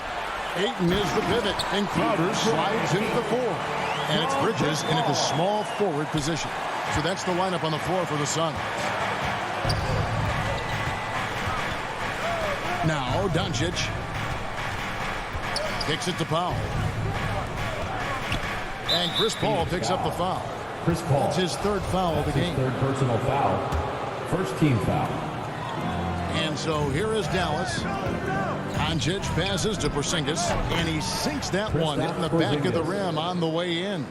Ayton is the pivot, and Crowder slides into the 4. And it's Bridges into the small forward position. So that's the lineup on the floor for the Suns. Now Doncic kicks it to Powell. And Chris Paul picks up the foul. Chris Paul. That's his third foul of the game. Third personal foul. First team foul. And so here is Dallas. Doncic passes to Porzingis, and he sinks that one in the back of the rim on the way in.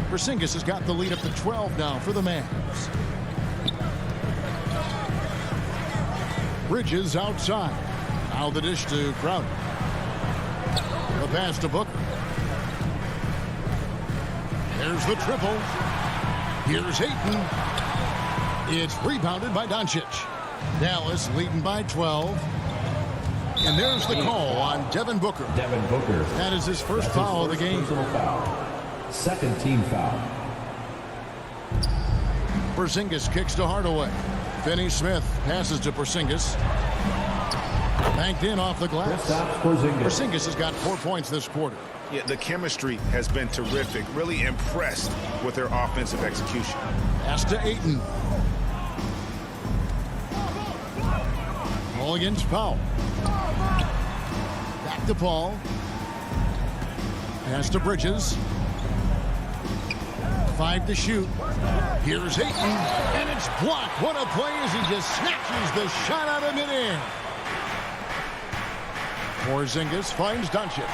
Porzingis has got the lead up to 12 now for the Mavs. Bridges outside. Now the dish to Crowder. The pass to Booker. There's the triple. Here's Ayton. It's rebounded by Doncic. Dallas leading by 12. And there's the call on Devin Booker. Devin Booker. That is his first foul of the game. Foul. Second team foul. Porzingis kicks to Hardaway. Finney-Smith passes to Porzingis. Banked in off the glass. Porzingis has got 4 points this quarter. Yeah, the chemistry has been terrific. Really impressed with their offensive execution. Pass to Ayton. Ball against Powell. Back to Paul. Pass to Bridges. 5 to shoot. Here's Ayton. And it's blocked. What a play as he just snatches the shot out of midair. Porzingis finds Doncic.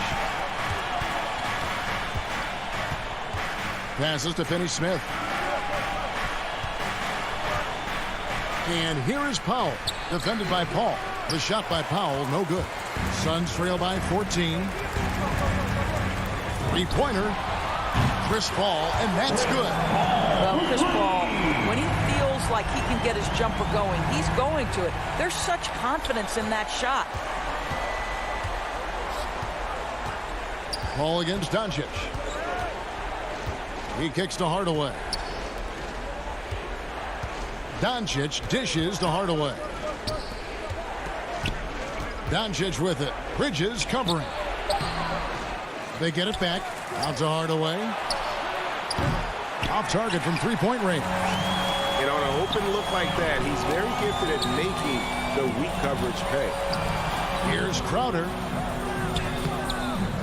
Passes to Finney-Smith. And here is Powell. Defended by Paul. The shot by Powell, no good. Suns trail by 14. Three-pointer. Chris Paul, and that's good. Well, Chris Paul, when he feels like he can get his jumper going, he's going to it. There's such confidence in that shot. Paul against Doncic. He kicks to Hardaway. Doncic dishes to Hardaway. Doncic with it. Bridges covering. They get it back. Out to Hardaway. Off target from three-point range. You know, an open look like that, he's very gifted at making the weak coverage pay. Here's Crowder.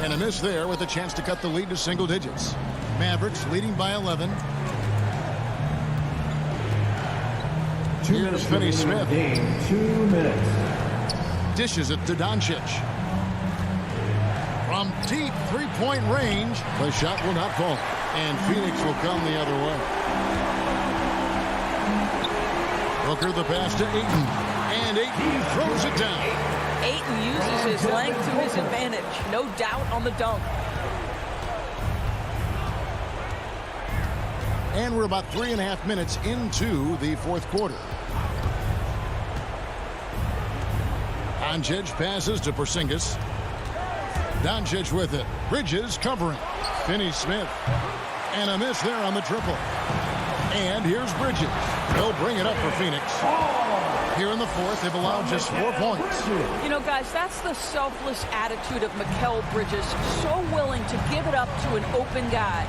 And a miss there with a chance to cut the lead to single digits. Mavericks leading by 11. Here's Finney-Smith. 2 minutes. Dishes it to Doncic. From deep three-point range, the shot will not fall. And Phoenix will come the other way. Booker the pass to Ayton. And Ayton throws it down. Ayton uses his length to his advantage. No doubt on the dunk. And we're about 3.5 minutes into the fourth quarter. Doncic passes to Porzingis. Doncic with it. Bridges covering. Finney-Smith. And a miss there on the triple. And here's Bridges. They'll bring it up for Phoenix. Here in the fourth, they've allowed just 4 points. You know, guys, that's the selfless attitude of Mikal Bridges. So willing to give it up to an open guy.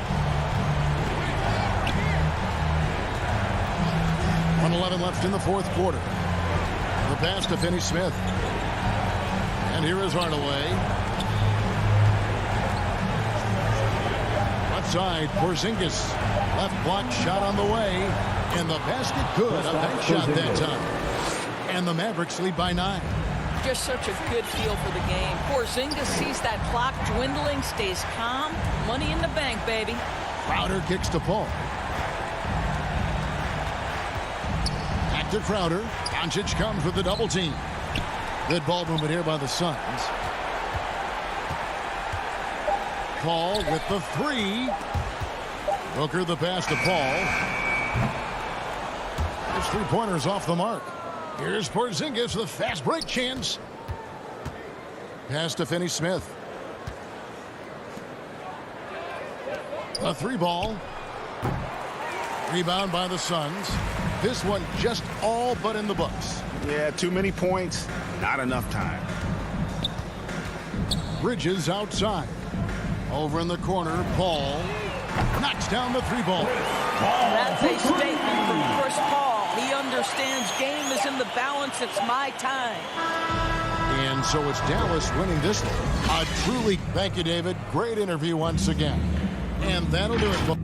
1:11 left in the fourth quarter. The pass to Finney-Smith. And here is Hardaway. Left side, Porzingis. Left block shot on the way. And the basket good. A bank shot that time. And the Mavericks lead by 9. Just such a good feel for the game. Porzingis sees that clock dwindling, stays calm. Money in the bank, baby. Crowder kicks to Paul. Back to Crowder. Doncic comes with the double team. Good ball movement here by the Suns. Paul with the 3. Booker the pass to Paul. His 3-pointers off the mark. Here's Porzingis with a fast break chance. Pass to Finney-Smith. A 3-ball. Rebound by the Suns. This one just all but in the books. Yeah, too many points, not enough time. Bridges outside. Over in the corner, Paul knocks down the 3-ball. That's a statement from Chris Paul. He understands game is in the balance. It's my time. And so it's Dallas winning this one. Truly, thank you, David. Great interview once again. And that'll do it.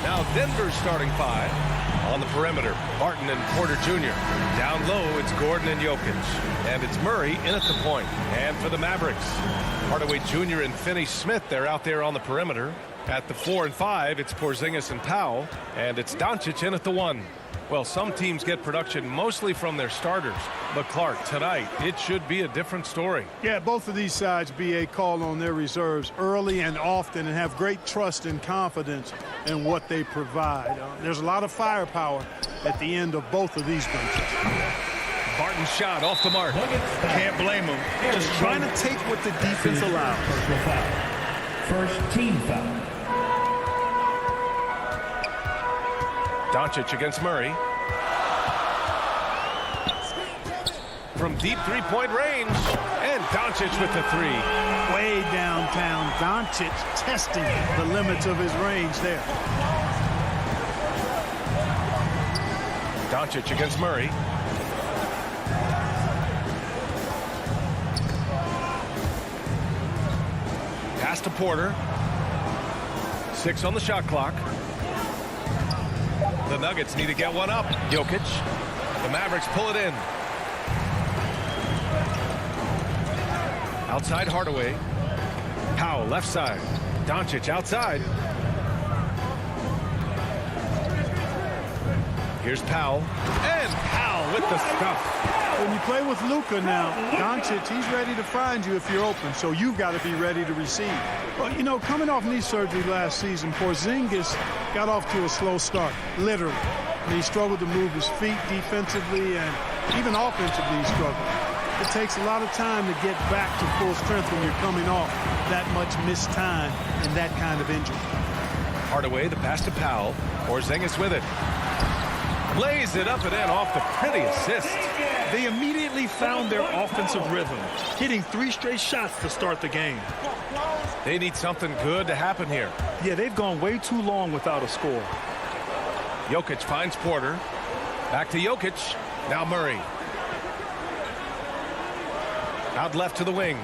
Now Denver's starting 5. On the perimeter, Barton and Porter Jr. Down low, it's Gordon and Jokic. And it's Murray in at the point. And for the Mavericks, Hardaway Jr. and Finney-Smith, they're out there on the perimeter. At the 4 and 5, it's Porzingis and Powell. And it's Doncic in at the 1. Well, some teams get production mostly from their starters. But Clark, tonight, it should be a different story. Yeah, both of these sides, BA, call on their reserves early and often and have great trust and confidence in what they provide. There's a lot of firepower at the end of both of these benches. Barton's shot off the mark. Can't blame him. Just trying to take what the defense allows. First team foul. Doncic against Murray. From deep three-point range. And Doncic with the 3. Way downtown. Doncic testing the limits of his range there. Doncic against Murray. Pass to Porter. 6 on the shot clock. The Nuggets need to get one up. Jokic. The Mavericks pull it in. Outside Hardaway. Powell left side. Doncic outside. Here's Powell. And Powell with the stuff. When you play with Luka now, Doncic, he's ready to find you if you're open, so you've got to be ready to receive. Well, you know, coming off knee surgery last season, Porzingis got off to a slow start, literally. And he struggled to move his feet defensively and even offensively he struggled. It takes a lot of time to get back to full strength when you're coming off that much missed time and that kind of injury. Hardaway, the pass to Powell. Porzingis with it. Lays it up and in off the pretty assist. They immediately found their offensive rhythm, hitting 3 straight shots to start the game. They need something good to happen here. Yeah, they've gone way too long without a score. Jokic finds Porter. Back to Jokic. Now Murray. Out left to the wing.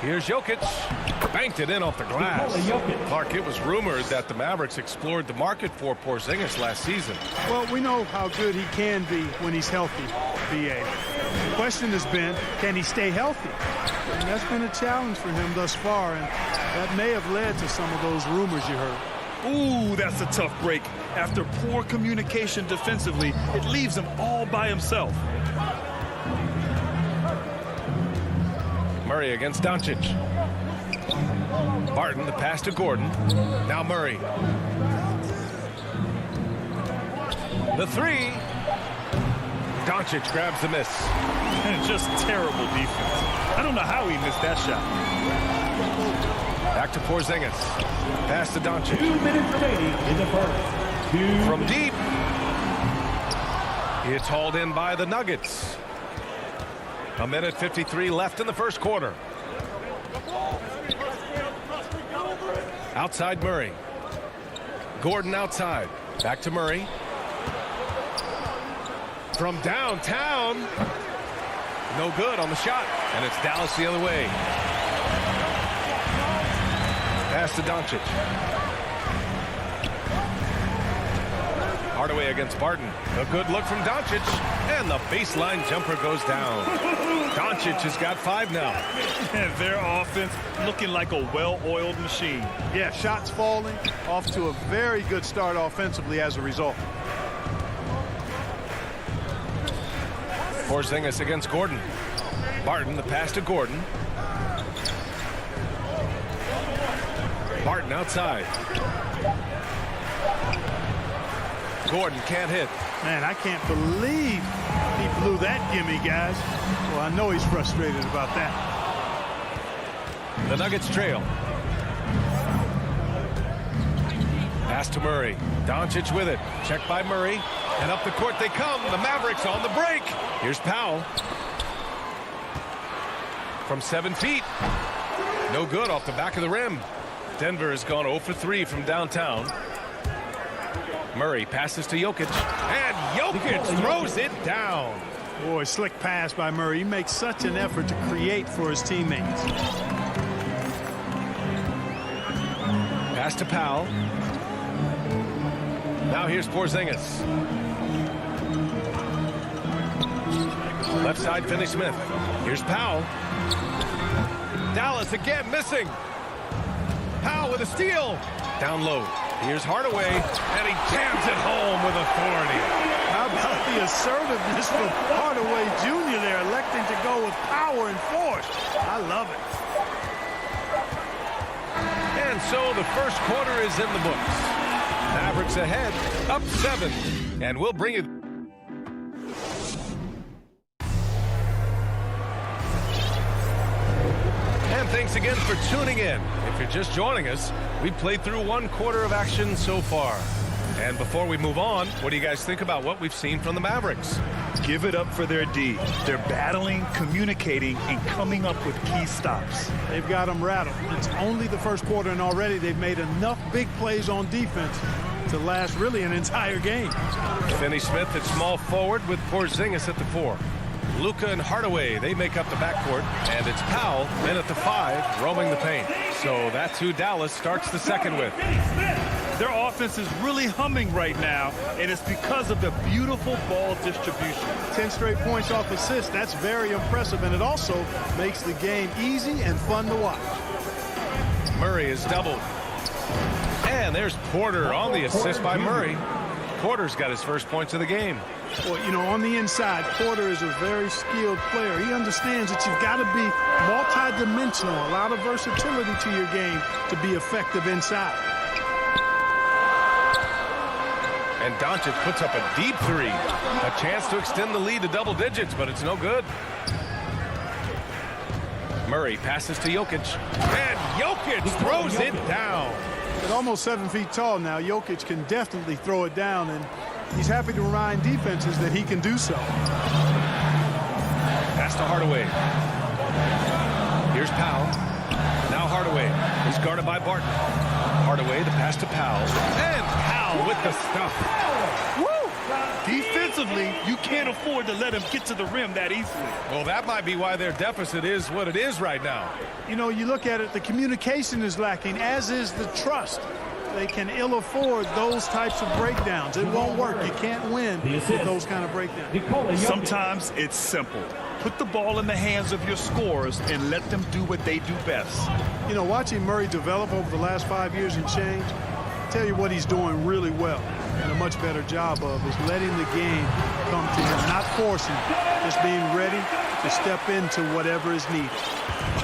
Here's Jokic. Banked it in off the glass. Clark, it was rumored that the Mavericks explored the market for Porzingis last season. Well, we know how good he can be when he's healthy, BA. The question has been, can he stay healthy? And that's been a challenge for him thus far, and that may have led to some of those rumors you heard. Ooh, that's a tough break. After poor communication defensively, it leaves him all by himself. Murray against Doncic. Barton, the pass to Gordon. Now Murray. The 3. Doncic grabs the miss. And just terrible defense. I don't know how he missed that shot. Back to Porzingis. Pass to Doncic. 2 minutes remaining in the first. From deep. It's hauled in by the Nuggets. 1:53 left in the first quarter. Outside Murray. Gordon outside. Back to Murray. From downtown. No good on the shot. And it's Dallas the other way. Pass to Doncic. Hardaway against Barton. A good look from Doncic. And the baseline jumper goes down. Doncic has got 5 now. And their offense looking like a well-oiled machine. Yeah, shots falling, off to a very good start offensively as a result. Porzingis against Gordon. Barton, the pass to Gordon. Barton outside. Gordon can't hit. Man, I can't believe he blew that gimme, guys. Well, I know he's frustrated about that. The Nuggets trail. Pass to Murray. Doncic with it. Checked by Murray. And up the court they come. The Mavericks on the break. Here's Powell. From 7 feet. No good off the back of the rim. Denver has gone 0 for 3 from downtown. Murray passes to Jokic. And Jokic throws it down. Boy, slick pass by Murray. He makes such an effort to create for his teammates. Pass to Powell. Now here's Porzingis. Left side, Finney-Smith. Here's Powell. Dallas again missing. Powell with a steal. Down low. Here's Hardaway, and he jams it home with authority. How about the assertiveness from Hardaway Jr. there, electing to go with power and force. I love it. And so the first quarter is in the books. Mavericks ahead, up 7, and we'll bring it. And thanks again for tuning in. If you're just joining us, we played through 1 quarter of action so far. And before we move on, what do you guys think about what we've seen from the Mavericks? Give it up for their D. They're battling, communicating, and coming up with key stops. They've got them rattled. It's only the first quarter, and already they've made enough big plays on defense to last really an entire game. Finney-Smith at small forward with Porzingis at the 4. Luka and Hardaway, they make up the backcourt, and it's Powell in at the 5, roaming the paint. So that's who Dallas starts the second with. Their offense is really humming right now, and it's because of the beautiful ball distribution. 10 straight points off assists. That's very impressive, and it also makes the game easy and fun to watch. Murray is doubled. And there's Porter on the assist by Murray. Porter's got his first points of the game. Well, you know, on the inside, Porter is a very skilled player. He understands that you've got to be multi-dimensional, a lot of versatility to your game to be effective inside. And Doncic puts up a deep 3. A chance to extend the lead to double digits, but it's no good. Murray passes to Jokic. And Jokic throws it down. At almost 7 feet tall now, Jokic can definitely throw it down, and he's happy to remind defenses that he can do so. Pass to Hardaway. Here's Powell. Now Hardaway. He's guarded by Barton. Hardaway, the pass to Powell. And Powell with the stuff. Woo! Defensively, you can't afford to let him get to the rim that easily. Well, that might be why their deficit is what it is right now. You know, you look at it, the communication is lacking, as is the trust. They can ill afford those types of breakdowns. It won't work. You can't win with those kind of breakdowns. Sometimes it's simple. Put the ball in the hands of your scorers and let them do what they do best. You know, watching Murray develop over the last 5 years and change, I'll tell you what he's doing really well and a much better job of is letting the game come to him, not forcing, just being ready to step into whatever is needed.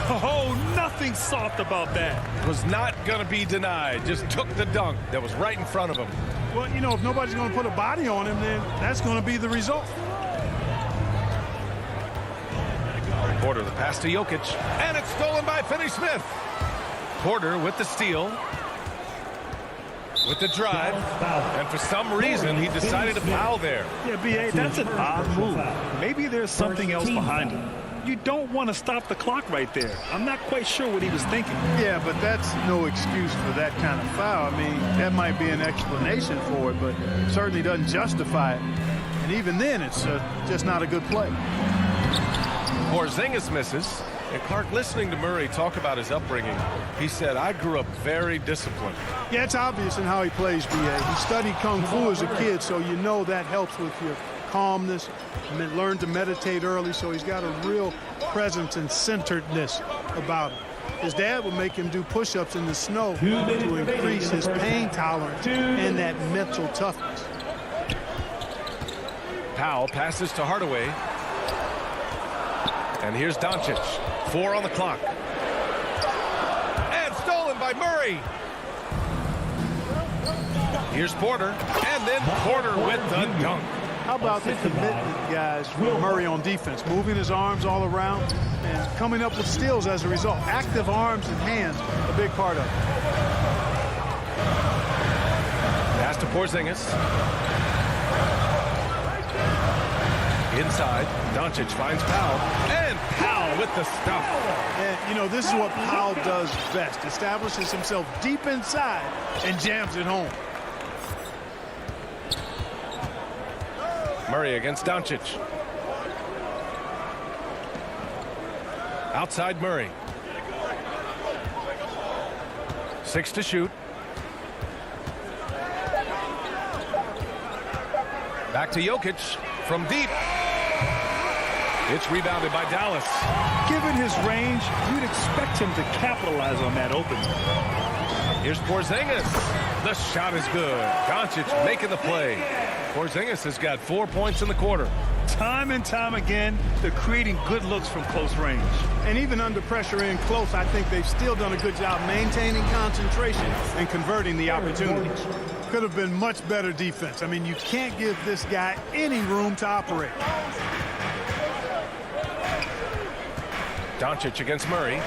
Oh, nothing soft about that. Was not going to be denied. Just took the dunk that was right in front of him. Well, you know, if nobody's going to put a body on him, then that's going to be the result. Porter, the pass to Jokic. And it's stolen by Finney-Smith. Porter with the steal. With the drive. And for some reason, he decided to foul there. Yeah, B.A., that's an odd move. Maybe there's something else behind it. You don't want to stop the clock right there. I'm not quite sure what he was thinking. Yeah, but that's no excuse for that kind of foul. I mean, that might be an explanation for it, but it certainly doesn't justify it. And even then, it's just not a good play. Porzingis misses. And Clark, listening to Murray talk about his upbringing, he said, I grew up very disciplined. Yeah, it's obvious in how he plays, B.A. He studied Kung Fu as a kid, so you know that helps with your calmness. Learned to meditate early, so he's got a real presence and centeredness about him. His dad would make him do push-ups in the snow to increase his pain tolerance and that mental toughness. Powell passes to Hardaway. And here's Doncic. 4 on the clock. And stolen by Murray. Here's Porter. And then Porter with the dunk. How about the commitment, guys, from Murray on defense? Moving his arms all around and coming up with steals as a result. Active arms and hands, a big part of it. Pass to Porzingis. Inside, Doncic finds Powell. And Powell with the stuff. And, you know, this is what Powell does best. Establishes himself deep inside and jams it home. Murray against Doncic. Outside Murray. 6 to shoot. Back to Jokic from deep. It's rebounded by Dallas. Given his range, you'd expect him to capitalize on that opening. Here's Porzingis. The shot is good. Doncic making the play. Porzingis has got 4 points in the quarter. Time and time again, they're creating good looks from close range. And even under pressure in close, I think they've still done a good job maintaining concentration and converting the opportunities. Could have been much better defense. I mean, you can't give this guy any room to operate. Doncic against Murray.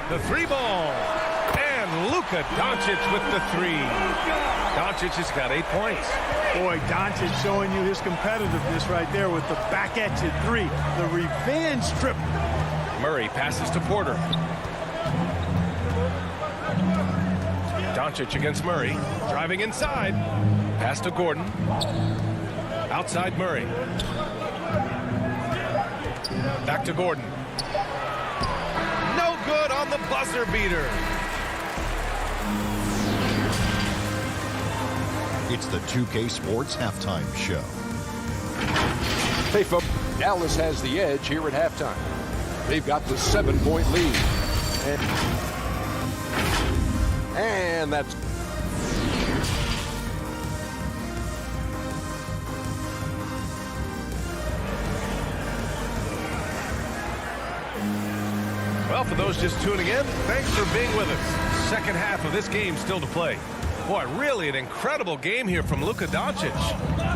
The three ball. And Luka Doncic with the three. Doncic has got 8 points. Boy, Doncic showing you his competitiveness right there with the back at you three. The revenge trip. Murray passes to Porter. Doncic against Murray. Driving inside. Pass to Gordon. Outside Murray. Back to Gordon. No good on the buzzer beater. It's the 2K Sports Halftime Show. Hey, folks, Dallas has the edge here at halftime. They've got the 7-point lead. And that's... Well, for those just tuning in, thanks for being with us. Second half of this game still to play. Boy, really an incredible game here from Luka Doncic.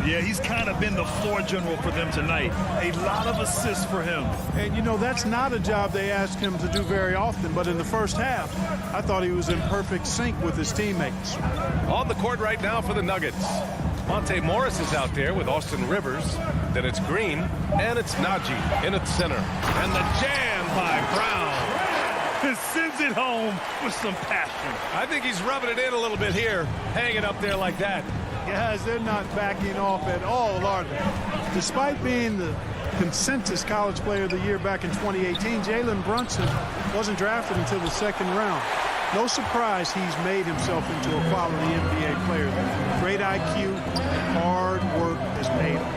Yeah, he's kind of been the floor general for them tonight. A lot of assists for him. And, you know, that's not a job they ask him to do very often. But in the first half, I thought he was in perfect sync with his teammates. On the court right now for the Nuggets. Monte Morris is out there with Austin Rivers. Then it's Green, and it's Najee in at center. And the jam by Brown. Sends it home with some passion. I think he's rubbing it in a little bit here, hanging up there like that. Guys, they're not backing off at all, are they? Despite being the consensus college player of the year back in 2018, Jalen Brunson wasn't drafted until the second round. No surprise he's made himself into a quality NBA player. Great IQ and hard work has made him.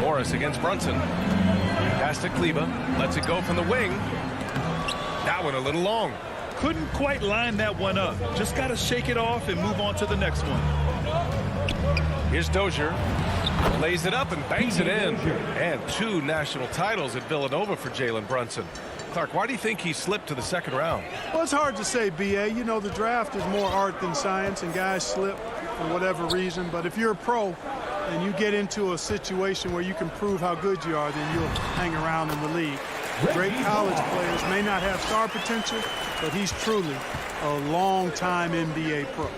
Morris against Brunson. Pass to Kleber. Lets it go from the wing. That one a little long. Couldn't quite line that one up. Just got to shake it off and move on to the next one. Here's Dozier. Lays it up and banks it in. And 2 national titles at Villanova for Jalen Brunson. Clark, why do you think he slipped to the second round? Well, it's hard to say, B.A. You know, the draft is more art than science, and guys slip for whatever reason. But if you're a pro and you get into a situation where you can prove how good you are, then you'll hang around in the league. Great college players may not have star potential, but he's truly a long-time NBA pro.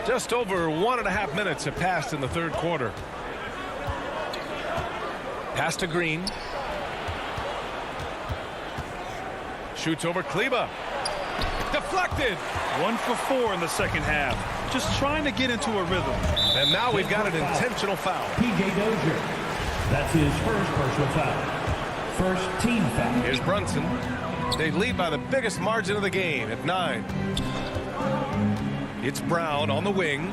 Just over 1.5 minutes have passed in the third quarter. Pass to Green. Shoots over Kleber. Deflected. 1 for 4 in the second half. Just trying to get into a rhythm. And now we've got an intentional foul. P.J. Dozier. That's his first personal foul. First team foul. Here's Brunson. They lead by the biggest margin of the game at 9. It's Brown on the wing.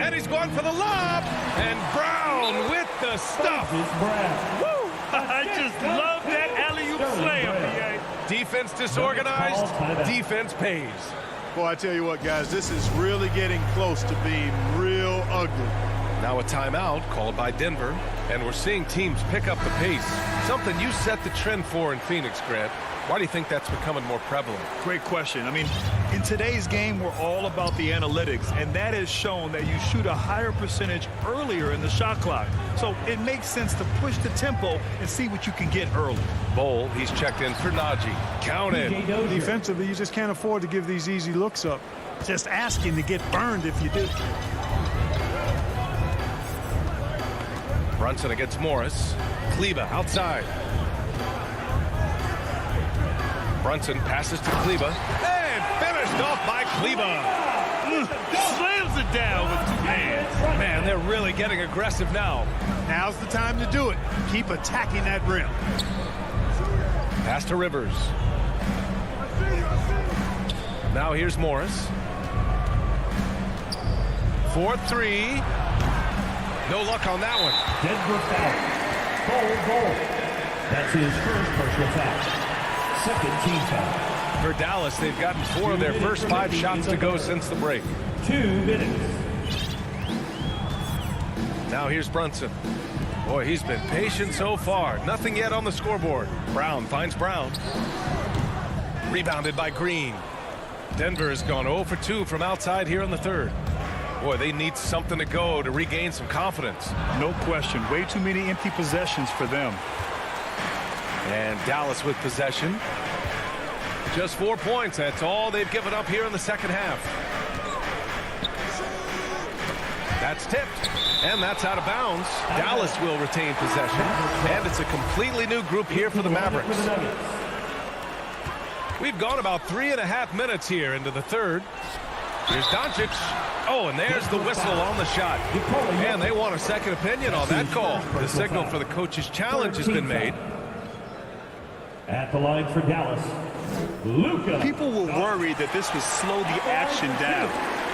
And he's going for the lob. And Brown with the stuff. Woo! I just love that alley-oop slam. Defense disorganized. Defense pays. Boy, I tell you what, guys, this is really getting close to being real ugly. Now a timeout called by Denver, and we're seeing teams pick up the pace. Something you set the trend for in Phoenix, Grant. Why do you think that's becoming more prevalent? Great question. I mean, in today's game, we're all about the analytics, and that has shown that you shoot a higher percentage earlier in the shot clock. So it makes sense to push the tempo and see what you can get early. Bol, he's checked in for Najee. Counted. Defensively, you just can't afford to give these easy looks up. Just asking to get burned if you do. Brunson against Morris. Kleber outside. Brunson passes to Kleber. And finished off by Kleber. Slams it down with 2 hands. Man, they're really getting aggressive now. Now's the time to do it. Keep attacking that rim. Pass to Rivers. Now here's Morris. 4-3. No luck on that one. Denver foul. Goal. That's his first personal foul. Second team foul. For Dallas, they've gotten 4 of their first 5 shots to go since the break. 2 minutes. Now here's Brunson. Boy, he's been patient so far. Nothing yet on the scoreboard. Brown finds Brown. Rebounded by Green. Denver has gone 0 for 2 from outside here in the third. Boy, they need something to go to regain some confidence. No question. Way too many empty possessions for them. And Dallas with possession. Just 4 points. That's all they've given up here in the second half. That's tipped. And that's out of bounds. Dallas will retain possession. And it's a completely new group here for the Mavericks. We've gone about 3.5 minutes here into the third. Here's Doncic. Oh, and there's the whistle on the shot. And they want a second opinion on that call. The signal for the coach's challenge has been made. At the line for Dallas, Luka. People were worried that this would slow the action down.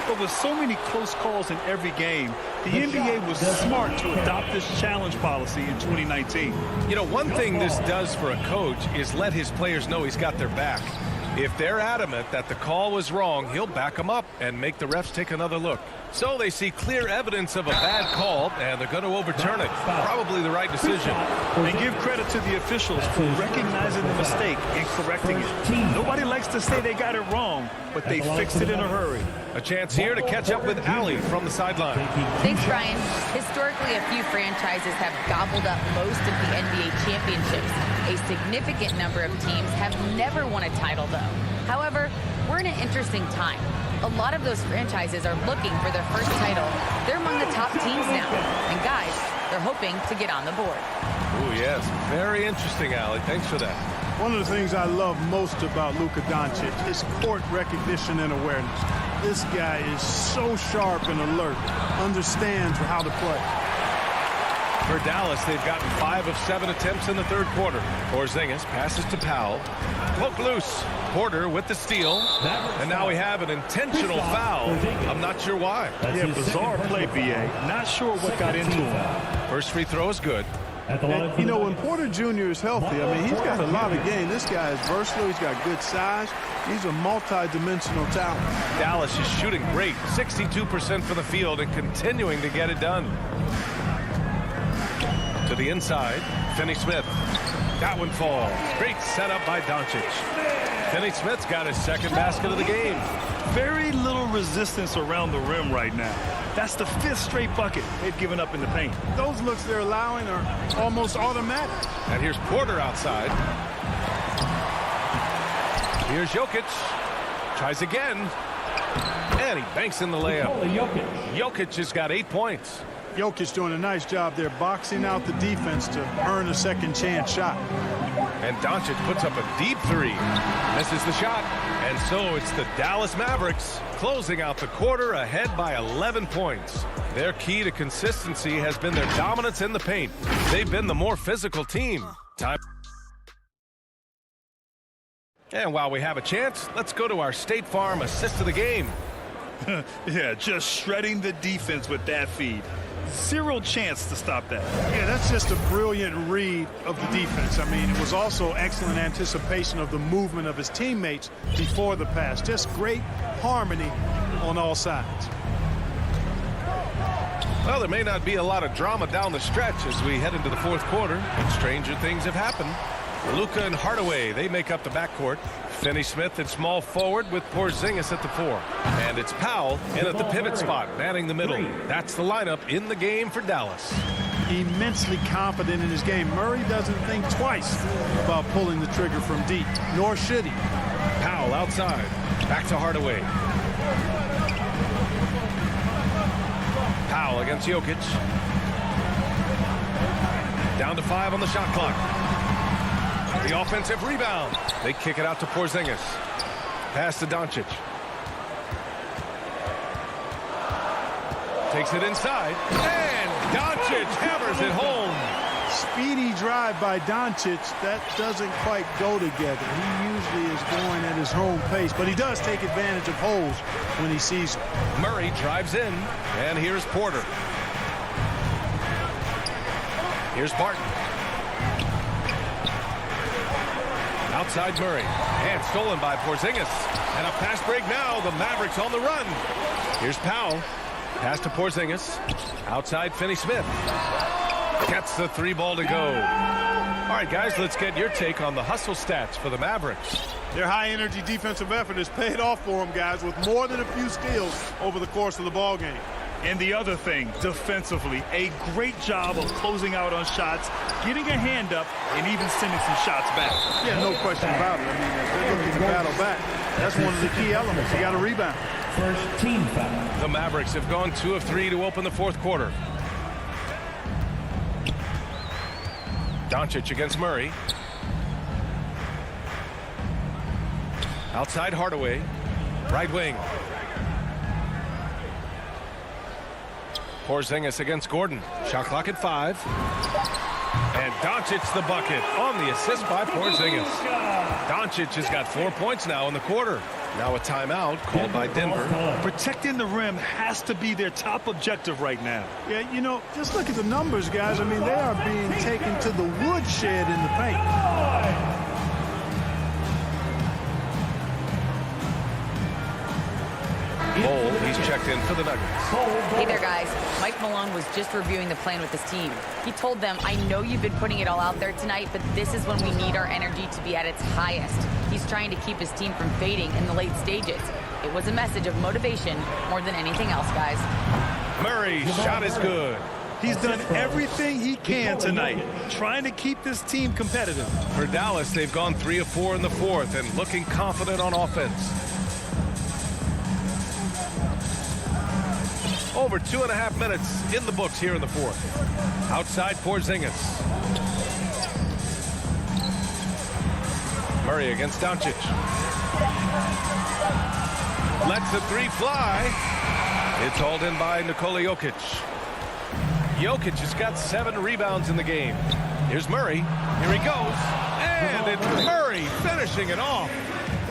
But with so many close calls in every game, the NBA was smart to adopt this challenge policy in 2019. You know, one thing this does for a coach is let his players know he's got their back. If they're adamant that the call was wrong, he'll back them up and make the refs take another look. So they see clear evidence of a bad call, and they're going to overturn it. Probably the right decision. And give credit to the officials for recognizing the mistake and correcting it. Nobody likes to say they got it wrong, but they fixed it in a hurry. A chance here to catch up with Allie from the sideline. Thanks, Brian. Historically, a few franchises have gobbled up most of the NBA championships. A significant number of teams have never won a title, though. However, we're in an interesting time. A lot of those franchises are looking for their first title. They're among the top teams now. And guys, they're hoping to get on the board. Oh, yes. Very interesting, Allie. Thanks for that. One of the things I love most about Luka Doncic is court recognition and awareness. This guy is so sharp and alert, understands how to play. For Dallas, they've gotten 5 of 7 attempts in the third quarter. Porzingis passes to Powell. Poke loose. Porter with the steal. And now we have an intentional foul. I'm not sure why. Yeah, bizarre play, B.A. Not sure what got into him. First free throw is good. And, you know, when Porter Jr. is healthy, I mean, he's got a lot of game. This guy is versatile. He's got good size. He's a multi-dimensional talent. Dallas is shooting great. 62% from the field and continuing to get it done. To the inside, Finney-Smith. That one falls. Great setup by Doncic. Finney-Smith's got his second basket of the game. Very little resistance around the rim right now. That's the 5th straight bucket they've given up in the paint. Those looks they're allowing are almost automatic. And here's Porter outside. Here's Jokic. Tries again. And he banks in the layup. Jokic has got 8 points. Jokic doing a nice job there, boxing out the defense to earn a second chance shot. And Doncic puts up a deep 3. Misses the shot. And so it's the Dallas Mavericks closing out the quarter ahead by 11 points. Their key to consistency has been their dominance in the paint. They've been the more physical team. And while we have a chance, let's go to our State Farm assist of the game. Yeah, just shredding the defense with that feed. Zero chance to stop that. Yeah, that's just a brilliant read of the defense. I mean, it was also excellent anticipation of the movement of his teammates before the pass. Just great harmony on all sides. Well, there may not be a lot of drama down the stretch as we head into the fourth quarter, but stranger things have happened. Luka and Hardaway, they make up the backcourt. Finney-Smith at small forward with Porzingis at the 4. And it's Powell in at the pivot spot, manning the middle. That's the lineup in the game for Dallas. Immensely confident in his game. Murray doesn't think twice about pulling the trigger from deep, nor should he. Powell outside. Back to Hardaway. Powell against Jokic. Down to 5 on the shot clock. The offensive rebound. They kick it out to Porzingis. Pass to Doncic. Takes it inside. And Doncic hammers it home. speedy drive by Doncic, that doesn't quite go together. He usually is going at his own pace, but he does take advantage of holes when he sees them. Murray drives in, and here's Porter. Here's Barton. Outside Murray. And stolen by Porzingis. And a fast break now. The Mavericks on the run. Here's Powell. Pass to Porzingis. Outside Finney-Smith. Gets the 3 ball to go. All right, guys, let's get your take on the hustle stats for the Mavericks. Their high-energy defensive effort has paid off for them, guys, with more than a few steals over the course of the ball game. And the other thing, defensively, a great job of closing out on shots, getting a hand up, and even sending some shots back. Yeah, no question about it. I mean, if they're looking to battle back, that's one of the key elements. You got to rebound. First team foul. The Mavericks have gone 2 of 3 to open the fourth quarter. Doncic against Murray. Outside Hardaway. Right wing. Porzingis against Gordon. Shot clock at 5. And Doncic the bucket on the assist by Porzingis. Doncic has got 4 points now in the quarter. Now a timeout called by Denver. Protecting the rim has to be their top objective right now. Yeah, you know, just look at the numbers, guys. I mean, they are being taken to the woodshed in the paint. Cole, he's checked in for the Nuggets. Hey there, guys. Mike Malone was just reviewing the plan with his team. He told them, I know you've been putting it all out there tonight, but this is when we need our energy to be at its highest. He's trying to keep his team from fading in the late stages. It was a message of motivation more than anything else, guys. Murray's shot is good. He's done everything he can tonight, trying to keep this team competitive. For Dallas, they've gone 3 of 4 in the fourth and looking confident on offense. Over 2.5 minutes in the books here in the fourth. Outside Porzingis. Murray against Doncic. Lets the 3 fly. It's hauled in by Nikola Jokic. Jokic has got 7 rebounds in the game. Here's Murray. Here he goes. And it's Murray finishing it off.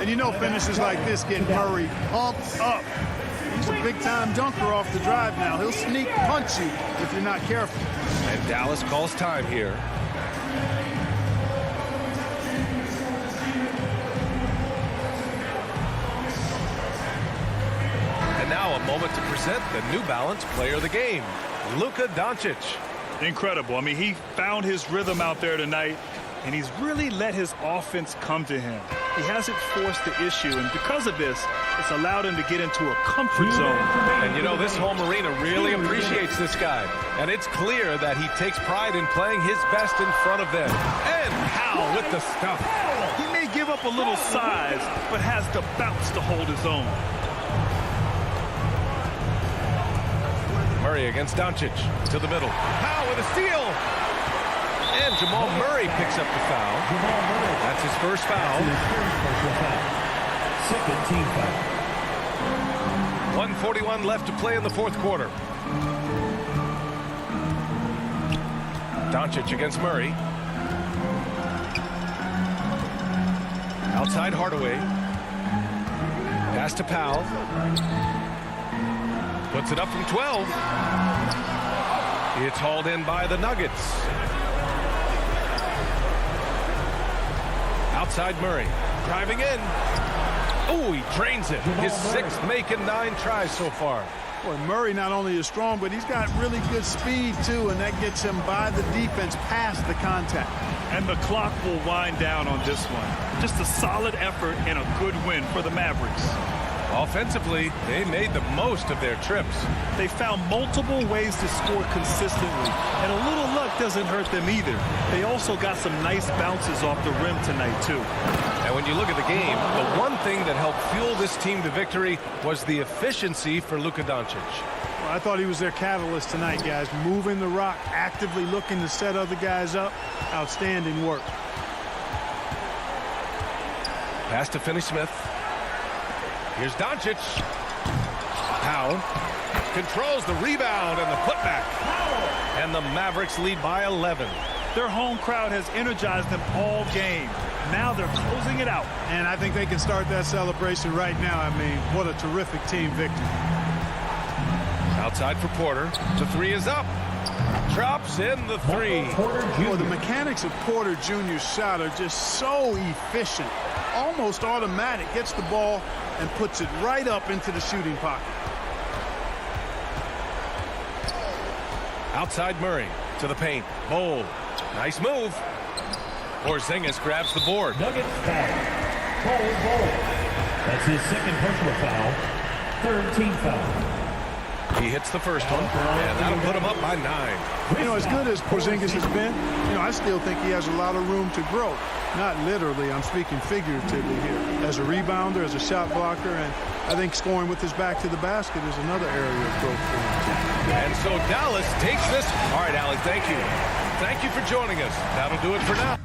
And you know finishes like this get Murray pumped up. He's a big-time dunker off the drive now. He'll sneak punch you if you're not careful. And Dallas calls time here. And now a moment to present the New Balance Player of the Game, Luka Doncic. Incredible. I mean, he found his rhythm out there tonight, and he's really let his offense come to him. He hasn't forced the issue, and because of this, it's allowed him to get into a comfort zone. And you know, this home arena really appreciates this guy. And it's clear that he takes pride in playing his best in front of them. And Powell with the stuff. He may give up a little size, but has the bounce to hold his own. Murray against Doncic to the middle. Powell with a steal. And Jamal Murray picks up the foul. That's his first foul. Second team foul. 1:41 left to play in the fourth quarter. Doncic against Murray. Outside Hardaway. Pass to Powell. Puts it up from 12. It's hauled in by the Nuggets. Outside Murray. Driving in. Oh, he drains it. His 6th make in 9 tries so far. Boy, Murray not only is strong, but he's got really good speed, too, and that gets him by the defense past the contact. And the clock will wind down on this one. Just a solid effort and a good win for the Mavericks. Offensively, they made the most of their trips. They found multiple ways to score consistently, and a little luck doesn't hurt them either. They also got some nice bounces off the rim tonight, too. And when you look at the game, the one thing that helped fuel this team to victory was the efficiency for Luka Doncic. Well, I thought he was their catalyst tonight, guys. Moving the rock, actively looking to set other guys up. Outstanding work. Pass to Finney-Smith. Here's Doncic. Powell controls the rebound and the putback. And the Mavericks lead by 11. Their home crowd has energized them all game. Now they're closing it out. And I think they can start that celebration right now. I mean, what a terrific team victory. Outside for Porter. The three is up. Drops in the three. Well, the mechanics of Porter Jr.'s shot are just so efficient. Almost automatic. Gets the ball and puts it right up into the shooting pocket. Outside Murray to the paint. Bold. Nice move. Porzingis grabs the board. Nuggets foul. Bold. That's his second personal foul. Third team foul. He hits the first one, and that'll put him up by 9. You know, as good as Porzingis has been, you know, I still think he has a lot of room to grow. Not literally, I'm speaking figuratively here. As a rebounder, as a shot blocker, and I think scoring with his back to the basket is another area of growth for him. And so Dallas takes this. All right, Alec, thank you. Thank you for joining us. That'll do it for now.